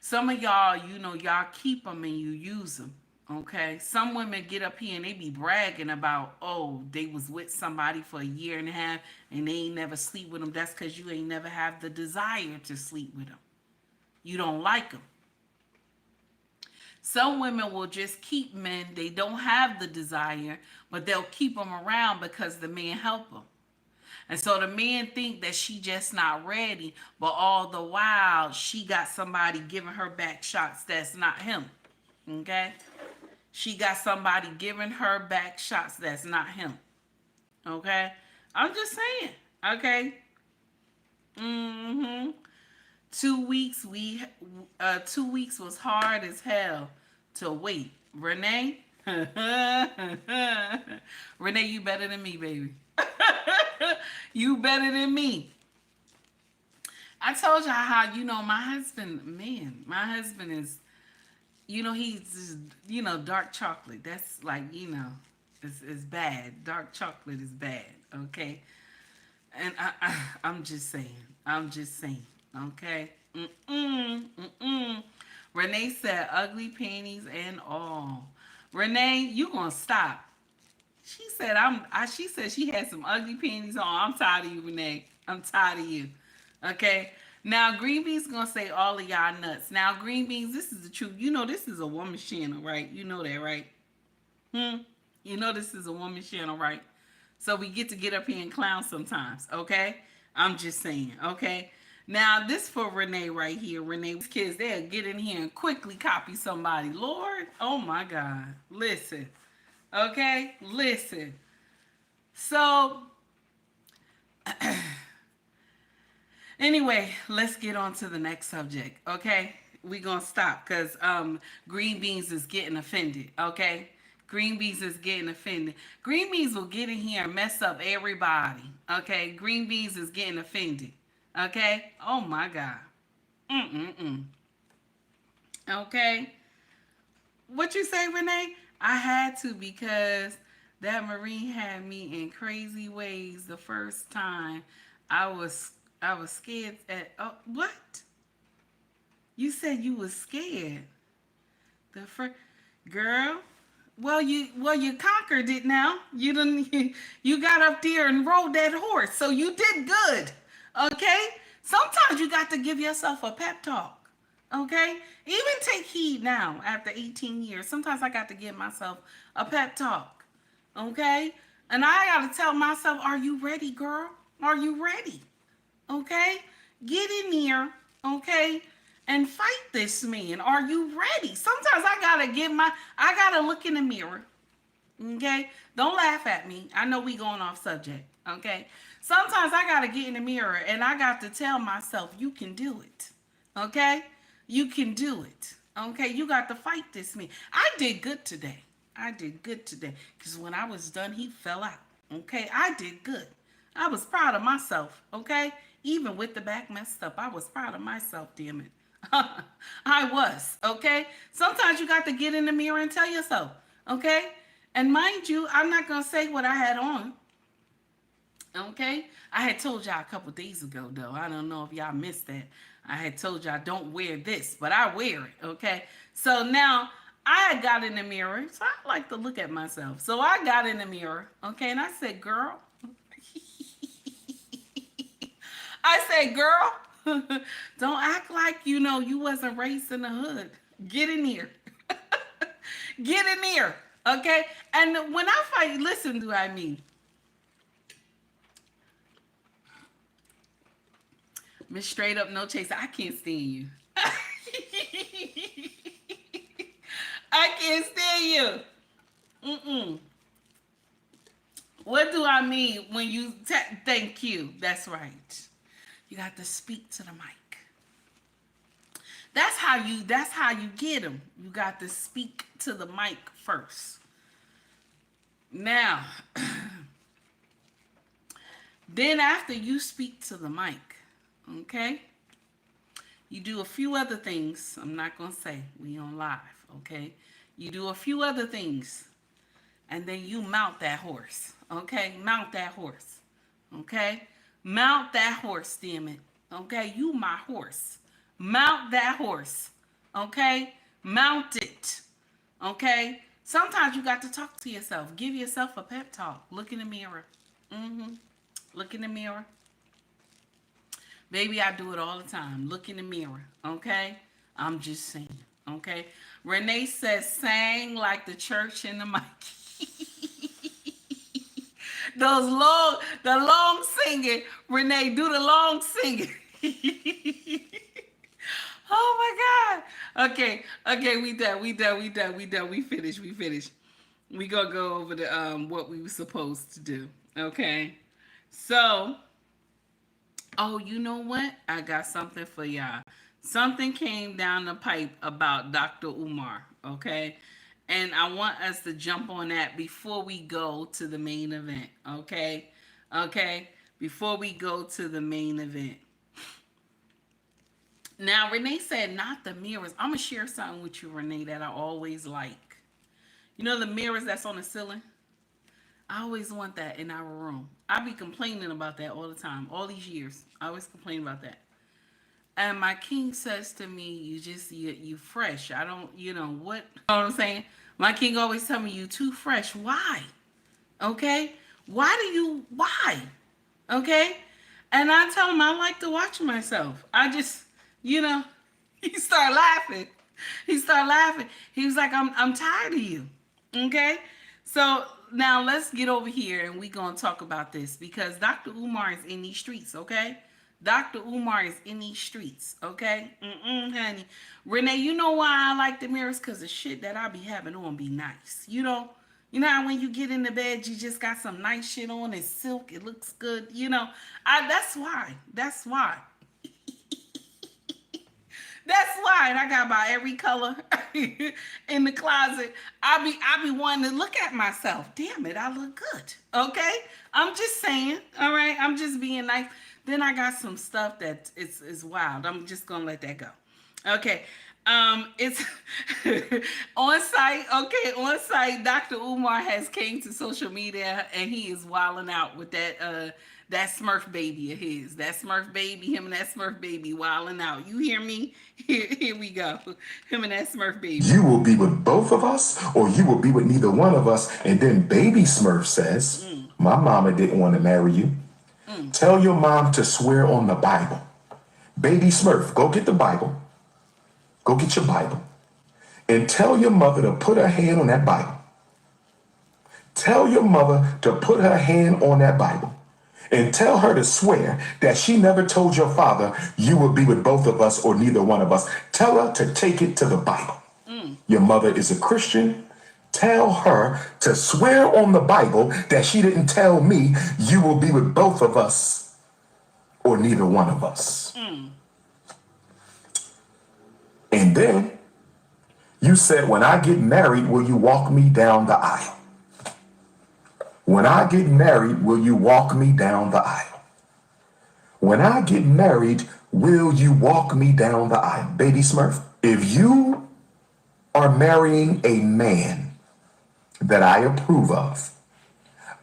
Some of y'all, you know, y'all keep him and you use him. Okay. Some women get up here and they be bragging about, oh, they was with somebody for a year and a half and they ain't never sleep with them. That's because you ain't never have the desire to sleep with them. You don't like them. Some women will just keep men. They don't have the desire, but they'll keep them around because the man help them. And so the man think that she just not ready, but all the while she got somebody giving her back shots that's not him. Okay? She got somebody giving her back shots that's not him. Okay? I'm just saying. Okay? Mm-hmm. 2 weeks 2 weeks was hard as hell to wait. Renee, Renee, you better than me, baby. You better than me. I told y'all how, you know, my husband is, you know, he's just, you know, dark chocolate. That's like, you know, it's bad. Dark chocolate is bad. Okay. And I'm just saying. Okay. Renee said ugly panties and all. Renee, you gonna stop. She said she said she had some ugly panties on. I'm tired of you, Renee. I'm tired of you. Okay. Now Green Beans gonna say all of y'all nuts. Now Green Beans, this is the truth. You know this is a woman's channel, right? You know that, right? You know this is a woman's channel, right? So we get up here and clown sometimes, okay? I'm just saying, okay? Now, this for Renee right here. Renee's kids, they'll get in here and quickly copy somebody. Lord, oh my God. Listen, okay? Listen. So, anyway, let's get on to the next subject, okay? We're going to stop because Green Beans is getting offended, okay? Green Beans is getting offended. Green Beans will get in here and mess up everybody. Okay? Green Beans is getting offended. Okay? Oh my God. Okay? What you say, Renee? I had to because that Marine had me in crazy ways the first time. I was scared at what? You said you was scared. The first girl. Well, you conquered it now. You didn't. You got up there and rode that horse, so you did good. Okay. Sometimes you got to give yourself a pep talk. Okay. Even take heed now after 18 years. Sometimes I got to give myself a pep talk. Okay. And I got to tell myself, "Are you ready, girl? Are you ready? Okay. Get in here. Okay." And fight this man. Are you ready? Sometimes I gotta look in the mirror. Okay? Don't laugh at me. I know we going off subject. Okay? Sometimes I gotta get in the mirror and I got to tell myself, you can do it. Okay? You can do it. Okay? You got to fight this man. I did good today. Because when I was done, he fell out. Okay? I did good. I was proud of myself. Okay? Even with the back messed up, I was proud of myself, damn it. I was, okay? Sometimes you got to get in the mirror and tell yourself, okay? And mind you, I'm not going to say what I had on, okay? I had told y'all a couple days ago, though. I don't know if y'all missed that. I had told y'all don't wear this, but I wear it, okay? So now I got in the mirror, so I like to look at myself. So I got in the mirror, okay? And I said, girl, girl, don't act like you know you wasn't raised in the hood. Get in here. Get in here. Okay? And when I fight, listen to what I mean. Miss Straight Up No Chaser, I can't stand you. I can't stand you. Mm-mm. What do I mean when you thank you? That's right. You got to speak to the mic. That's how you get them. You got to speak to the mic first. Now, then after you speak to the mic, okay? You do a few other things. I'm not going to say. We on live, okay? You do a few other things. And then you mount that horse, okay? Mount that horse, okay? Mount that horse, damn it, okay? You my horse. Mount that horse, okay? Mount it, okay? Sometimes you got to talk to yourself. Give yourself a pep talk. Look in the mirror. Look in the mirror. Baby, I do it all the time. Look in the mirror, okay? I'm just saying, okay? Renee says, sang like the church in the mic. The long singing. Renee, do the long singing. Oh my God. Okay, we done. We finished. We gonna go over the what we were supposed to do. Okay. So, oh, you know what? I got something for y'all. Something came down the pipe about Dr. Umar, okay? And I want us to jump on that before we go to the main event, okay? Okay? Before we go to the main event. Now, Renee said, not the mirrors. I'm going to share something with you, Renee, that I always like. You know the mirrors that's on the ceiling? I always want that in our room. I be complaining about that all the time, all these years. I always complain about that. And my king says to me, you fresh. I don't, what? You know what I'm saying? My king always tell me, you too fresh. Why? Okay? Why? Okay? And I tell him I like to watch myself. I just, he started laughing. He was like, I'm tired of you. Okay? So now let's get over here and we gonna talk about this because Dr. Umar is in these streets, okay? Dr. Umar is in these streets, okay? Honey. Renee, you know why I like the mirrors? Because the shit that I be having on be nice. You know how when you get in the bed, you just got some nice shit on. It's silk. It looks good. That's why. That's why. And I got about every color in the closet. I be wanting to look at myself. Damn it, I look good. Okay? I'm just saying. All right? I'm just being nice. Then I got some stuff that is wild. I'm just gonna let that go. Okay. It's on site. Okay, on site. Dr. Umar has came to social media and he is wilding out with that Smurf baby of his. That Smurf baby, him and that Smurf baby wilding out. You hear me? Here we go. Him and that Smurf baby. You will be with both of us, or you will be with neither one of us. And then baby Smurf says, my mama didn't want to marry you. Tell your mom to swear on the Bible. Baby Smurf, go get the Bible. Go get your Bible. And tell your mother to put her hand on that Bible. Tell your mother to put her hand on that Bible. And tell her to swear that she never told your father you would be with both of us or neither one of us. Tell her to take it to the Bible. Your mother is a Christian. Tell her to swear on the Bible that she didn't tell me you will be with both of us or neither one of us. And then you said, when I get married, will you walk me down the aisle? When I get married, will you walk me down the aisle? When I get married, will you walk me down the aisle? Baby Smurf, if you are marrying a man that I approve of,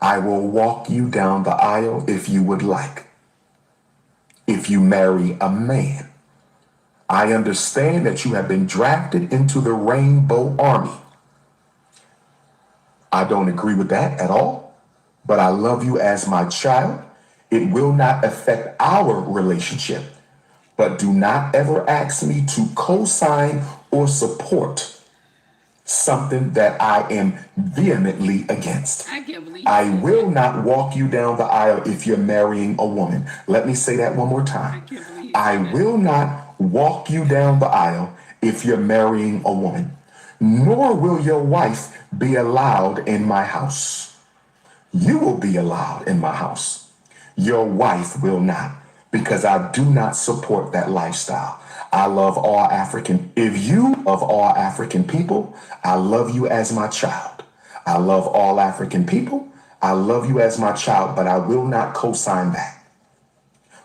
I will walk you down the aisle if you would like. If you marry a man, I understand that you have been drafted into the Rainbow Army. I don't agree with that at all, but I love you as my child. It will not affect our relationship, but do not ever ask me to co-sign or support something that I am vehemently against. I can't believe I will not walk you down the aisle if you're marrying a woman. Let me say that one more time. I will not walk you down the aisle if you're marrying a woman, nor will your wife be allowed in my house. You will be allowed in my house. Your wife will not, because I do not support that lifestyle. I love all African. If you of all African people, I love you as my child. I love all African people. I love you as my child, but I will not co-sign that.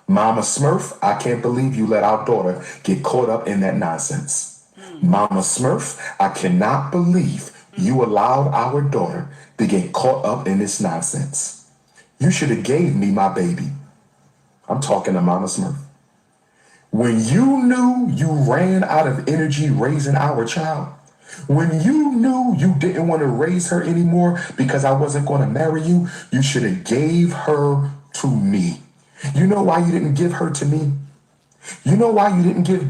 Mama Smurf, I can't believe you let our daughter get caught up in that nonsense. Mama Smurf, I cannot believe you allowed our daughter to get caught up in this nonsense. You should have gave me my baby. I'm talking to Mama Smurf. When you knew you ran out of energy raising our child, when you knew you didn't want to raise her anymore because I wasn't going to marry you, you should have gave her to me. You know why you didn't give her to me? You know why you didn't give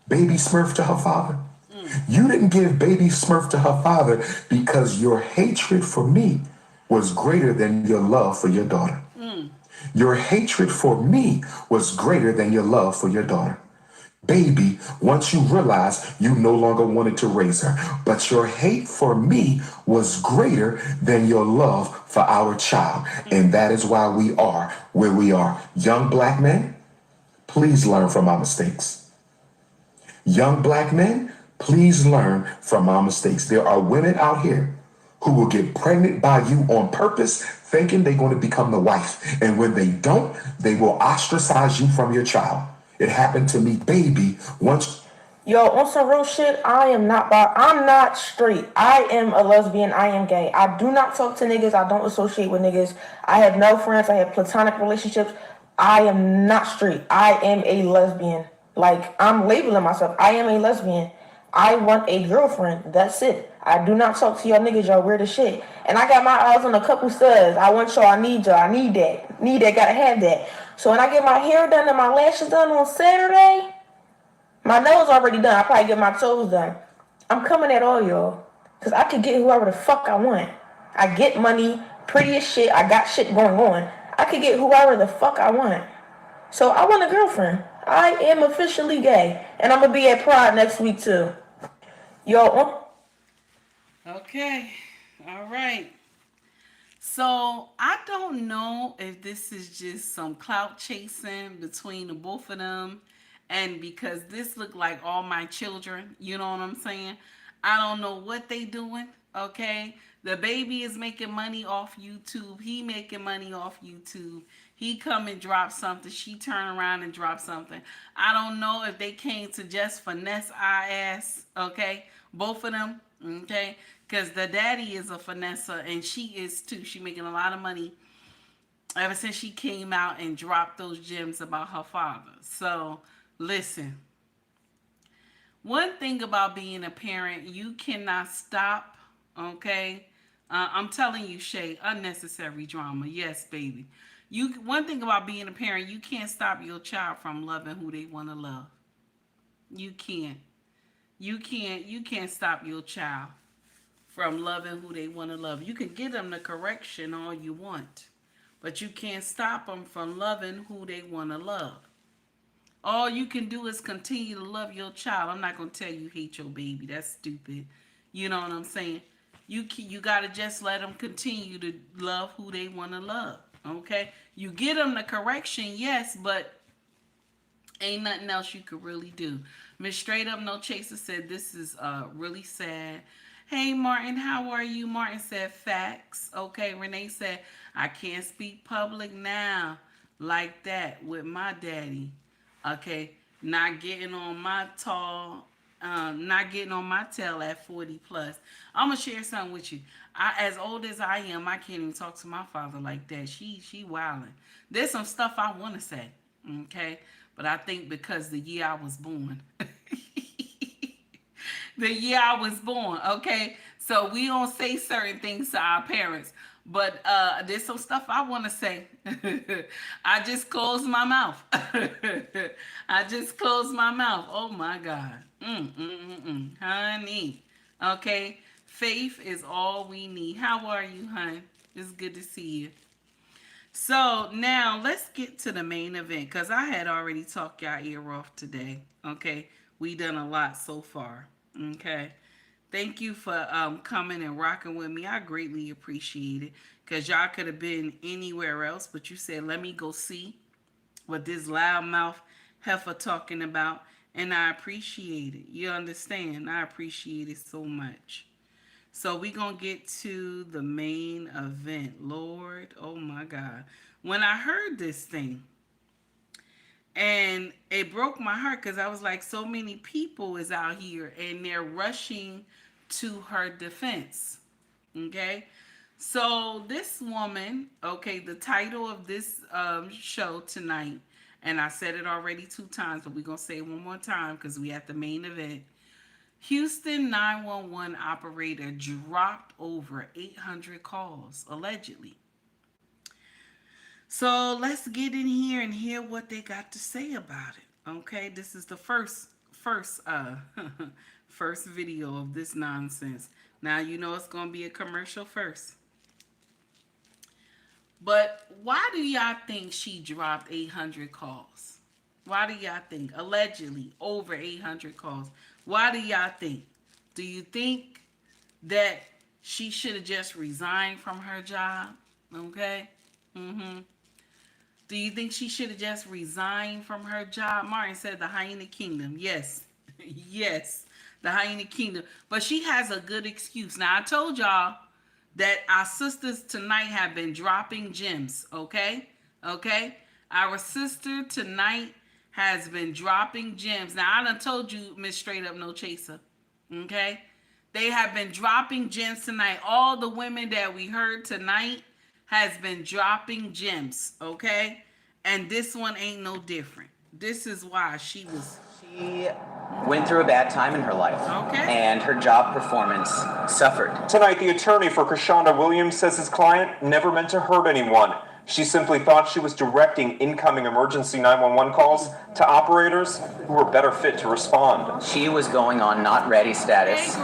baby Smurf to her father? You didn't give baby Smurf to her father because your hatred for me was greater than your love for your daughter. Your hatred for me was greater than your love for your daughter. Baby, once you realized you no longer wanted to raise her, but your hate for me was greater than your love for our child. And that is why we are where we are. Young black men, please learn from our mistakes. Young black men, please learn from our mistakes. There are women out here who will get pregnant by you on purpose, thinking they're going to become the wife. And when they don't, they will ostracize you from your child. It happened to me, baby, once. Yo, on some real shit, I'm not straight. I am a lesbian. I am gay. I do not talk to niggas. I don't associate with niggas. I have no friends. I have platonic relationships. I am not straight. I am a lesbian. Like, I'm labeling myself. I am a lesbian. I want a girlfriend. That's it. I do not talk to y'all niggas. Y'all weird as shit. And I got my eyes on a couple studs. I want y'all. I need y'all. I need that. Need that. Gotta have that. So when I get my hair done and my lashes done on Saturday, my nails already done. I probably get my toes done. I'm coming at all y'all. Because I could get whoever the fuck I want. I get money, pretty as shit. I got shit going on. I could get whoever the fuck I want. So I want a girlfriend. I am officially gay. And I'm going to be at Pride next week too. Yo. Okay. All right. So I don't know if this is just some clout chasing between the both of them, and because this look like all my children, you know what I'm saying? I don't know what they doing. Okay, the baby is making money off YouTube. He making money off YouTube. He come and drop something. She turn around and drop something. I don't know if they came to just finesse our ass. Okay, both of them. Okay, because the daddy is a finesser and she is too. She making a lot of money ever since she came out and dropped those gems about her father. So listen, one thing about being a parent, you cannot stop. Okay, I'm telling you, Shay, unnecessary drama. Yes, baby. One thing about being a parent, you can't stop your child from loving who they want to love. You can't. You can't stop your child from loving who they want to love. You can give them the correction all you want, but you can't stop them from loving who they want to love. All you can do is continue to love your child. I'm not going to tell you hate your baby. That's stupid. You know what I'm saying? You got to just let them continue to love who they want to love. Okay? You give them the correction, yes, but ain't nothing else you could really do. Miss Straight Up No Chaser said this is really sad. Hey Martin, how are you? Martin said facts. Okay, Renee said I can't speak public now like that with my daddy. Okay, not getting on my tail at 40 plus. I'm gonna share something with you. As old as I am, I can't even talk to my father like that. She wilding. There's some stuff I want to say. Okay, but I think because the year I was born. The year I was born, okay? So we don't say certain things to our parents. But there's some stuff I want to say. I just closed my mouth. I just closed my mouth. Oh my God. Honey. Okay? Faith is all we need. How are you, hon? It's good to see you. So now let's get to the main event, because I had already talked y'all ear off today. Okay, we done a lot so far. Okay, thank you for coming and rocking with me. I greatly appreciate it, because y'all could have been anywhere else, but you said let me go see what this loudmouth heifer talking about, and I appreciate it. You understand? I appreciate it so much. So we gonna get to the main event. Lord, oh my God. When I heard this thing, and it broke my heart, because I was like, so many people is out here and they're rushing to her defense. Okay. So this woman, okay, the title of this show tonight, and I said it already 2 times, but we're gonna say it one more time because we at the main event. Houston 911 operator dropped over 800 calls, allegedly. So let's get in here and hear what they got to say about it. Okay, this is the first video of this nonsense. Now you know it's gonna be a commercial first. But why do y'all think she dropped 800 calls? Why do y'all think? Allegedly over 800 calls. Why do y'all think? Do you think that she should have just resigned from her job? Okay? Do you think she should have just resigned from her job? Martin said the hyena kingdom. Yes. Yes. The hyena kingdom. But she has a good excuse. Now, I told y'all that our sisters tonight have been dropping gems. Okay? Okay? Our sister tonight has been dropping gems. Now, I done told you, Miss Straight Up No Chaser. Okay? They have been dropping gems tonight. All the women that we heard tonight has been dropping gems. Okay? And this one ain't no different. This is why she went through a bad time in her life. Okay. And her job performance suffered. Tonight, the attorney for Krishanda Williams says his client never meant to hurt anyone. She simply thought she was directing incoming emergency 911 calls to operators who were better fit to respond. She was going on not ready status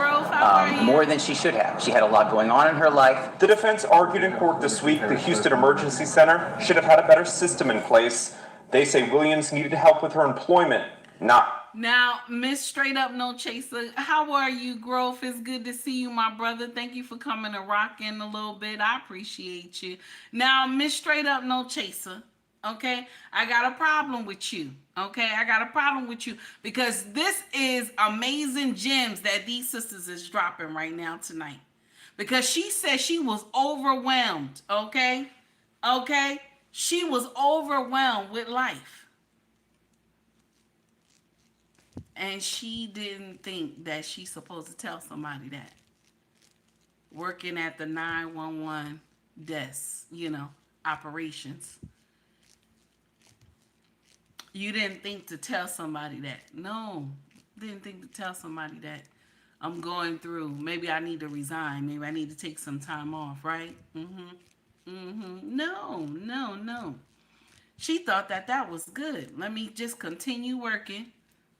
more than she should have. She had a lot going on in her life. The defense argued in court this week the Houston Emergency Center should have had a better system in place. They say Williams needed help with her employment, not. Now, Miss Straight Up No Chaser, how are you, Growth? It's good to see you, my brother. Thank you for coming and rocking a little bit. I appreciate you. Now, Miss Straight Up No Chaser, okay? I got a problem with you, okay? I got a problem with you because this is amazing gems that these sisters is dropping right now tonight. Because she said she was overwhelmed, okay? Okay? She was overwhelmed with life. And she didn't think that she's supposed to tell somebody that. Working at the 911 desk, operations. You didn't think to tell somebody that. No, didn't think to tell somebody that. I'm going through. Maybe I need to resign. Maybe I need to take some time off, right? No. She thought that was good. Let me just continue working.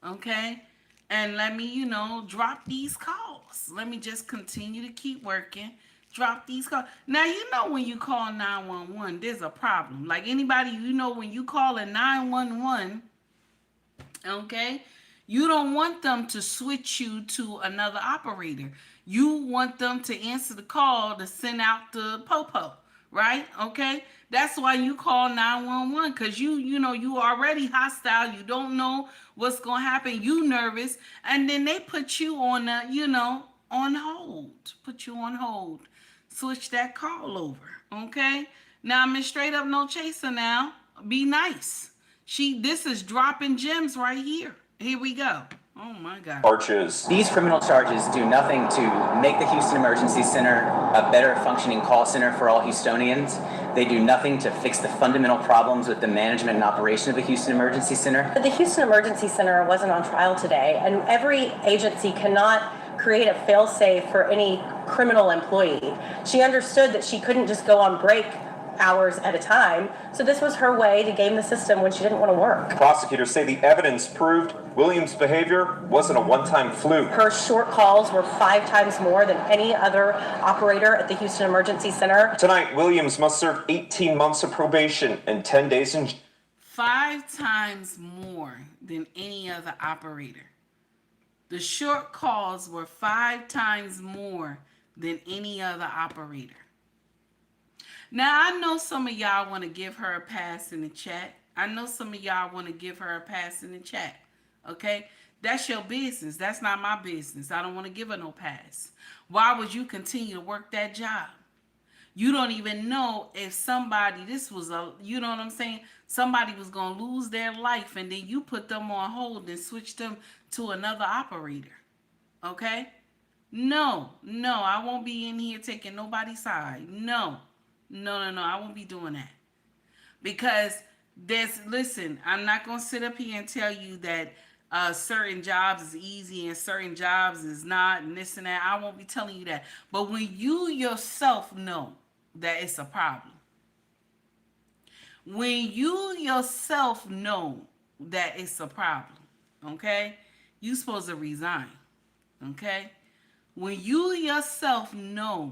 Okay, and let me, drop these calls. Let me just continue to keep working, drop these calls. Now, when you call 911, there's a problem. Like anybody, when you call a 911, okay, you don't want them to switch you to another operator. You want them to answer the call to send out the popo, right? Okay. That's why you call 911, because you already hostile. You don't know what's going to happen. You nervous. And then they put you on, on hold. Put you on hold. Switch that call over. Okay? Now, Miss Straight Up No Chaser now. Be nice. This is dropping gems right here. Here we go. Oh my God. Arches. These criminal charges do nothing to make the Houston Emergency Center a better functioning call center for all Houstonians. They do nothing to fix the fundamental problems with the management and operation of the Houston Emergency Center. But the Houston Emergency Center wasn't on trial today, and every agency cannot create a fail-safe for any criminal employee. She understood that she couldn't just go on break hours at a time. So this was her way to game the system when she didn't want to work. Prosecutors say the evidence proved Williams' behavior wasn't a one-time fluke. Her short calls were 5 times more than any other operator at the Houston Emergency Center. Tonight, Williams must serve 18 months of probation and 10 days in 5 times more than any other operator. The short calls were 5 times more than any other operator. Now, I know some of y'all want to give her a pass in the chat. I know some of y'all want to give her a pass in the chat. Okay? That's your business. That's not my business. I don't want to give her no pass. Why would you continue to work that job? You don't even know if somebody, you know what I'm saying? Somebody was going to lose their life and then you put them on hold and switch them to another operator. Okay? No, I won't be in here taking nobody's side. No, I won't be doing that. Because listen, I'm not going to sit up here and tell you that certain jobs is easy and certain jobs is not and this and that. I won't be telling you that. But when you yourself know that it's a problem, when you yourself know that it's a problem, okay, you supposed to resign, okay? When you yourself know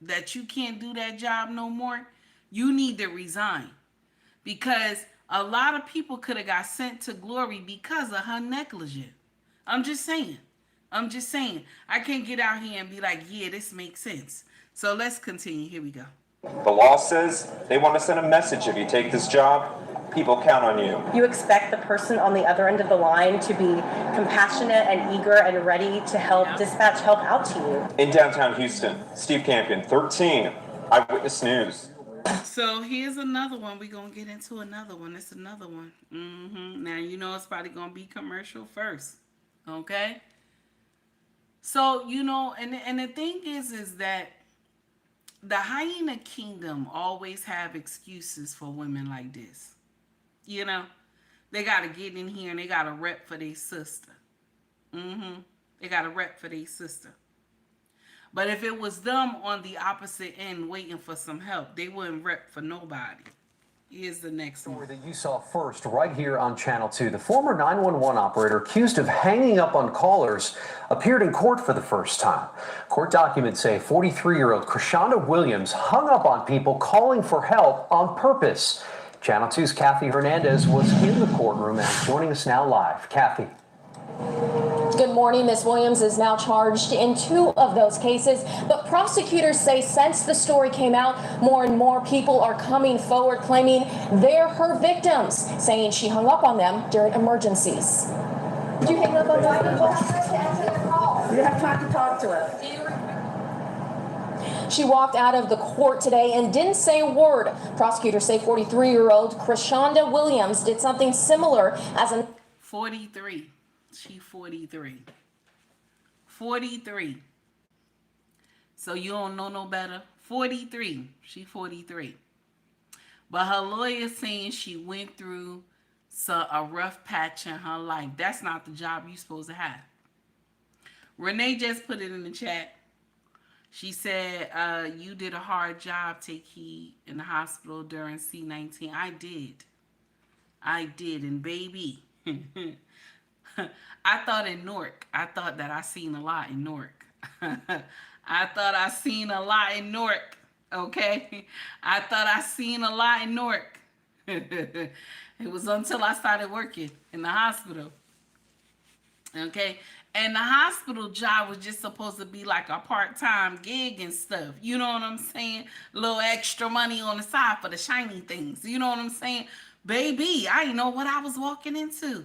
that you can't do that job no more, you need to resign. Because a lot of people could have got sent to glory because of her negligence. I'm just saying. I can't get out here and be like, yeah, this makes sense. So let's continue. Here we go. The law says they want to send a message if you take this job. People count on you. You expect the person on the other end of the line to be compassionate and eager and ready to help dispatch help out to you. In downtown Houston, Steve Campion, 13, Eyewitness News. So here's another one. We're going to get into another one. It's another one. Now, you know it's probably going to be commercial first. Okay? So, you know, and the thing is that the hyena kingdom always have excuses for women like this. You know, they got to get in here and they got to rep for their sister. They got to rep for their sister. But if it was them on the opposite end waiting for some help, they wouldn't rep for nobody. Here's the next one. That you saw first right here on Channel 2. The former 911 operator accused of hanging up on callers appeared in court for the first time. Court documents say 43-year-old Krishanda Williams hung up on people calling for help on purpose. Channel 2's Kathy Hernandez was in the courtroom and is joining us now live. Kathy. Good morning. Ms. Williams is now charged in 2 of those cases, but prosecutors say since the story came out, more and more people are coming forward claiming they're her victims, saying she hung up on them during emergencies. Did you hang up on them? You have time to talk to her. She walked out of the court today and didn't say a word. Prosecutors say 43-year-old Krishanda Williams did something similar as an 43. She 43. 43. So you don't know no better? 43. She 43. But her lawyer saying she went through a rough patch in her life. That's not the job you're supposed to have. Renee just put it in the chat. She said, you did a hard job, take heed, in the hospital during C-19. I did. And baby, I thought in Newark. I thought that I seen a lot in Newark. I thought I seen a lot in Newark. Okay? I thought I seen a lot in Newark. It was until I started working in the hospital. Okay? And the hospital job was just supposed to be like a part-time gig and stuff. You know what I'm saying? A little extra money on the side for the shiny things. You know what I'm saying? Baby, I didn't know what I was walking into.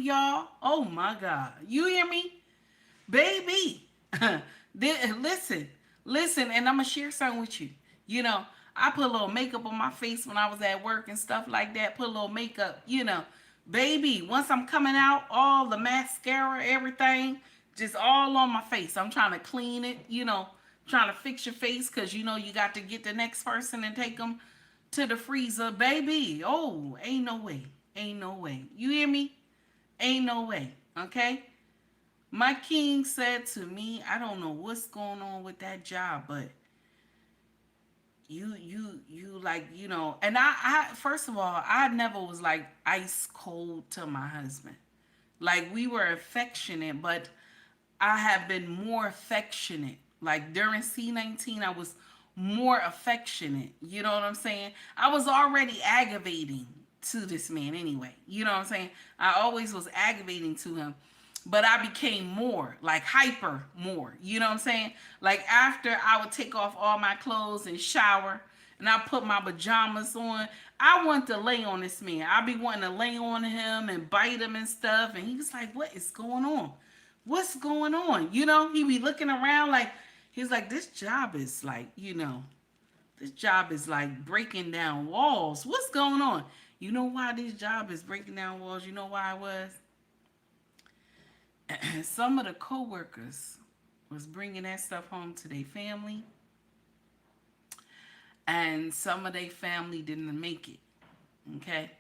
Y'all. Oh, my God. You hear me? Baby. Listen. And I'm going to share something with you. You know, I put a little makeup on my face when I was at work and stuff like that. Put a little makeup, you know. Baby, once I'm coming out, all the mascara, everything, just all on my face. I'm trying to clean it, you know, trying to fix your face because, you know, you got to get the next person and take them to the freezer. Baby, oh, ain't no way. You hear me? Ain't no way, okay? My king said to me, I don't know what's going on with that job, but you like, you know, and I first of all, I never was like ice cold to my husband. Like we were affectionate, but I have been more affectionate. Like during C19, I was more affectionate. You know what I'm saying? I was already aggravating to this man anyway. You know what I'm saying? I always was aggravating to him. But I became more, like hyper more. You know what I'm saying? Like after I would take off all my clothes and shower and I put my pajamas on, I want to lay on this man. I be wanting to lay on him and bite him and stuff. And he was like, what is going on? What's going on? You know, he be looking around like, he's like, this job is like, you know, this job is like breaking down walls. What's going on? You know why this job is breaking down walls? You know why it was? Some of the co-workers was bringing that stuff home to their family, and some of their family didn't make it. Okay?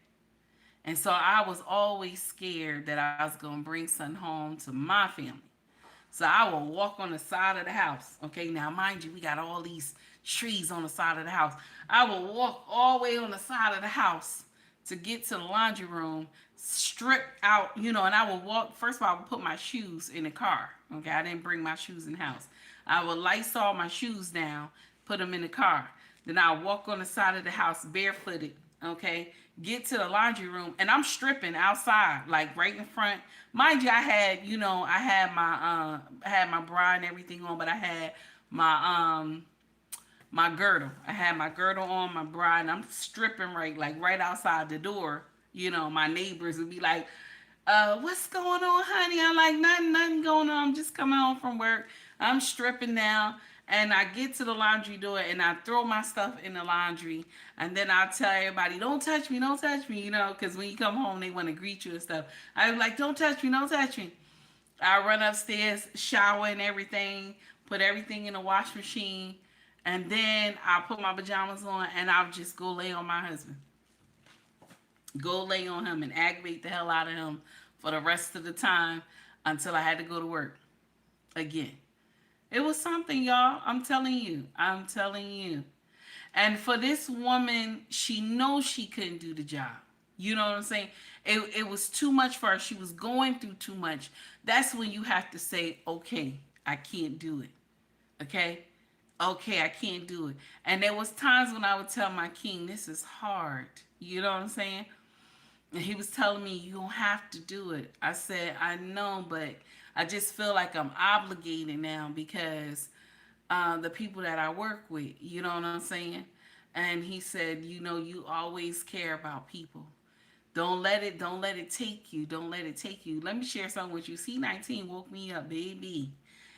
And so I was always scared that I was going to bring something home to my family. So I will walk on the side of the house. Okay, now mind you, we got all these trees on the side of the house. I will walk all the way on the side of the house to get to the laundry room, strip out, you know, and I will walk. First of all, I would put my shoes in the car. Okay, I didn't bring my shoes in the house. I would Lysol my shoes down, put them in the car. Then I walk on the side of the house barefooted. Okay, get to the laundry room, and I'm stripping outside, like right in front. Mind you, I had, you know, I had my bra and everything on, but I had my girdle. I had my girdle on, my bra, and I'm stripping right outside the door. You know, my neighbors would be like, what's going on, honey? I'm like, nothing going on. I'm just coming home from work. I'm stripping now. And I get to the laundry door and I throw my stuff in the laundry. And then I tell everybody, don't touch me, you know, because when you come home, they want to greet you and stuff. I was like, don't touch me. I run upstairs, shower and everything, put everything in the wash machine. And then I put my pajamas on and I'll just go lay on my husband. Go lay on him and aggravate the hell out of him for the rest of the time until I had to go to work again. It was something, y'all. I'm telling you. And for this woman, she knows she couldn't do the job. You know what I'm saying? It was too much for her. She was going through too much. That's when you have to say, okay, I can't do it. Okay, I can't do it. And there was times when I would tell my king, this is hard. You know what I'm saying? And he was telling me, you don't have to do it. I said, I know, but I just feel like I'm obligated now because the people that I work with, you know what I'm saying? And he said, you know, you always care about people. Don't let it take you. Don't let it take you. Let me share something with you. C19 woke me up, baby.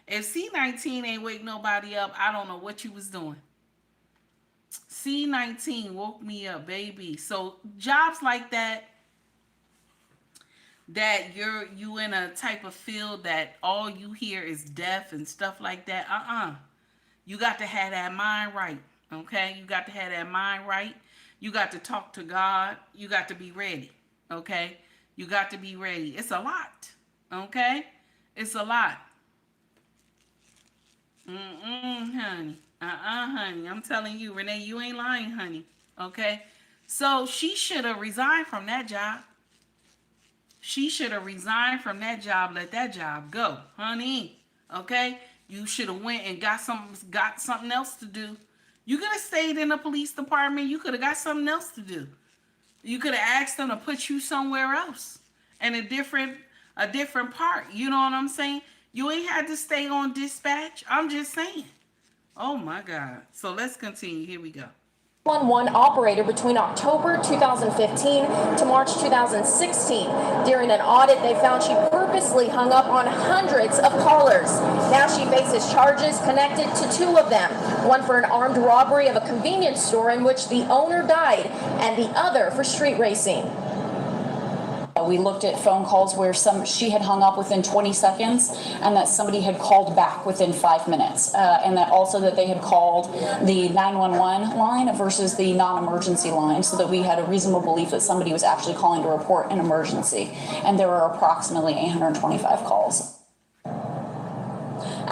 If C19 ain't wake nobody up, I don't know what you was doing. C19 woke me up, baby. So jobs like that you in a type of field that all you hear is death and stuff like that. You got to have that mind right. Okay? You got to have that mind right. You got to talk to God. You got to be ready. Okay? You got to be ready. It's a lot. Okay? It's a lot. Honey. Honey. I'm telling you, Renee, you ain't lying, honey. Okay? So she should have resigned from that job. She should have resigned from that job, let that job go, honey. Okay? You should have went and got something else to do. You could have stayed in the police department. You could have got something else to do. You could have asked them to put you somewhere else in a different part. You know what I'm saying? You ain't had to stay on dispatch. I'm just saying. Oh my God. So let's continue. Here we go. 911 operator between October 2015 to March 2016. During an audit, they found she purposely hung up on hundreds of callers. Now she faces charges connected to two of them, one for an armed robbery of a convenience store in which the owner died, and the other for street racing. We looked at phone calls where she had hung up within 20 seconds and that somebody had called back within 5 minutes. And that also that they had called the 911 line versus the non-emergency line, so that we had a reasonable belief that somebody was actually calling to report an emergency. And there were approximately 825 calls.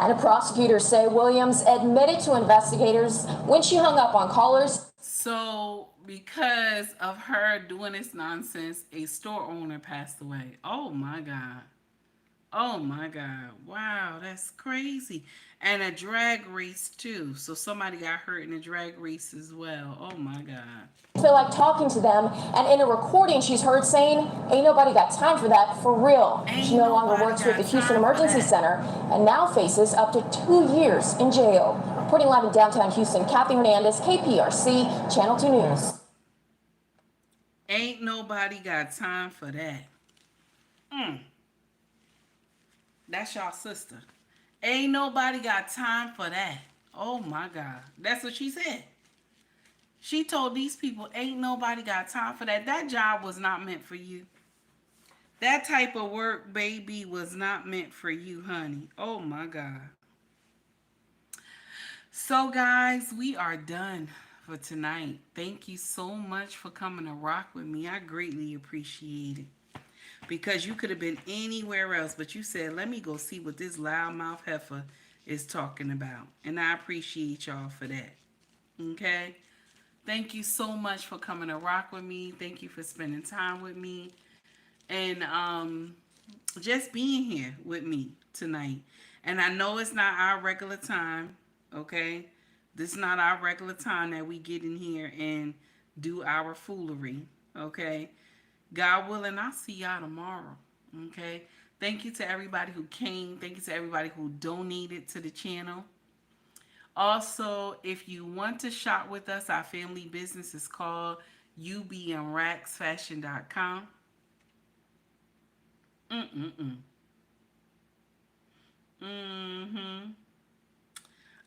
And prosecutors say Williams admitted to investigators when she hung up on callers. So, because of her doing this nonsense, a store owner passed away. Oh my God. Oh my God. Wow, that's crazy. And a drag race too. So somebody got hurt in a drag race as well. Oh my God. Feel like talking to them, and in a recording she's heard saying, "Ain't nobody got time for that, for real." She no longer works with the Houston Emergency Center and now faces up to 2 years in jail. Reporting live in downtown Houston, Kathy Hernandez, KPRC, Channel 2 News. Ain't nobody got time for that. That's y'all sister. Ain't nobody got time for that. Oh my God. That's what she said. She told these people, ain't nobody got time for that. That job was not meant for you. That type of work, baby, was not meant for you, honey. Oh my God. So guys, we are done for tonight. Thank you so much for coming to rock with me. I greatly appreciate it. Because you could have been anywhere else, but you said, let me go see what this loudmouth heifer is talking about. And I appreciate y'all for that. Okay? Thank you so much for coming to rock with me. Thank you for spending time with me. And just being here with me tonight. And I know it's not our regular time, okay? This is not our regular time that we get in here and do our foolery, okay? God willing, I'll see y'all tomorrow, okay? Thank you to everybody who came. Thank you to everybody who donated to the channel. Also, if you want to shop with us, our family business is called ubnracksfashion.com.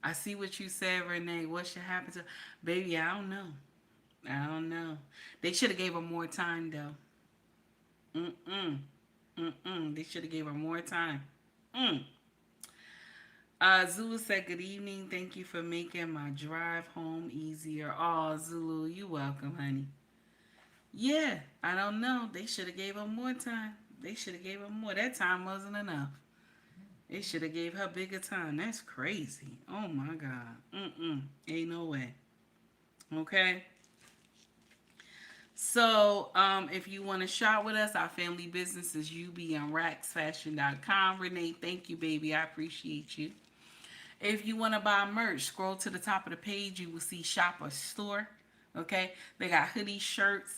I see what you said, Renee. What should happen to... Baby, I don't know. I don't know. They should have gave her more time, though. They should have gave her more time. Zulu said, good evening. Thank you for making my drive home easier. Oh, Zulu, you welcome, honey. Yeah, I don't know. They should have gave her more time. They should have gave her more. That time wasn't enough. They should have gave her bigger time. That's crazy. Oh, my God. Ain't no way. Okay? So, if you want to shop with us, our family business is ubnracksfashion.com. Renee, thank you, baby. I appreciate you. If you want to buy merch, scroll to the top of the page. You will see Shop or Store. Okay? They got hoodie shirts.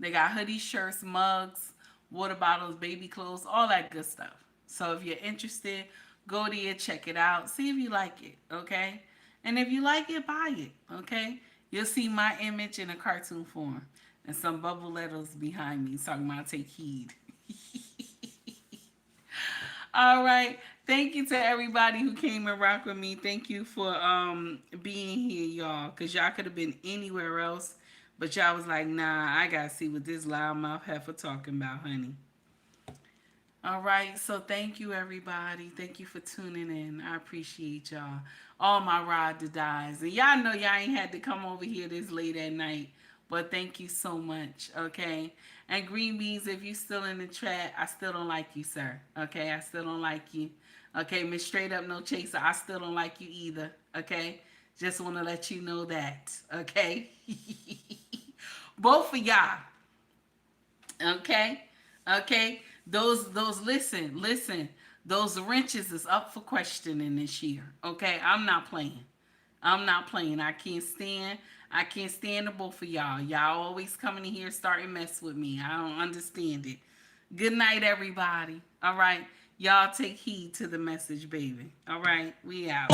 They got hoodie shirts, mugs, water bottles, baby clothes, all that good stuff. So if you're interested, go there, check it out. See if you like it, okay? And if you like it, buy it, okay? You'll see my image in a cartoon form and some bubble letters behind me talking about take heed. All right. Thank you to everybody who came and rocked with me. Thank you for being here, y'all, because y'all could have been anywhere else. But y'all was like, nah, I got to see what this loudmouth heifer talking about, honey. All right. So thank you, everybody. Thank you for tuning in. I appreciate y'all. All my ride to dies. And y'all know y'all ain't had to come over here this late at night. But thank you so much, okay? And Green Beans, if you still in the chat, I still don't like you, sir. Okay? I still don't like you. Okay? Miss Straight Up No Chaser, I still don't like you either. Okay? Just want to let you know that. Okay? Both of y'all. Okay? Okay? Those listen. Those wrenches is up for questioning this year. Okay? I'm not playing. I can't stand the both of y'all. Y'all always coming in here starting mess with me. I don't understand it. Good night, everybody. All right. Y'all take heed to the message, baby. All right. We out.